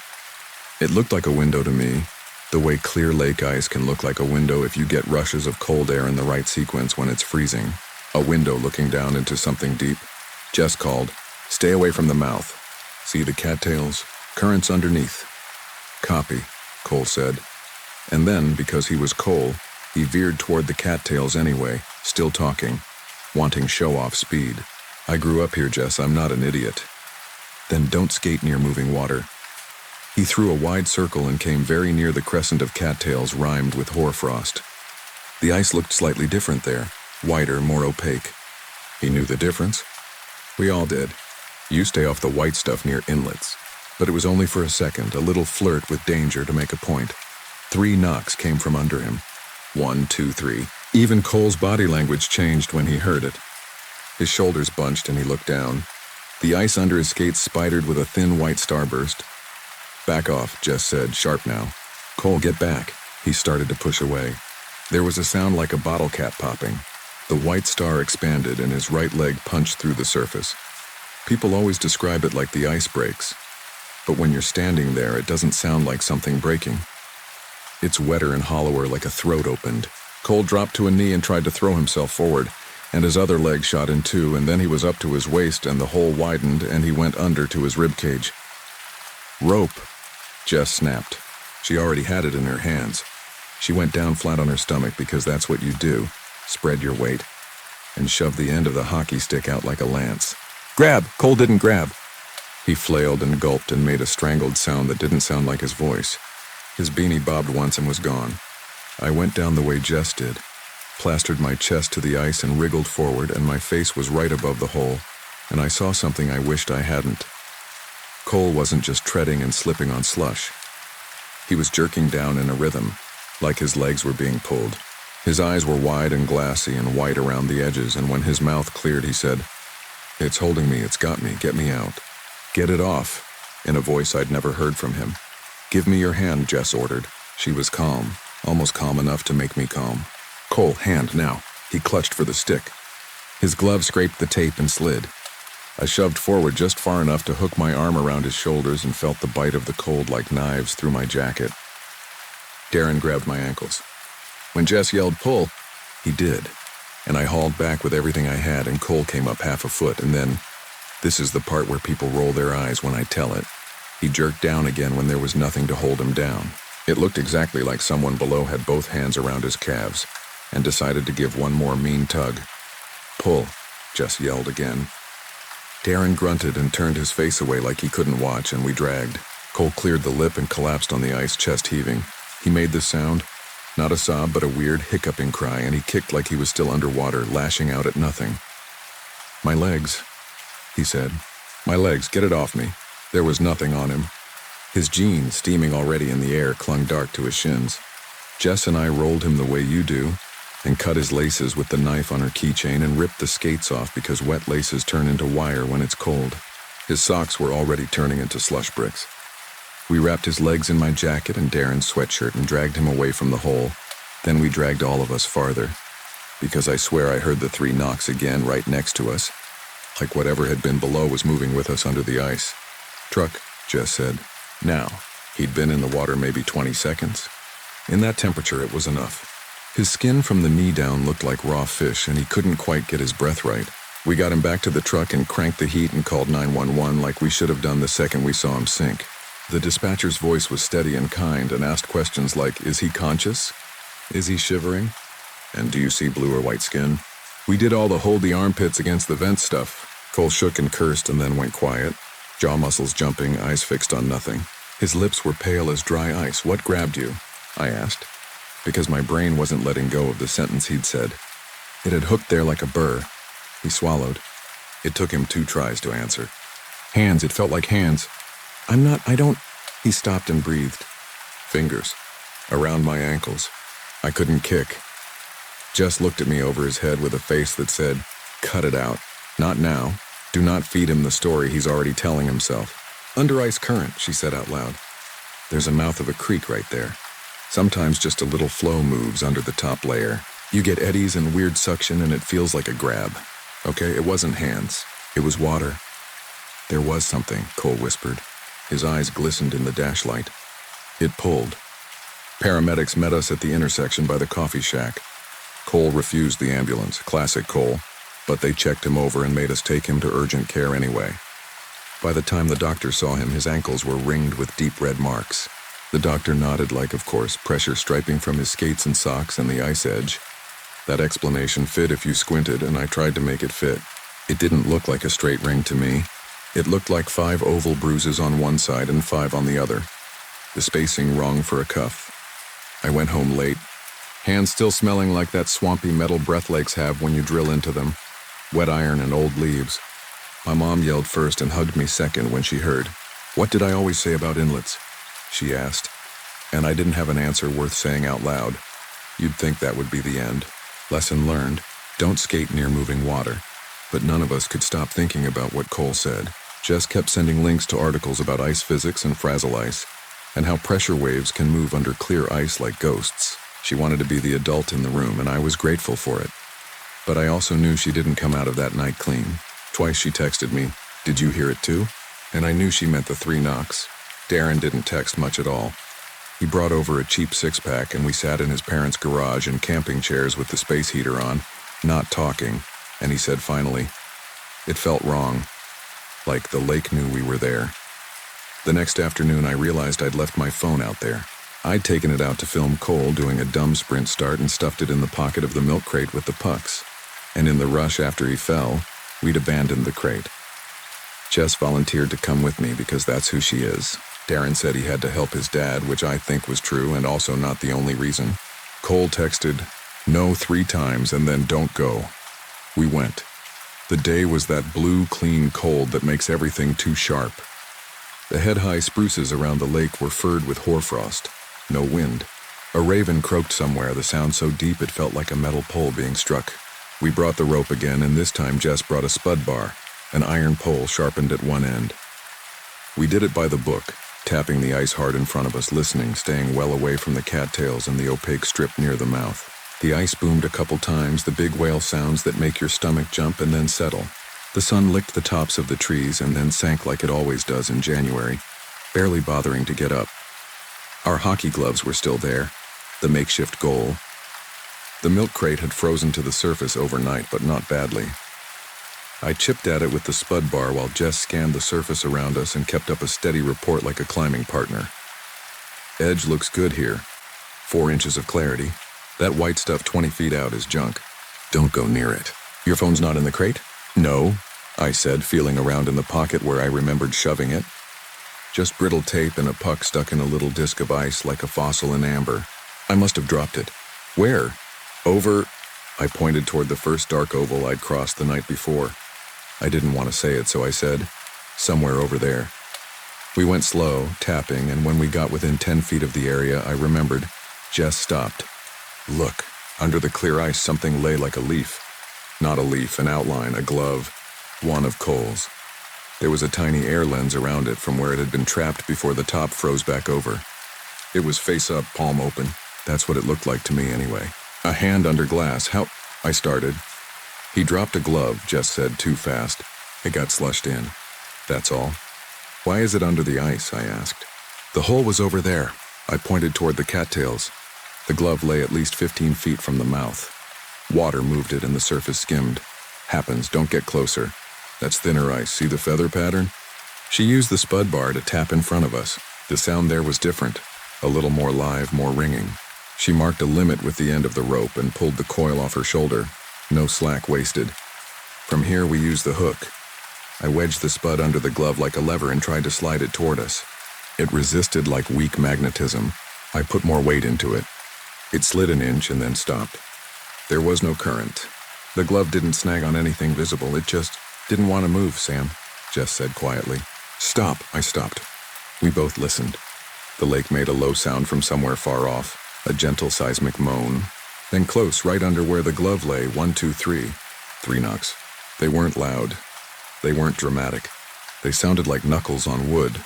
It looked like a window to me, the way clear lake ice can look like a window if you get rushes of cold air in the right sequence when it's freezing. A window looking down into something deep. Jess called, "Stay away from the mouth. See the cattails? Currents underneath." "Copy," Cole said. And then, because he was Cole, he veered toward the cattails anyway, still talking, wanting show-off speed. "I grew up here, Jess, I'm not an idiot." "Then don't skate near moving water." He threw a wide circle and came very near the crescent of cattails rimed with hoarfrost. The ice looked slightly different there, whiter, more opaque. He knew the difference. We all did. You stay off the white stuff near inlets. But it was only for a second, a little flirt with danger to make a point. 3 knocks came from under him. 1, 2, 3. Even Cole's body language changed when he heard it. His shoulders bunched and he looked down. The ice under his skates spidered with a thin white starburst. "Back off," Jess said, sharp now. "Cole, get back." He started to push away. There was a sound like a bottle cap popping. The white star expanded and his right leg punched through the surface. People always describe it like the ice breaks. But when you're standing there, it doesn't sound like something breaking. It's wetter and hollower like a throat opened. Cole dropped to a knee and tried to throw himself forward, and his other leg shot in two, and then he was up to his waist and the hole widened and he went under to his ribcage. "Rope," Jess snapped. She already had it in her hands. She went down flat on her stomach because that's what you do. Spread your weight and shove the end of the hockey stick out like a lance. "Grab!" Cole didn't grab. He flailed and gulped and made a strangled sound that didn't sound like his voice. His beanie bobbed once and was gone. I went down the way Jess did, plastered my chest to the ice and wriggled forward, and my face was right above the hole, and I saw something I wished I hadn't. Cole wasn't just treading and slipping on slush. He was jerking down in a rhythm, like his legs were being pulled. His eyes were wide and glassy and white around the edges, and when his mouth cleared, he said, "It's holding me, it's got me, get me out." "Get it off," in a voice I'd never heard from him. "Give me your hand," Jess ordered. She was calm, almost calm enough to make me calm. "Cole, hand, now." He clutched for the stick. His glove scraped the tape and slid. I shoved forward just far enough to hook my arm around his shoulders and felt the bite of the cold like knives through my jacket. Darren grabbed my ankles. When Jess yelled, "Pull," he did, and I hauled back with everything I had, and Cole came up half a foot, and then, this is the part where people roll their eyes when I tell it, he jerked down again when there was nothing to hold him down. It looked exactly like someone below had both hands around his calves and decided to give one more mean tug. "Pull," Jess yelled again. Darren grunted and turned his face away like he couldn't watch, and we dragged. Cole cleared the lip and collapsed on the ice, chest heaving. He made this sound, Not a sob, but a weird hiccuping cry, and he kicked like he was still underwater, lashing out at nothing. "My legs," he said. "My legs, get it off me." There was nothing on him. His jeans, steaming already in the air, clung dark to his shins. Jess and I rolled him the way you do, and cut his laces with the knife on her keychain and ripped the skates off because wet laces turn into wire when it's cold. His socks were already turning into slush bricks. We wrapped his legs in my jacket and Darren's sweatshirt and dragged him away from the hole. Then we dragged all of us farther, because I swear I heard the 3 knocks again right next to us, like whatever had been below was moving with us under the ice. "Truck," Jess said. Now, he'd been in the water maybe 20 seconds. In that temperature, it was enough. His skin from the knee down looked like raw fish, and he couldn't quite get his breath right. We got him back to the truck and cranked the heat and called 911 like we should have done the second we saw him sink. The dispatcher's voice was steady and kind and asked questions like, "Is he conscious? Is he shivering? And do you see blue or white skin?" We did all the hold the armpits against the vent stuff. Cole shook and cursed and then went quiet, jaw muscles jumping, eyes fixed on nothing. His lips were pale as dry ice. "What grabbed you?" I asked, because my brain wasn't letting go of the sentence he'd said. It had hooked there like a burr. He swallowed. It took him 2 tries to answer. "Hands, it felt like hands." I don't..." He stopped and breathed. "Fingers. Around my ankles. I couldn't kick." Jess looked at me over his head with a face that said, "Cut it out. Not now. Do not feed him the story he's already telling himself." "Under ice current," she said out loud. "There's a mouth of a creek right there. Sometimes just a little flow moves under the top layer. You get eddies and weird suction and it feels like a grab. Okay, it wasn't hands. It was water." "There was something," Cole whispered. His eyes glistened in the dashlight. "It pulled." Paramedics met us at the intersection by the coffee shack. Cole refused the ambulance, classic Cole, but they checked him over and made us take him to urgent care anyway. By the time the doctor saw him, his ankles were ringed with deep red marks. The doctor nodded like, of course, pressure striping from his skates and socks and the ice edge. That explanation fit if you squinted, and I tried to make it fit. It didn't look like a straight ring to me. It looked like 5 oval bruises on one side and 5 on the other. The spacing wrong for a cuff. I went home late, hands still smelling like that swampy metal breath lakes have when you drill into them. Wet iron and old leaves. My mom yelled first and hugged me second when she heard. "What did I always say about inlets?" she asked, and I didn't have an answer worth saying out loud. You'd think that would be the end. Lesson learned, don't skate near moving water. But none of us could stop thinking about what Cole said. Jess kept sending links to articles about ice physics and frazzle ice, and how pressure waves can move under clear ice like ghosts. She wanted to be the adult in the room, and I was grateful for it. But I also knew she didn't come out of that night clean. Twice she texted me, "Did you hear it too?" And I knew she meant the 3 knocks. Darren didn't text much at all. He brought over a cheap 6-pack, and we sat in his parents' garage in camping chairs with the space heater on, not talking, and he said finally, "It felt wrong. Like the lake knew we were there." The next afternoon I realized I'd left my phone out there. I'd taken it out to film Cole doing a dumb sprint start and stuffed it in the pocket of the milk crate with the pucks. And in the rush after he fell, we'd abandoned the crate. Jess volunteered to come with me because that's who she is. Darren said he had to help his dad, which I think was true and also not the only reason. Cole texted, "No" 3 times and then "Don't go." We went. The day was that blue, clean cold that makes everything too sharp. The head-high spruces around the lake were furred with hoarfrost. No wind. A raven croaked somewhere, the sound so deep it felt like a metal pole being struck. We brought the rope again, and this time Jess brought a spud bar, an iron pole sharpened at one end. We did it by the book, tapping the ice hard in front of us, listening, staying well away from the cattails and the opaque strip near the mouth. The ice boomed a couple times, the big whale sounds that make your stomach jump and then settle. The sun licked the tops of the trees and then sank like it always does in January, barely bothering to get up. Our hockey gloves were still there, the makeshift goal. The milk crate had frozen to the surface overnight, but not badly. I chipped at it with the spud bar while Jess scanned the surface around us and kept up a steady report like a climbing partner. "Edge looks good here. 4 inches of clarity. That white stuff 20 feet out is junk. Don't go near it. Your phone's not in the crate?" "No," I said, feeling around in the pocket where I remembered shoving it. Just brittle tape and a puck stuck in a little disc of ice like a fossil in amber. I must have dropped it. Where? Over. I pointed toward the first dark oval I'd crossed the night before. I didn't want to say it, so I said, somewhere over there. We went slow, tapping, and when we got within 10 feet of the area, I remembered. Jess stopped. Look, under the clear ice, something lay like a leaf. Not a leaf, an outline, a glove, one of Cole's. There was a tiny air lens around it from where it had been trapped before the top froze back over. It was face up, palm open. That's what it looked like to me anyway. A hand under glass. How? I started. He dropped a glove, Jess said, too fast. It got slushed in. That's all. Why is it under the ice? I asked. The hole was over there. I pointed toward the cattails. The glove lay at least 15 feet from the mouth. Water moved it and the surface skimmed. Happens, don't get closer. That's thinner ice. See the feather pattern? She used the spud bar to tap in front of us. The sound there was different. A little more live, more ringing. She marked a limit with the end of the rope and pulled the coil off her shoulder. No slack wasted. From here we used the hook. I wedged the spud under the glove like a lever and tried to slide it toward us. It resisted like weak magnetism. I put more weight into it. It slid an inch and then stopped. There was no current. The glove didn't snag on anything visible. It just didn't want to move, Sam, Jess said quietly. Stop, I stopped. We both listened. The lake made a low sound from somewhere far off, a gentle seismic moan. Then close, right under where the glove lay, 1, 2, 3. 3 knocks. They weren't loud. They weren't dramatic. They sounded like knuckles on wood.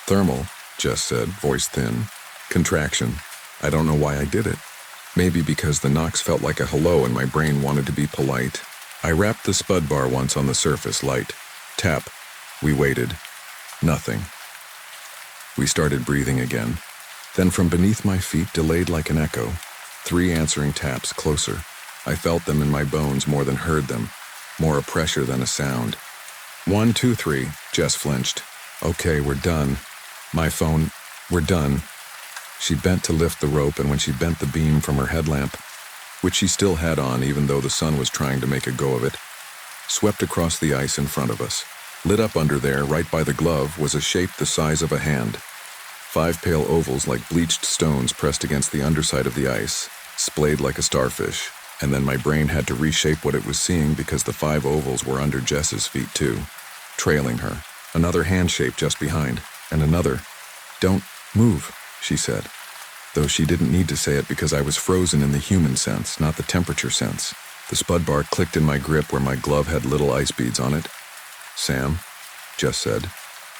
Thermal, Jess said, voice thin. Contraction. I don't know why I did it. Maybe because the knocks felt like a hello and my brain wanted to be polite. I rapped the spud bar once on the surface, light. Tap. We waited. Nothing. We started breathing again. Then from beneath my feet, delayed like an echo. 3 answering taps, closer. I felt them in my bones more than heard them. More a pressure than a sound. 1, 2, 3, Jess flinched. Okay, we're done. My phone, we're done. She bent to lift the rope, and when she bent the beam from her headlamp, which she still had on even though the sun was trying to make a go of it, swept across the ice in front of us. Lit up under there, right by the glove, was a shape the size of a hand. 5 pale ovals like bleached stones pressed against the underside of the ice, splayed like a starfish, and then my brain had to reshape what it was seeing because the 5 ovals were under Jess's feet too, trailing her. Another hand shape just behind, and another. Don't move, she said, though she didn't need to say it because I was frozen in the human sense, not the temperature sense. The spud bar clicked in my grip where my glove had little ice beads on it. Sam, Jess said,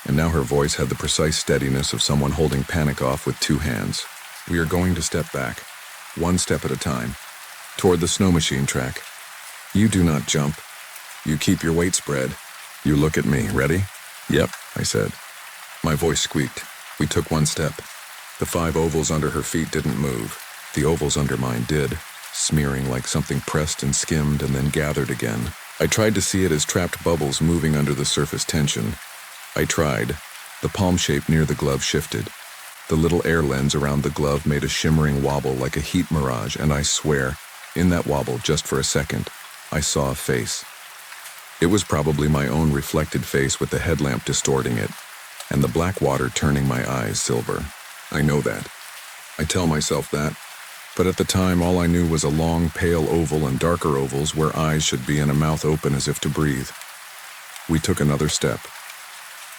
and now her voice had the precise steadiness of someone holding panic off with 2 hands. We are going to step back, 1 step at a time, toward the snow machine track. You do not jump. You keep your weight spread. You look at me. Ready? Yep, I said. My voice squeaked. We took 1 step. The 5 ovals under her feet didn't move. The ovals under mine did, smearing like something pressed and skimmed and then gathered again. I tried to see it as trapped bubbles moving under the surface tension. I tried. The palm shape near the glove shifted. The little air lens around the glove made a shimmering wobble like a heat mirage, and I swear, in that wobble, just for a second, I saw a face. It was probably my own reflected face with the headlamp distorting it, and the black water turning my eyes silver. I know that. I tell myself that. But at the time, all I knew was a long, pale oval and darker ovals where eyes should be and a mouth open as if to breathe. We took another step.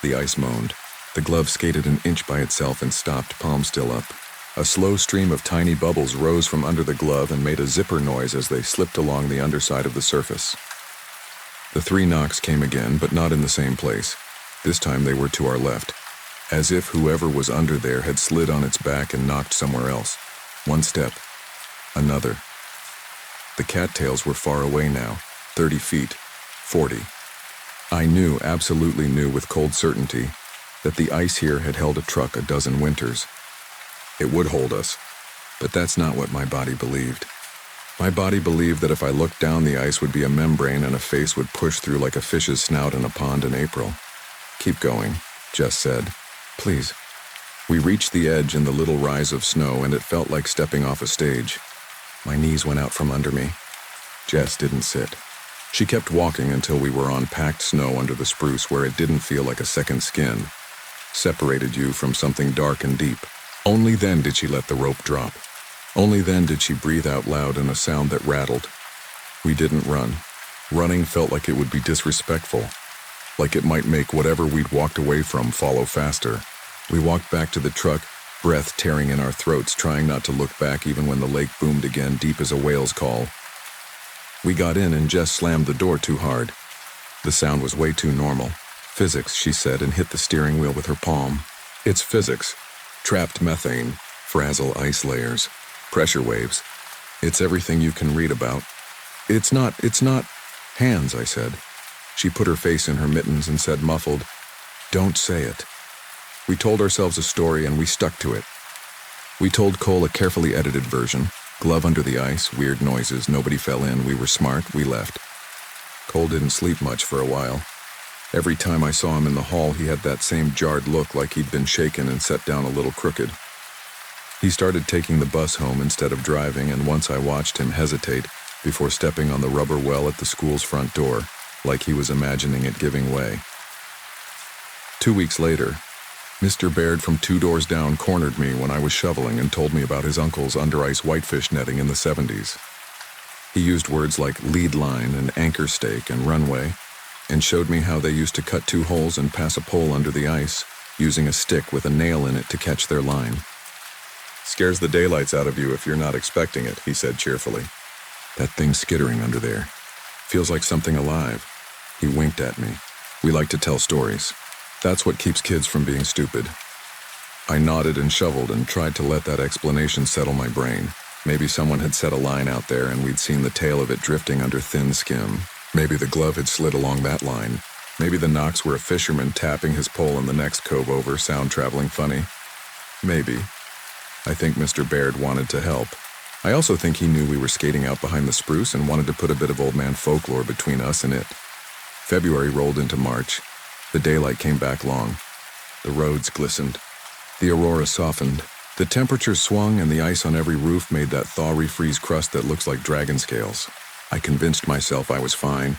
The ice moaned. The glove skated an inch by itself and stopped, palm still up. A slow stream of tiny bubbles rose from under the glove and made a zipper noise as they slipped along the underside of the surface. The 3 knocks came again, but not in the same place. This time they were to our left, as if whoever was under there had slid on its back and knocked somewhere else. 1 step. Another. The cattails were far away now, 30 feet, 40. I knew, absolutely knew with cold certainty, that the ice here had held a truck a dozen winters. It would hold us, but that's not what my body believed. My body believed that if I looked down, the ice would be a membrane and a face would push through like a fish's snout in a pond in April. Keep going, Jess said. Please. We reached the edge in the little rise of snow, and it felt like stepping off a stage. My knees went out from under me. Jess didn't sit. She kept walking until we were on packed snow under the spruce where it didn't feel like a second skin. Separated you from something dark and deep. Only then did she let the rope drop. Only then did she breathe out loud in a sound that rattled. We didn't run. Running felt like it would be disrespectful, like it might make whatever we'd walked away from follow faster. We walked back to the truck, breath tearing in our throats, trying not to look back even when the lake boomed again, deep as a whale's call. We got in and Jess slammed the door too hard. The sound was way too normal. Physics, she said, and hit the steering wheel with her palm. It's physics. Trapped methane, fragile ice layers, pressure waves. It's everything you can read about. It's not. Hands, I said. She put her face in her mittens and said muffled, "Don't say it." We told ourselves a story and we stuck to it. We told Cole a carefully edited version. Glove under the ice, weird noises, nobody fell in, we were smart, we left. Cole didn't sleep much for a while. Every time I saw him in the hall, he had that same jarred look, like he'd been shaken and set down a little crooked. He started taking the bus home instead of driving, and once I watched him hesitate before stepping on the rubber well at the school's front door, like he was imagining it giving way. 2 weeks later, Mr. Baird from 2 doors down cornered me when I was shoveling and told me about his uncle's under-ice whitefish netting in the 70s. He used words like lead line and anchor stake and runway, and showed me how they used to cut 2 holes and pass a pole under the ice, using a stick with a nail in it to catch their line. "Scares the daylights out of you if you're not expecting it," he said cheerfully. "That thing's skittering under there. Feels like something alive." He winked at me. "We like to tell stories. That's what keeps kids from being stupid." I nodded and shoveled and tried to let that explanation settle my brain. Maybe someone had set a line out there and we'd seen the tail of it drifting under thin skim. Maybe the glove had slid along that line. Maybe the knocks were a fisherman tapping his pole in the next cove over, sound traveling funny. Maybe. I think Mr. Baird wanted to help. I also think he knew we were skating out behind the spruce and wanted to put a bit of old man folklore between us and it. February rolled into March. The daylight came back long. The roads glistened. The aurora softened. The temperature swung and the ice on every roof made that thaw-refreeze crust that looks like dragon scales. I convinced myself I was fine.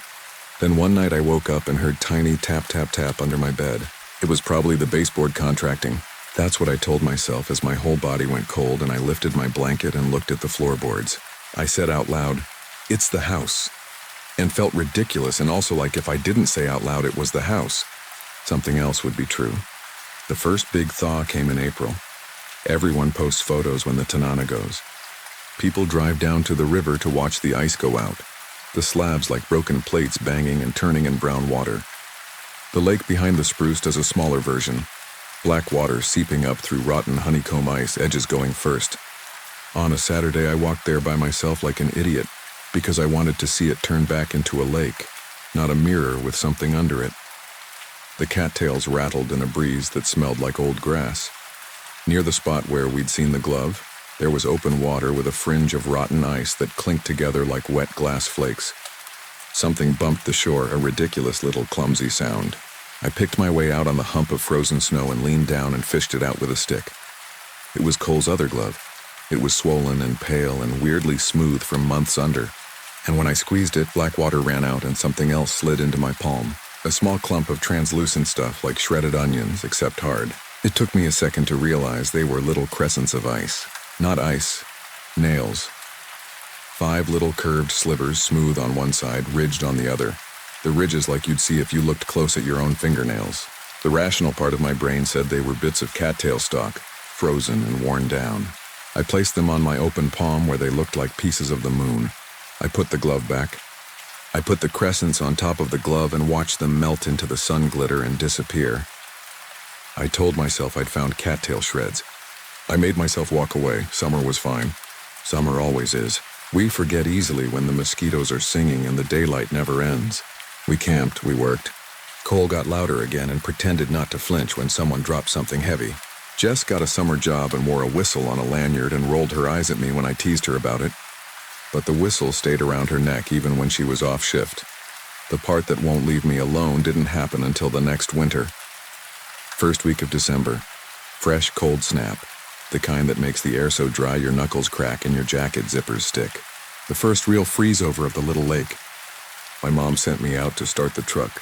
Then one night I woke up and heard tiny tap, tap, tap under my bed. It was probably the baseboard contracting. That's what I told myself as my whole body went cold and I lifted my blanket and looked at the floorboards. I said out loud, "It's the house," and felt ridiculous, and also like if I didn't say out loud it was the house, something else would be true. The first big thaw came in April. Everyone posts photos when the Tanana goes. People drive down to the river to watch the ice go out, the slabs like broken plates banging and turning in brown water. The lake behind the spruce does a smaller version, black water seeping up through rotten honeycomb ice, edges going first. On a Saturday, I walked there by myself like an idiot because I wanted to see it turn back into a lake, not a mirror with something under it. The cattails rattled in a breeze that smelled like old grass. Near the spot where we'd seen the glove, there was open water with a fringe of rotten ice that clinked together like wet glass flakes. Something bumped the shore, a ridiculous little clumsy sound. I picked my way out on the hump of frozen snow and leaned down and fished it out with a stick. It was Cole's other glove. It was swollen and pale and weirdly smooth from months under. And when I squeezed it, black water ran out and something else slid into my palm. A small clump of translucent stuff like shredded onions, except hard. It took me a second to realize they were little crescents of ice. Not ice, nails. 5 little curved slivers, smooth on one side, ridged on the other. The ridges like you'd see if you looked close at your own fingernails. The rational part of my brain said they were bits of cattail stalk, frozen and worn down. I placed them on my open palm where they looked like pieces of the moon. I put the glove back. I put the crescents on top of the glove and watched them melt into the sun glitter and disappear. I told myself I'd found cattail shreds. I made myself walk away. Summer was fine. Summer always is. We forget easily when the mosquitoes are singing and the daylight never ends. We camped, we worked. Cole got louder again and pretended not to flinch when someone dropped something heavy. Jess got a summer job and wore a whistle on a lanyard and rolled her eyes at me when I teased her about it. But the whistle stayed around her neck even when she was off shift. The part that won't leave me alone didn't happen until the next winter. First week of December. Fresh, cold snap. The kind that makes the air so dry your knuckles crack and your jacket zippers stick. The first real freeze-over of the little lake. My mom sent me out to start the truck.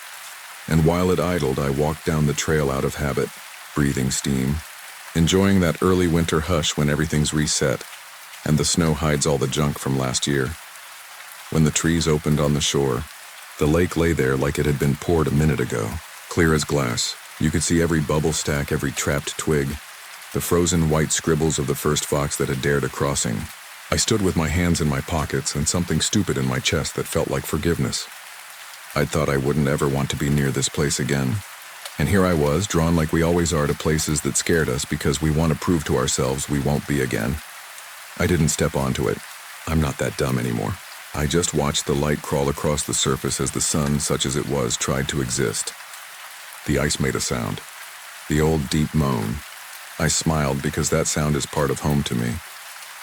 And while it idled, I walked down the trail out of habit, breathing steam, enjoying that early winter hush when everything's reset. and the snow hides all the junk from last year. When the trees opened on the shore, the lake lay there like it had been poured a minute ago, clear as glass. You could see every bubble stack, every trapped twig, the frozen white scribbles of the first fox that had dared a crossing. I stood with my hands in my pockets and something stupid in my chest that felt like forgiveness. I'd thought I wouldn't ever want to be near this place again. And here I was, drawn like we always are to places that scared us because we want to prove to ourselves we won't be again. I didn't step onto it. I'm not that dumb anymore. I just watched the light crawl across the surface as the sun, such as it was, tried to exist. The ice made a sound. The old deep moan. I smiled because that sound is part of home to me.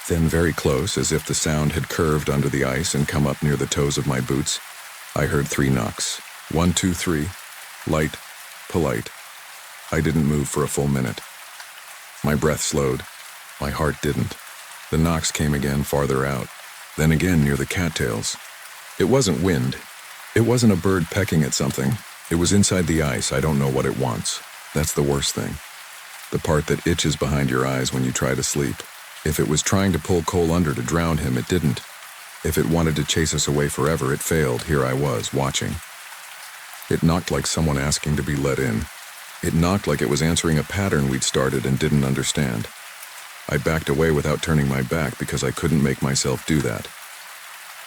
Then very close, as if the sound had curved under the ice and come up near the toes of my boots, I heard 3 knocks. 1, 2, 3. Light, polite. I didn't move for a full minute. My breath slowed. My heart didn't. The knocks came again farther out. Then again near the cattails. It wasn't wind. It wasn't a bird pecking at something. It was inside the ice. I don't know what it wants. That's the worst thing. The part that itches behind your eyes when you try to sleep. If it was trying to pull Cole under to drown him, it didn't. If it wanted to chase us away forever, it failed. Here I was, watching. It knocked like someone asking to be let in. It knocked like it was answering a pattern we'd started and didn't understand. I backed away without turning my back because I couldn't make myself do that.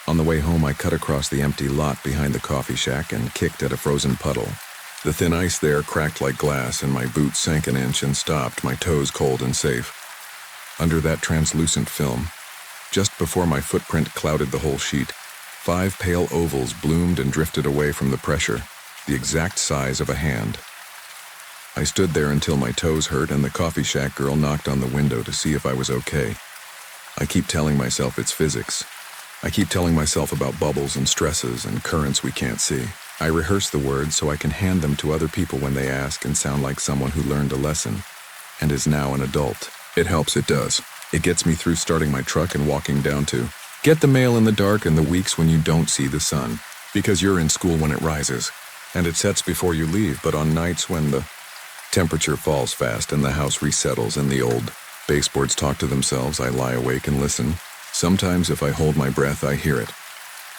On the way home, I cut across the empty lot behind the coffee shack and kicked at a frozen puddle. The thin ice there cracked like glass, and my boot sank an inch and stopped, my toes cold and safe. Under that translucent film, just before my footprint clouded the whole sheet, 5 pale ovals bloomed and drifted away from the pressure, the exact size of a hand. I stood there until my toes hurt and the coffee shack girl knocked on the window to see if I was okay. I keep telling myself it's physics. I keep telling myself about bubbles and stresses and currents we can't see. I rehearse the words so I can hand them to other people when they ask and sound like someone who learned a lesson and is now an adult. It helps, it does. It gets me through starting my truck and walking down to get the mail in the dark and the weeks when you don't see the sun. Because you're in school when it rises, and it sets before you leave, but on nights when the temperature falls fast and the house resettles and the old baseboards talk to themselves, I lie awake and listen. Sometimes if I hold my breath, I hear it.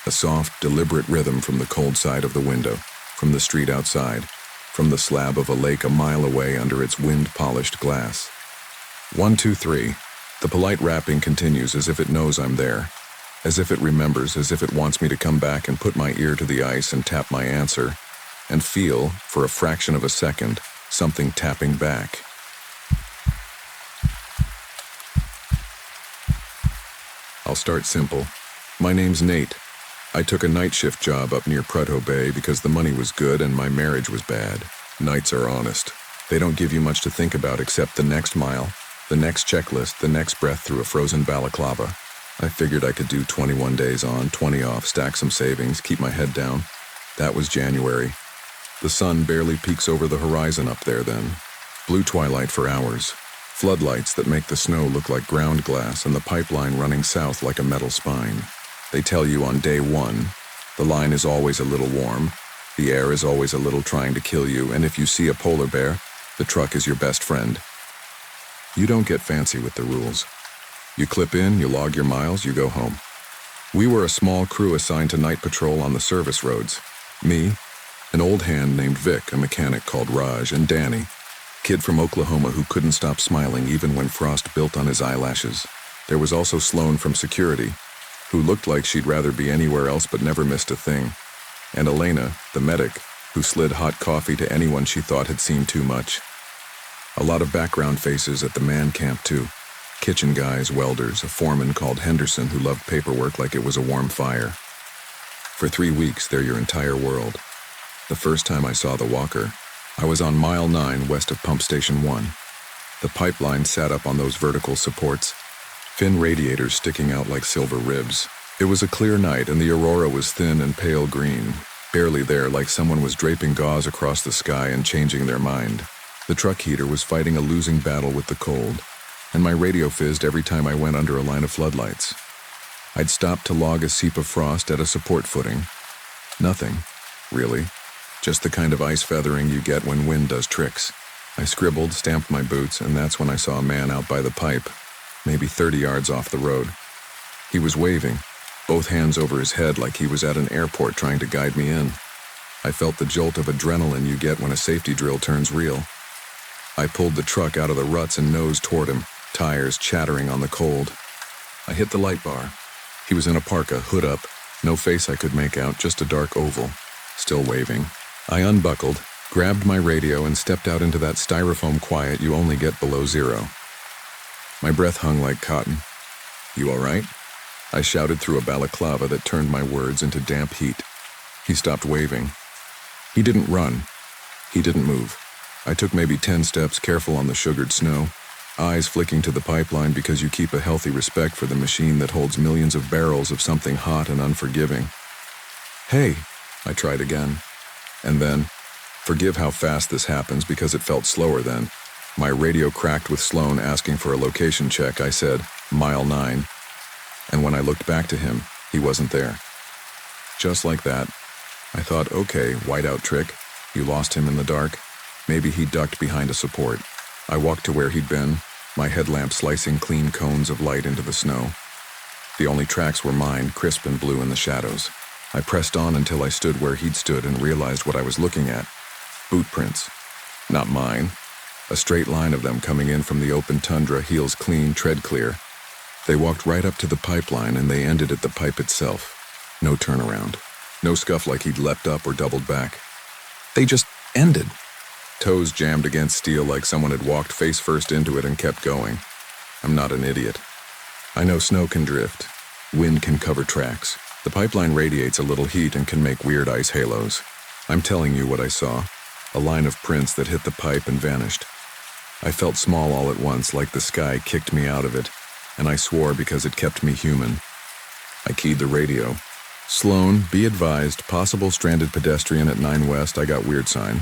A soft, deliberate rhythm from the cold side of the window, from the street outside, from the slab of a lake a mile away under its wind-polished glass. 1, 2, 3. The polite rapping continues as if it knows I'm there, as if it remembers, as if it wants me to come back and put my ear to the ice and tap my answer, and feel, for a fraction of a second, something tapping back. I'll start simple. My name's Nate. I took a night shift job up near Prudhoe Bay because the money was good and my marriage was bad. Nights are honest. They don't give you much to think about except the next mile, the next checklist, the next breath through a frozen balaclava. I figured I could do 21 days on, 20 off, stack some savings, keep my head down. That was January. The sun barely peeks over the horizon up there then. Blue twilight for hours. Floodlights that make the snow look like ground glass and the pipeline running south like a metal spine. They tell you on day 1, the line is always a little warm, the air is always a little trying to kill you, and if you see a polar bear, the truck is your best friend. You don't get fancy with the rules. You clip in, you log your miles, you go home. We were a small crew assigned to night patrol on the service roads. Me, an old hand named Vic, a mechanic called Raj, and Danny, kid from Oklahoma who couldn't stop smiling even when frost built on his eyelashes. There was also Sloan from security, who looked like she'd rather be anywhere else but never missed a thing, and Elena, the medic, who slid hot coffee to anyone she thought had seen too much. A lot of background faces at the man camp too. Kitchen guys, welders, a foreman called Henderson who loved paperwork like it was a warm fire. For 3 weeks, they're your entire world. The first time I saw the walker, I was on mile 9 west of Pump Station 1. The pipeline sat up on those vertical supports, fin radiators sticking out like silver ribs. It was a clear night and the aurora was thin and pale green, barely there, like someone was draping gauze across the sky and changing their mind. The truck heater was fighting a losing battle with the cold, and my radio fizzed every time I went under a line of floodlights. I'd stopped to log a seep of frost at a support footing. Nothing, really. Just the kind of ice feathering you get when wind does tricks. I scribbled, stamped my boots, and that's when I saw a man out by the pipe, maybe 30 yards off the road. He was waving, both hands over his head like he was at an airport trying to guide me in. I felt the jolt of adrenaline you get when a safety drill turns real. I pulled the truck out of the ruts and nosed toward him, tires chattering on the cold. I hit the light bar. He was in a parka, hood up, no face I could make out, just a dark oval, still waving. I unbuckled, grabbed my radio, and stepped out into that styrofoam quiet you only get below zero. My breath hung like cotton. "You all right?" I shouted through a balaclava that turned my words into damp heat. He stopped waving. He didn't run. He didn't move. I took maybe 10 steps, careful on the sugared snow, eyes flicking to the pipeline because you keep a healthy respect for the machine that holds millions of barrels of something hot and unforgiving. "Hey," I tried again. And then, forgive how fast this happens because it felt slower then. My radio cracked with Sloan asking for a location check. I said, "Mile 9. And when I looked back to him, he wasn't there. Just like that, I thought, okay, whiteout trick. You lost him in the dark. Maybe he ducked behind a support. I walked to where he'd been, my headlamp slicing clean cones of light into the snow. The only tracks were mine, crisp and blue in the shadows. I pressed on until I stood where he'd stood and realized what I was looking at. Boot prints. Not mine. A straight line of them coming in from the open tundra, heels clean, tread clear. They walked right up to the pipeline and they ended at the pipe itself. No turnaround. No scuff like he'd leapt up or doubled back. They just ended. Toes jammed against steel like someone had walked face first into it and kept going. I'm not an idiot. I know snow can drift. Wind can cover tracks. The pipeline radiates a little heat and can make weird ice halos. I'm telling you what I saw. A line of prints that hit the pipe and vanished. I felt small all at once, like the sky kicked me out of it, and I swore because it kept me human. I keyed the radio. "Sloan, be advised, possible stranded pedestrian at 9 West, I got weird sign.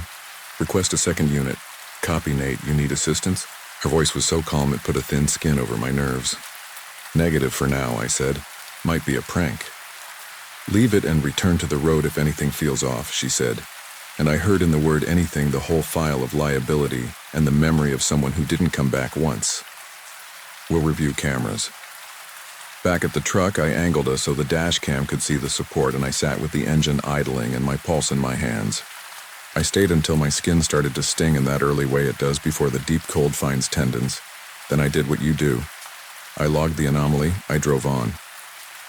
Request a second unit. Copy, Nate, you need assistance?" Her voice was so calm it put a thin skin over my nerves. "Negative for now," I said. "Might be a prank." "Leave it and return to the road if anything feels off," she said. And I heard in the word anything the whole file of liability and the memory of someone who didn't come back once. "We'll review cameras." Back at the truck, I angled us so the dash cam could see the support, and I sat with the engine idling and my pulse in my hands. I stayed until my skin started to sting in that early way it does before the deep cold finds tendons. Then I did what you do. I logged the anomaly, I drove on.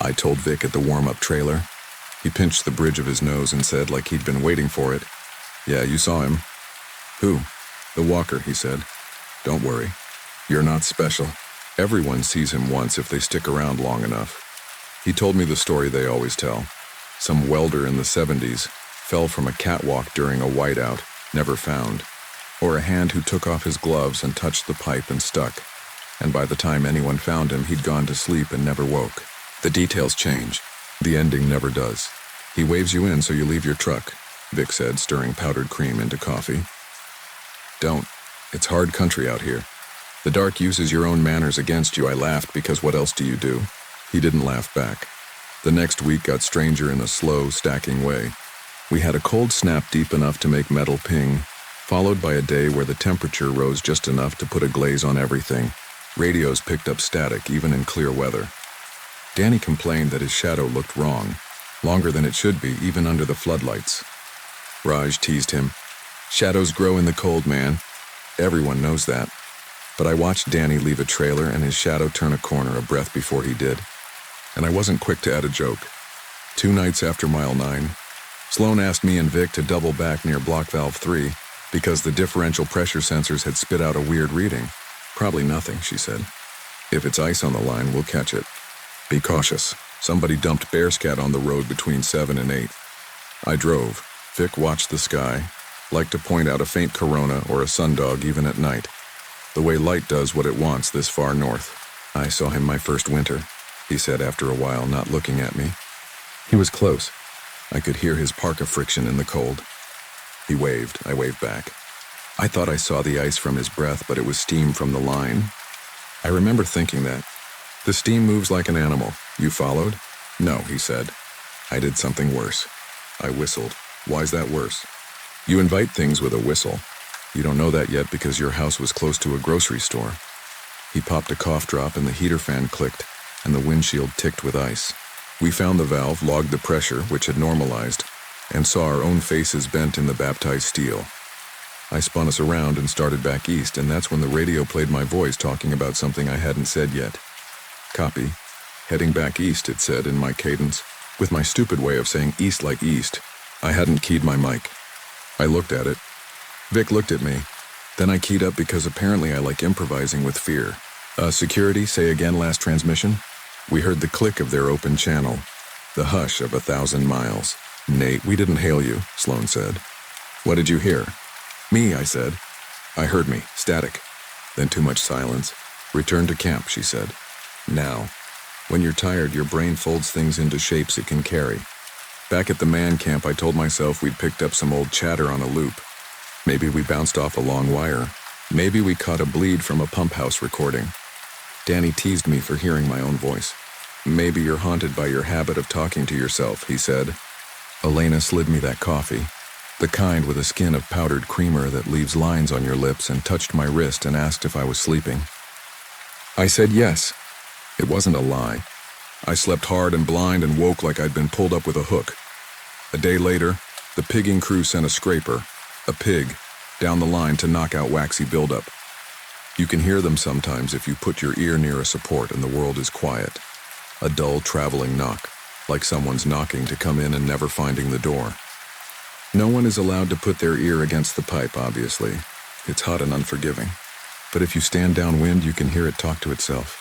I told Vic at the warm-up trailer. He pinched the bridge of his nose and said, like he'd been waiting for it, "Yeah, you saw him." "Who?" "The walker," he said. "Don't worry. You're not special. Everyone sees him once if they stick around long enough." He told me the story they always tell. Some welder in the 70s fell from a catwalk during a whiteout, never found. Or a hand who took off his gloves and touched the pipe and stuck. And by the time anyone found him, he'd gone to sleep and never woke. The details change. The ending never does. "He waves you in so you leave your truck," Vic said, stirring powdered cream into coffee. "Don't. It's hard country out here. The dark uses your own manners against you." I laughed because what else do you do? He didn't laugh back. The next week got stranger in a slow, stacking way. We had a cold snap deep enough to make metal ping, followed by a day where the temperature rose just enough to put a glaze on everything. Radios picked up static even in clear weather. Danny complained that his shadow looked wrong, longer than it should be, even under the floodlights. Raj teased him. "Shadows grow in the cold, man. Everyone knows that." But I watched Danny leave a trailer and his shadow turn a corner a breath before he did. And I wasn't quick to add a joke. 2 nights after Mile 9, Sloan asked me and Vic to double back near block valve 3 because the differential pressure sensors had spit out a weird reading. "Probably nothing," she said. "If it's ice on the line, we'll catch it. Be cautious. Somebody dumped bearscat on the road between 7 and 8. I drove. Vic watched the sky, liked to point out a faint corona or a sundog even at night. The way light does what it wants this far north. "I saw him my first winter," he said after a while, not looking at me. He was close. I could hear his parka friction in the cold. He waved. I waved back. I thought I saw the ice from his breath, but it was steam from the line. I remember thinking that. "The steam moves like an animal. You followed?" "No," he said. I did something worse. I whistled. "Why's that worse?" "You invite things with a whistle. You don't know that yet because your house was close to a grocery store." He popped a cough drop and the heater fan clicked, and the windshield ticked with ice. We found the valve, logged the pressure, which had normalized, and saw our own faces bent in the baptized steel. I spun us around and started back east, and that's when the radio played my voice talking about something I hadn't said yet. Copy. Heading back east, it said in my cadence, with my stupid way of saying east like east. I hadn't keyed my mic. I looked at it. Vic looked at me. Then I keyed up because apparently I like improvising with fear. Security, say again last transmission? We heard the click of their open channel, the hush of 1,000 miles. Nate, we didn't hail you, Sloan said. What did you hear? Me, I said. I heard me, static. Then too much silence. Return to camp, she said. Now. When you're tired, your brain folds things into shapes it can carry. Back at the man camp, I told myself we'd picked up some old chatter on a loop. Maybe we bounced off a long wire. Maybe we caught a bleed from a pump house recording. Danny teased me for hearing my own voice. Maybe you're haunted by your habit of talking to yourself, he said. Elena slid me that coffee, the kind with a skin of powdered creamer that leaves lines on your lips, and touched my wrist and asked if I was sleeping. I said yes. It wasn't a lie. I slept hard and blind and woke like I'd been pulled up with a hook. A day later, the pigging crew sent a scraper, a pig, down the line to knock out waxy buildup. You can hear them sometimes if you put your ear near a support and the world is quiet. A dull traveling knock, like someone's knocking to come in and never finding the door. No one is allowed to put their ear against the pipe, obviously. It's hot and unforgiving. But if you stand downwind, you can hear it talk to itself.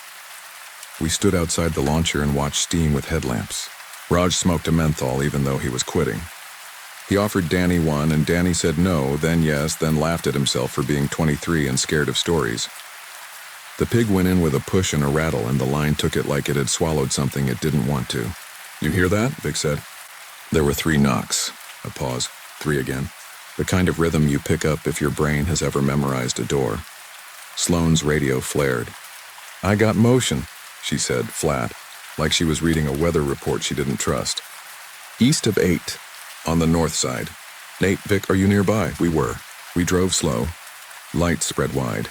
We stood outside the launcher and watched steam with headlamps. Raj smoked a menthol even though he was quitting. He offered Danny one, and Danny said no, then yes, then laughed at himself for being 23 and scared of stories. The pig went in with a push and a rattle, and the line took it like it had swallowed something it didn't want to. You hear that? Vic said. There were 3 knocks. A pause. 3 again. The kind of rhythm you pick up if your brain has ever memorized a door. Sloane's radio flared. I got motion, she said, flat, like she was reading a weather report she didn't trust. East of 8, on the north side. Nate, Vic, are you nearby? We were. We drove slow. Lights spread wide.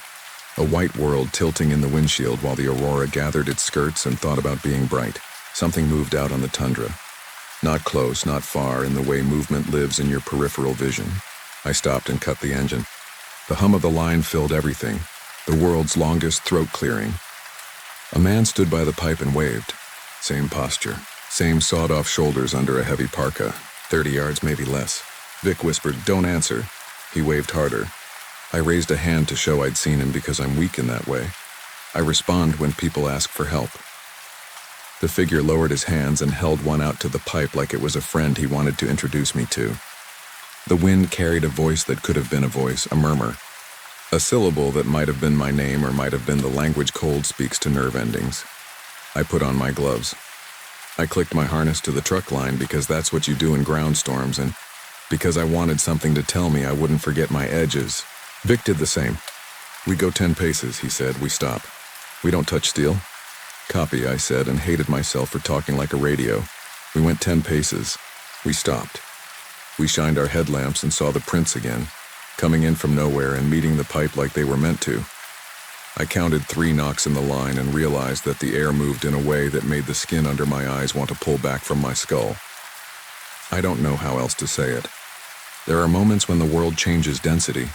A white world tilting in the windshield while the aurora gathered its skirts and thought about being bright. Something moved out on the tundra. Not close, not far, in the way movement lives in your peripheral vision. I stopped and cut the engine. The hum of the line filled everything, the world's longest throat clearing. A man stood by the pipe and waved. Same posture, same sawed-off shoulders under a heavy parka, 30 yards, maybe less. Vic whispered, "Don't answer." He waved harder. I raised a hand to show I'd seen him because I'm weak in that way. I respond when people ask for help. The figure lowered his hands and held one out to the pipe like it was a friend he wanted to introduce me to. The wind carried a voice that could have been a voice, a murmur. A syllable that might have been my name or might have been the language cold speaks to nerve endings. I put on my gloves. I clicked my harness to the truck line because that's what you do in ground storms, and because I wanted something to tell me I wouldn't forget my edges. Vic did the same. We go 10 paces, he said. We stop. We don't touch steel. Copy, I said, and hated myself for talking like a radio. We went 10 paces. We stopped. We shined our headlamps and saw the prints again, coming in from nowhere and meeting the pipe like they were meant to. I counted 3 knocks in the line and realized that the air moved in a way that made the skin under my eyes want to pull back from my skull. I don't know how else to say it. There are moments when the world changes density,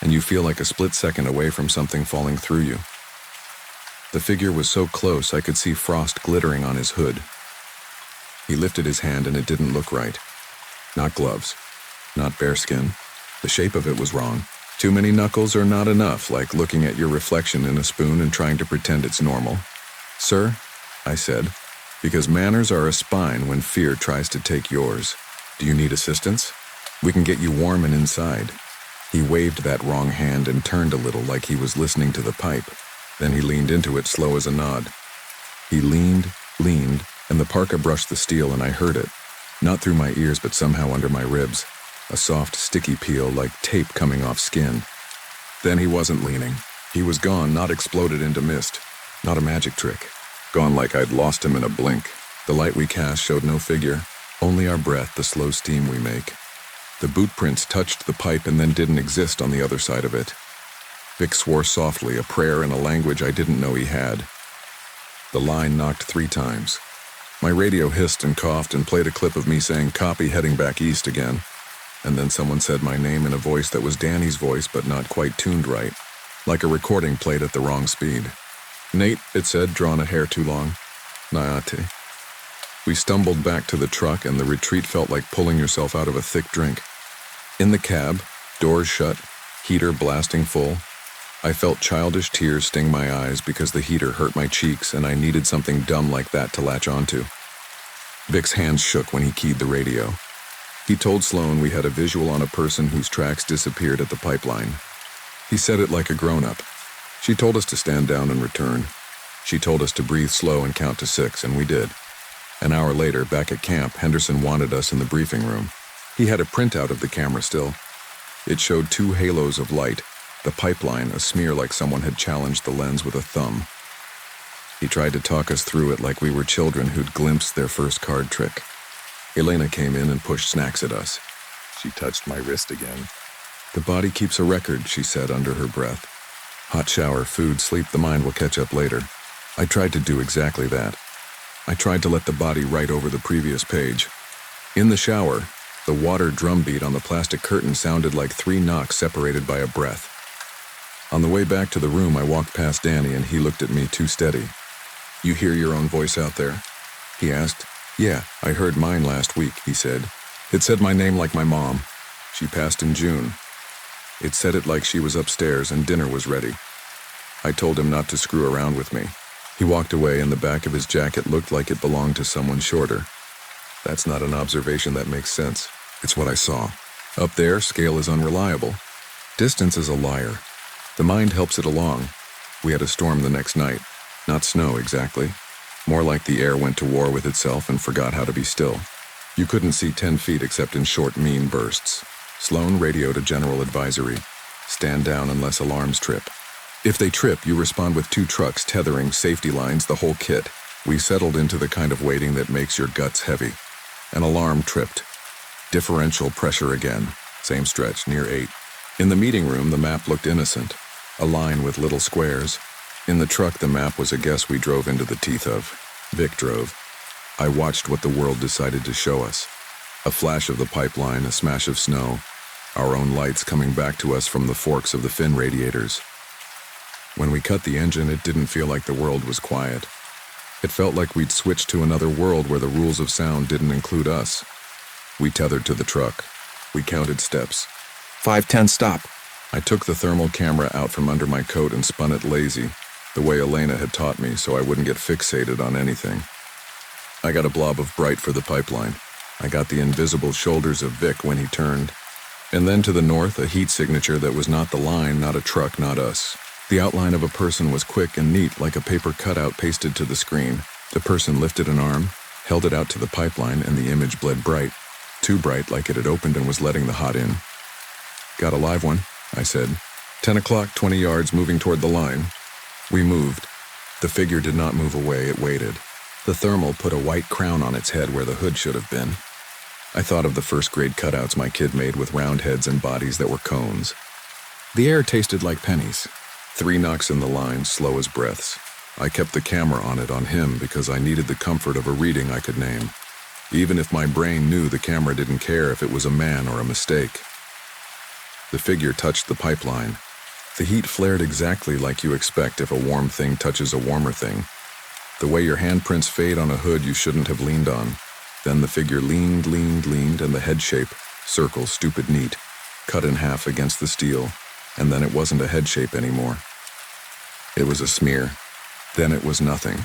and you feel like a split second away from something falling through you. The figure was so close I could see frost glittering on his hood. He lifted his hand and it didn't look right. Not gloves. Not bearskin. The shape of it was wrong. Too many knuckles are not enough, like looking at your reflection in a spoon and trying to pretend it's normal. Sir, I said, because manners are a spine when fear tries to take yours. Do you need assistance? We can get you warm and inside. He waved that wrong hand and turned a little like he was listening to the pipe. Then he leaned into it slow as a nod. He leaned, and the parka brushed the steel and I heard it. Not through my ears but somehow under my ribs. A soft, sticky peel like tape coming off skin. Then he wasn't leaning. He was gone, not exploded into mist. Not a magic trick. Gone like I'd lost him in a blink. The light we cast showed no figure. Only our breath, the slow steam we make. The boot prints touched the pipe and then didn't exist on the other side of it. Vic swore softly, a prayer in a language I didn't know he had. The line knocked 3 times. My radio hissed and coughed and played a clip of me saying copy heading back east again. And then someone said my name in a voice that was Danny's voice but not quite tuned right, like a recording played at the wrong speed. Nate, it said, drawn a hair too long. Nayate. We stumbled back to the truck and the retreat felt like pulling yourself out of a thick drink. In the cab, doors shut, heater blasting full, I felt childish tears sting my eyes because the heater hurt my cheeks and I needed something dumb like that to latch onto. Vic's hands shook when he keyed the radio. He told Sloan we had a visual on a person whose tracks disappeared at the pipeline. He said it like a grown-up. She told us to stand down and return. She told us to breathe slow and count to 6, and we did. An hour later, back at camp, Henderson wanted us in the briefing room. He had a printout of the camera still. It showed 2 halos of light, the pipeline a smear like someone had challenged the lens with a thumb. He tried to talk us through it like we were children who'd glimpsed their first card trick. Elena came in and pushed snacks at us. She touched my wrist again. The body keeps a record, she said under her breath. Hot shower, food, sleep, the mind will catch up later. I tried to do exactly that. I tried to let the body write over the previous page. In the shower, the water drumbeat on the plastic curtain sounded like 3 knocks separated by a breath. On the way back to the room, I walked past Danny and he looked at me too steady. You hear your own voice out there? He asked. Yeah, I heard mine last week, he said. It said my name like my mom. She passed in June. It said it like she was upstairs and dinner was ready. I told him not to screw around with me. He walked away and the back of his jacket looked like it belonged to someone shorter. That's not an observation that makes sense. It's what I saw. Up there, scale is unreliable. Distance is a liar. The mind helps it along. We had a storm the next night. Not snow, exactly. More like the air went to war with itself and forgot how to be still. You couldn't see 10 feet except in short, mean bursts. Sloan radioed a general advisory. Stand down unless alarms trip. If they trip, you respond with 2 trucks, tethering, safety lines, the whole kit. We settled into the kind of waiting that makes your guts heavy. An alarm tripped. Differential pressure again. Same stretch, near 8. In the meeting room, the map looked innocent. A line with little squares. In the truck, the map was a guess we drove into the teeth of. Vic drove. I watched what the world decided to show us. A flash of the pipeline, a smash of snow. Our own lights coming back to us from the forks of the fin radiators. When we cut the engine, it didn't feel like the world was quiet. It felt like we'd switched to another world where the rules of sound didn't include us. We tethered to the truck. We counted steps. 5:10, stop. I took the thermal camera out from under my coat and spun it lazy, the way Elena had taught me so I wouldn't get fixated on anything. I got a blob of bright for the pipeline. I got the invisible shoulders of Vic when he turned. And then to the north, a heat signature that was not the line, not a truck, not us. The outline of a person was quick and neat, like a paper cutout pasted to the screen. The person lifted an arm, held it out to the pipeline, and the image bled bright. Too bright, like it had opened and was letting the hot in. Got a live one, I said. 10 o'clock, 20 yards, moving toward the line. We moved. The figure did not move away, it waited. The thermal put a white crown on its head where the hood should have been. I thought of the first-grade cutouts my kid made with round heads and bodies that were cones. The air tasted like pennies. 3 knocks in the line, slow as breaths. I kept the camera on it on him because I needed the comfort of a reading I could name. Even if my brain knew the camera didn't care if it was a man or a mistake. The figure touched the pipeline. The heat flared exactly like you expect if a warm thing touches a warmer thing. The way your handprints fade on a hood you shouldn't have leaned on. Then the figure leaned, and the head shape, circle, stupid neat, cut in half against the steel, and then it wasn't a head shape anymore. It was a smear. Then it was nothing.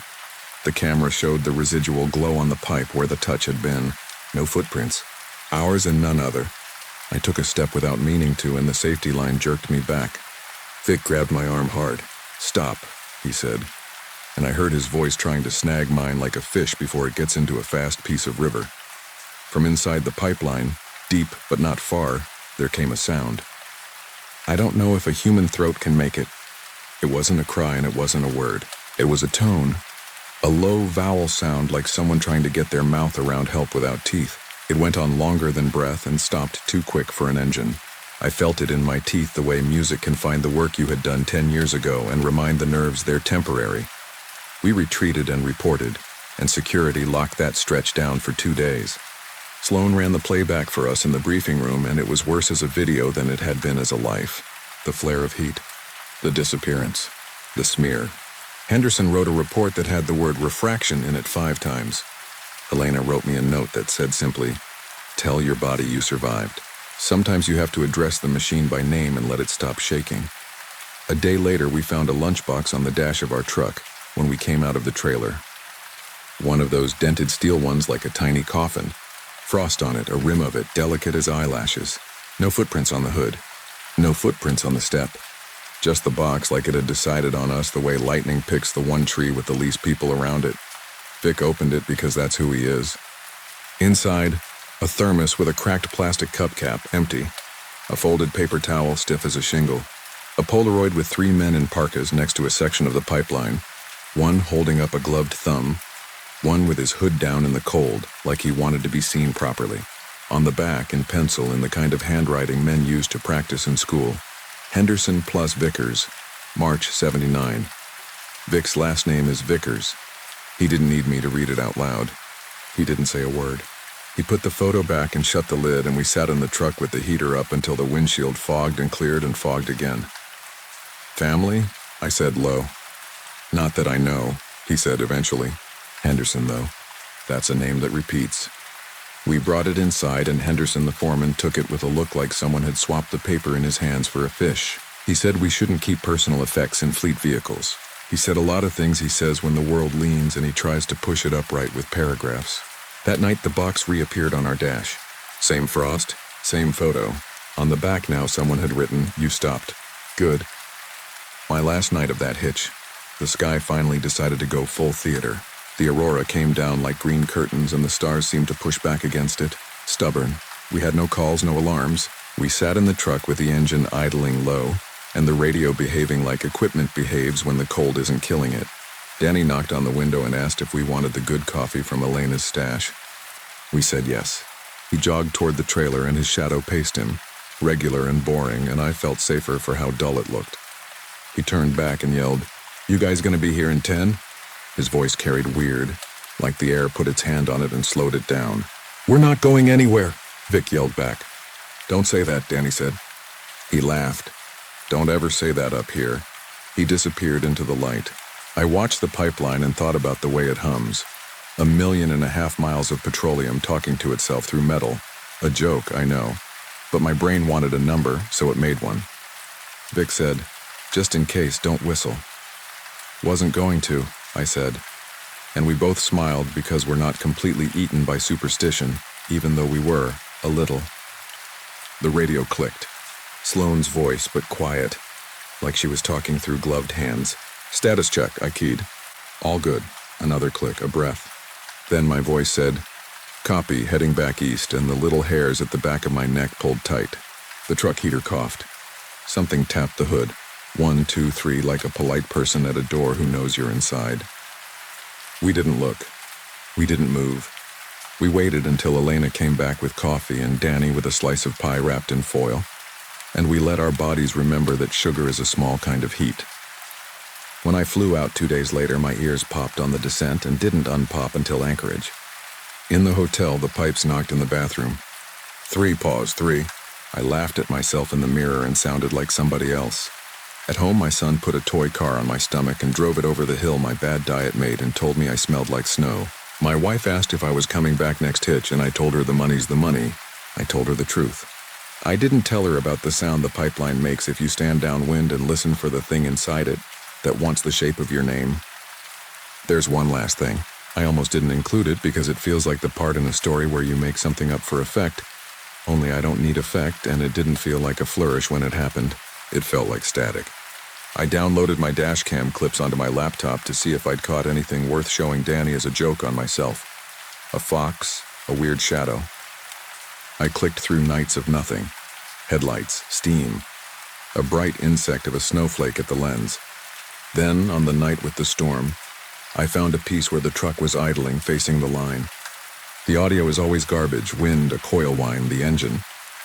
The camera showed the residual glow on the pipe where the touch had been. No footprints. Ours and none other. I took a step without meaning to, and the safety line jerked me back. Vic grabbed my arm hard. Stop, he said. And I heard his voice trying to snag mine like a fish before it gets into a fast piece of river. From inside the pipeline, deep but not far, there came a sound. I don't know if a human throat can make it. It wasn't a cry and it wasn't a word. It was a tone, a low vowel sound like someone trying to get their mouth around help without teeth. It went on longer than breath and stopped too quick for an engine. I felt it in my teeth the way music can find the work you had done 10 years ago and remind the nerves they're temporary. We retreated and reported, and security locked that stretch down for 2 days. Sloan ran the playback for us in the briefing room, and it was worse as a video than it had been as a life. The flare of heat, the disappearance, the smear. Henderson wrote a report that had the word refraction in it 5 times. Elena wrote me a note that said simply, "Tell your body you survived. Sometimes you have to address the machine by name and let it stop shaking." A day later, we found a lunchbox on the dash of our truck when we came out of the trailer. One of those dented steel ones like a tiny coffin. Frost on it, a rim of it, delicate as eyelashes. No footprints on the hood. No footprints on the step. Just the box like it had decided on us the way lightning picks the one tree with the least people around it. Vic opened it because that's who he is. Inside, a thermos with a cracked plastic cup cap, empty. A folded paper towel, stiff as a shingle. A Polaroid with 3 men in parkas next to a section of the pipeline. One holding up a gloved thumb. One with his hood down in the cold, like he wanted to be seen properly. On the back, in pencil, in the kind of handwriting men used to practice in school. Henderson plus Vickers, March 79. Vic's last name is Vickers. He didn't need me to read it out loud. He didn't say a word. He put the photo back and shut the lid, and we sat in the truck with the heater up until the windshield fogged and cleared and fogged again. "Family?" I said low. "Not that I know," he said eventually. Henderson, though. That's a name that repeats. We brought it inside, and Henderson, the foreman, took it with a look like someone had swapped the paper in his hands for a fish. He said we shouldn't keep personal effects in fleet vehicles. He said a lot of things he says when the world leans and he tries to push it upright with paragraphs. That night, the box reappeared on our dash. Same frost, same photo. On the back now, someone had written, "You stopped. Good." My last night of that hitch, the sky finally decided to go full theater. The aurora came down like green curtains, and the stars seemed to push back against it, stubborn. We had no calls, no alarms. We sat in the truck with the engine idling low, and the radio behaving like equipment behaves when the cold isn't killing it. Danny knocked on the window and asked if we wanted the good coffee from Elena's stash. We said yes. He jogged toward the trailer, and his shadow paced him, regular and boring, and I felt safer for how dull it looked. He turned back and yelled, "You guys gonna be here in 10? His voice carried weird, like the air put its hand on it and slowed it down. "We're not going anywhere," Vic yelled back. "Don't say that," Danny said. He laughed. "Don't ever say that up here." He disappeared into the light. I watched the pipeline and thought about the way it hums. 1.5 million miles of petroleum talking to itself through metal. A joke, I know. But my brain wanted a number, so it made one. Vic said, "Just in case, don't whistle." "Wasn't going to," I said. And we both smiled because we're not completely eaten by superstition, even though we were, a little. The radio clicked. Sloane's voice, but quiet, like she was talking through gloved hands. "Status check," I keyed. "All good." Another click, a breath. Then my voice said, "Copy, heading back east," and the little hairs at the back of my neck pulled tight. The truck heater coughed. Something tapped the hood. 1, 2, 3, like a polite person at a door who knows you're inside. We didn't look. We didn't move. We waited until Elena came back with coffee and Danny with a slice of pie wrapped in foil. And we let our bodies remember that sugar is a small kind of heat. When I flew out 2 days later, my ears popped on the descent and didn't unpop until Anchorage. In the hotel, the pipes knocked in the bathroom. 3, pause, 3. I laughed at myself in the mirror and sounded like somebody else. At home, my son put a toy car on my stomach and drove it over the hill my bad diet made and told me I smelled like snow. My wife asked if I was coming back next hitch, and I told her the money's the money. I told her the truth. I didn't tell her about the sound the pipeline makes if you stand downwind and listen for the thing inside it that wants the shape of your name. There's one last thing. I almost didn't include it because it feels like the part in a story where you make something up for effect. Only I don't need effect, and it didn't feel like a flourish when it happened. It felt like static. I downloaded my dash cam clips onto my laptop to see if I'd caught anything worth showing Danny as a joke on myself. A fox, a weird shadow. I clicked through nights of nothing. Headlights, steam. A bright insect of a snowflake at the lens. Then, on the night with the storm, I found a piece where the truck was idling, facing the line. The audio is always garbage, wind, a coil whine, the engine.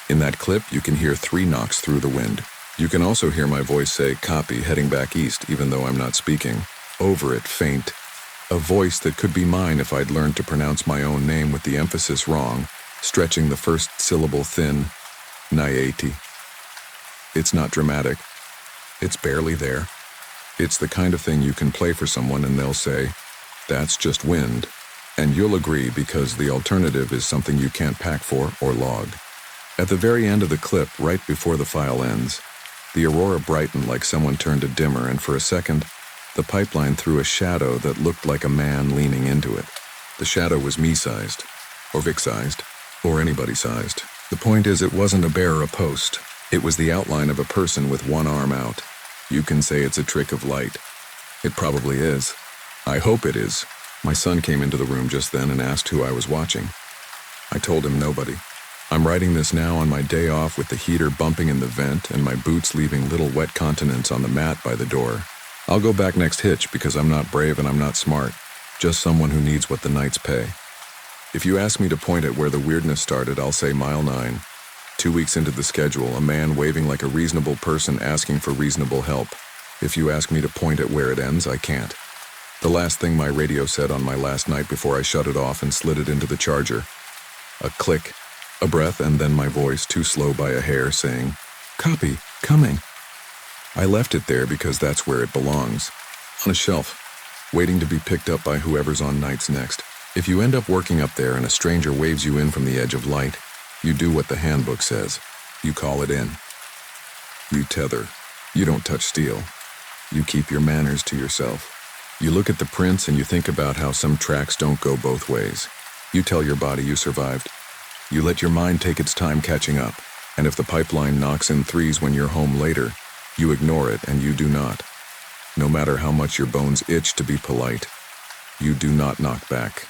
In that clip, you can hear 3 knocks through the wind. You can also hear my voice say, "Copy, heading back east," even though I'm not speaking. Over it, faint, A voice that could be mine if I'd learned to pronounce my own name with the emphasis wrong, stretching the first syllable thin, Nayati. It's not dramatic. It's barely there. It's the kind of thing you can play for someone and they'll say, "That's just wind." And you'll agree because the alternative is something you can't pack for or log. At the very end of the clip, right before the file ends, the aurora brightened like someone turned a dimmer, and for a second, the pipeline threw a shadow that looked like a man leaning into it. The shadow was me-sized, or Vic-sized, or anybody-sized. The point is, it wasn't a bear or a post. It was the outline of a person with one arm out. You can say it's a trick of light. It probably is. I hope it is. My son came into the room just then and asked who I was watching. I told him nobody. I'm writing this now on my day off with the heater bumping in the vent and my boots leaving little wet continents on the mat by the door. I'll go back next hitch because I'm not brave and I'm not smart, just someone who needs what the nights pay. If you ask me to point at where the weirdness started, I'll say mile 9. 2 weeks into the schedule, a man waving like a reasonable person asking for reasonable help. If you ask me to point at where it ends, I can't. The last thing my radio said on my last night before I shut it off and slid it into the charger. A click, a breath, and then my voice, too slow by a hair, saying, "Copy, coming." I left it there because that's where it belongs. On a shelf, waiting to be picked up by whoever's on nights next. If you end up working up there and a stranger waves you in from the edge of light, you do what the handbook says. You call it in. You tether. You don't touch steel. You keep your manners to yourself. You look at the prints and you think about how some tracks don't go both ways. You tell your body you survived. You let your mind take its time catching up. And if the pipeline knocks in 3s when you're home later, you ignore it and you do not. No matter how much your bones itch to be polite, you do not knock back.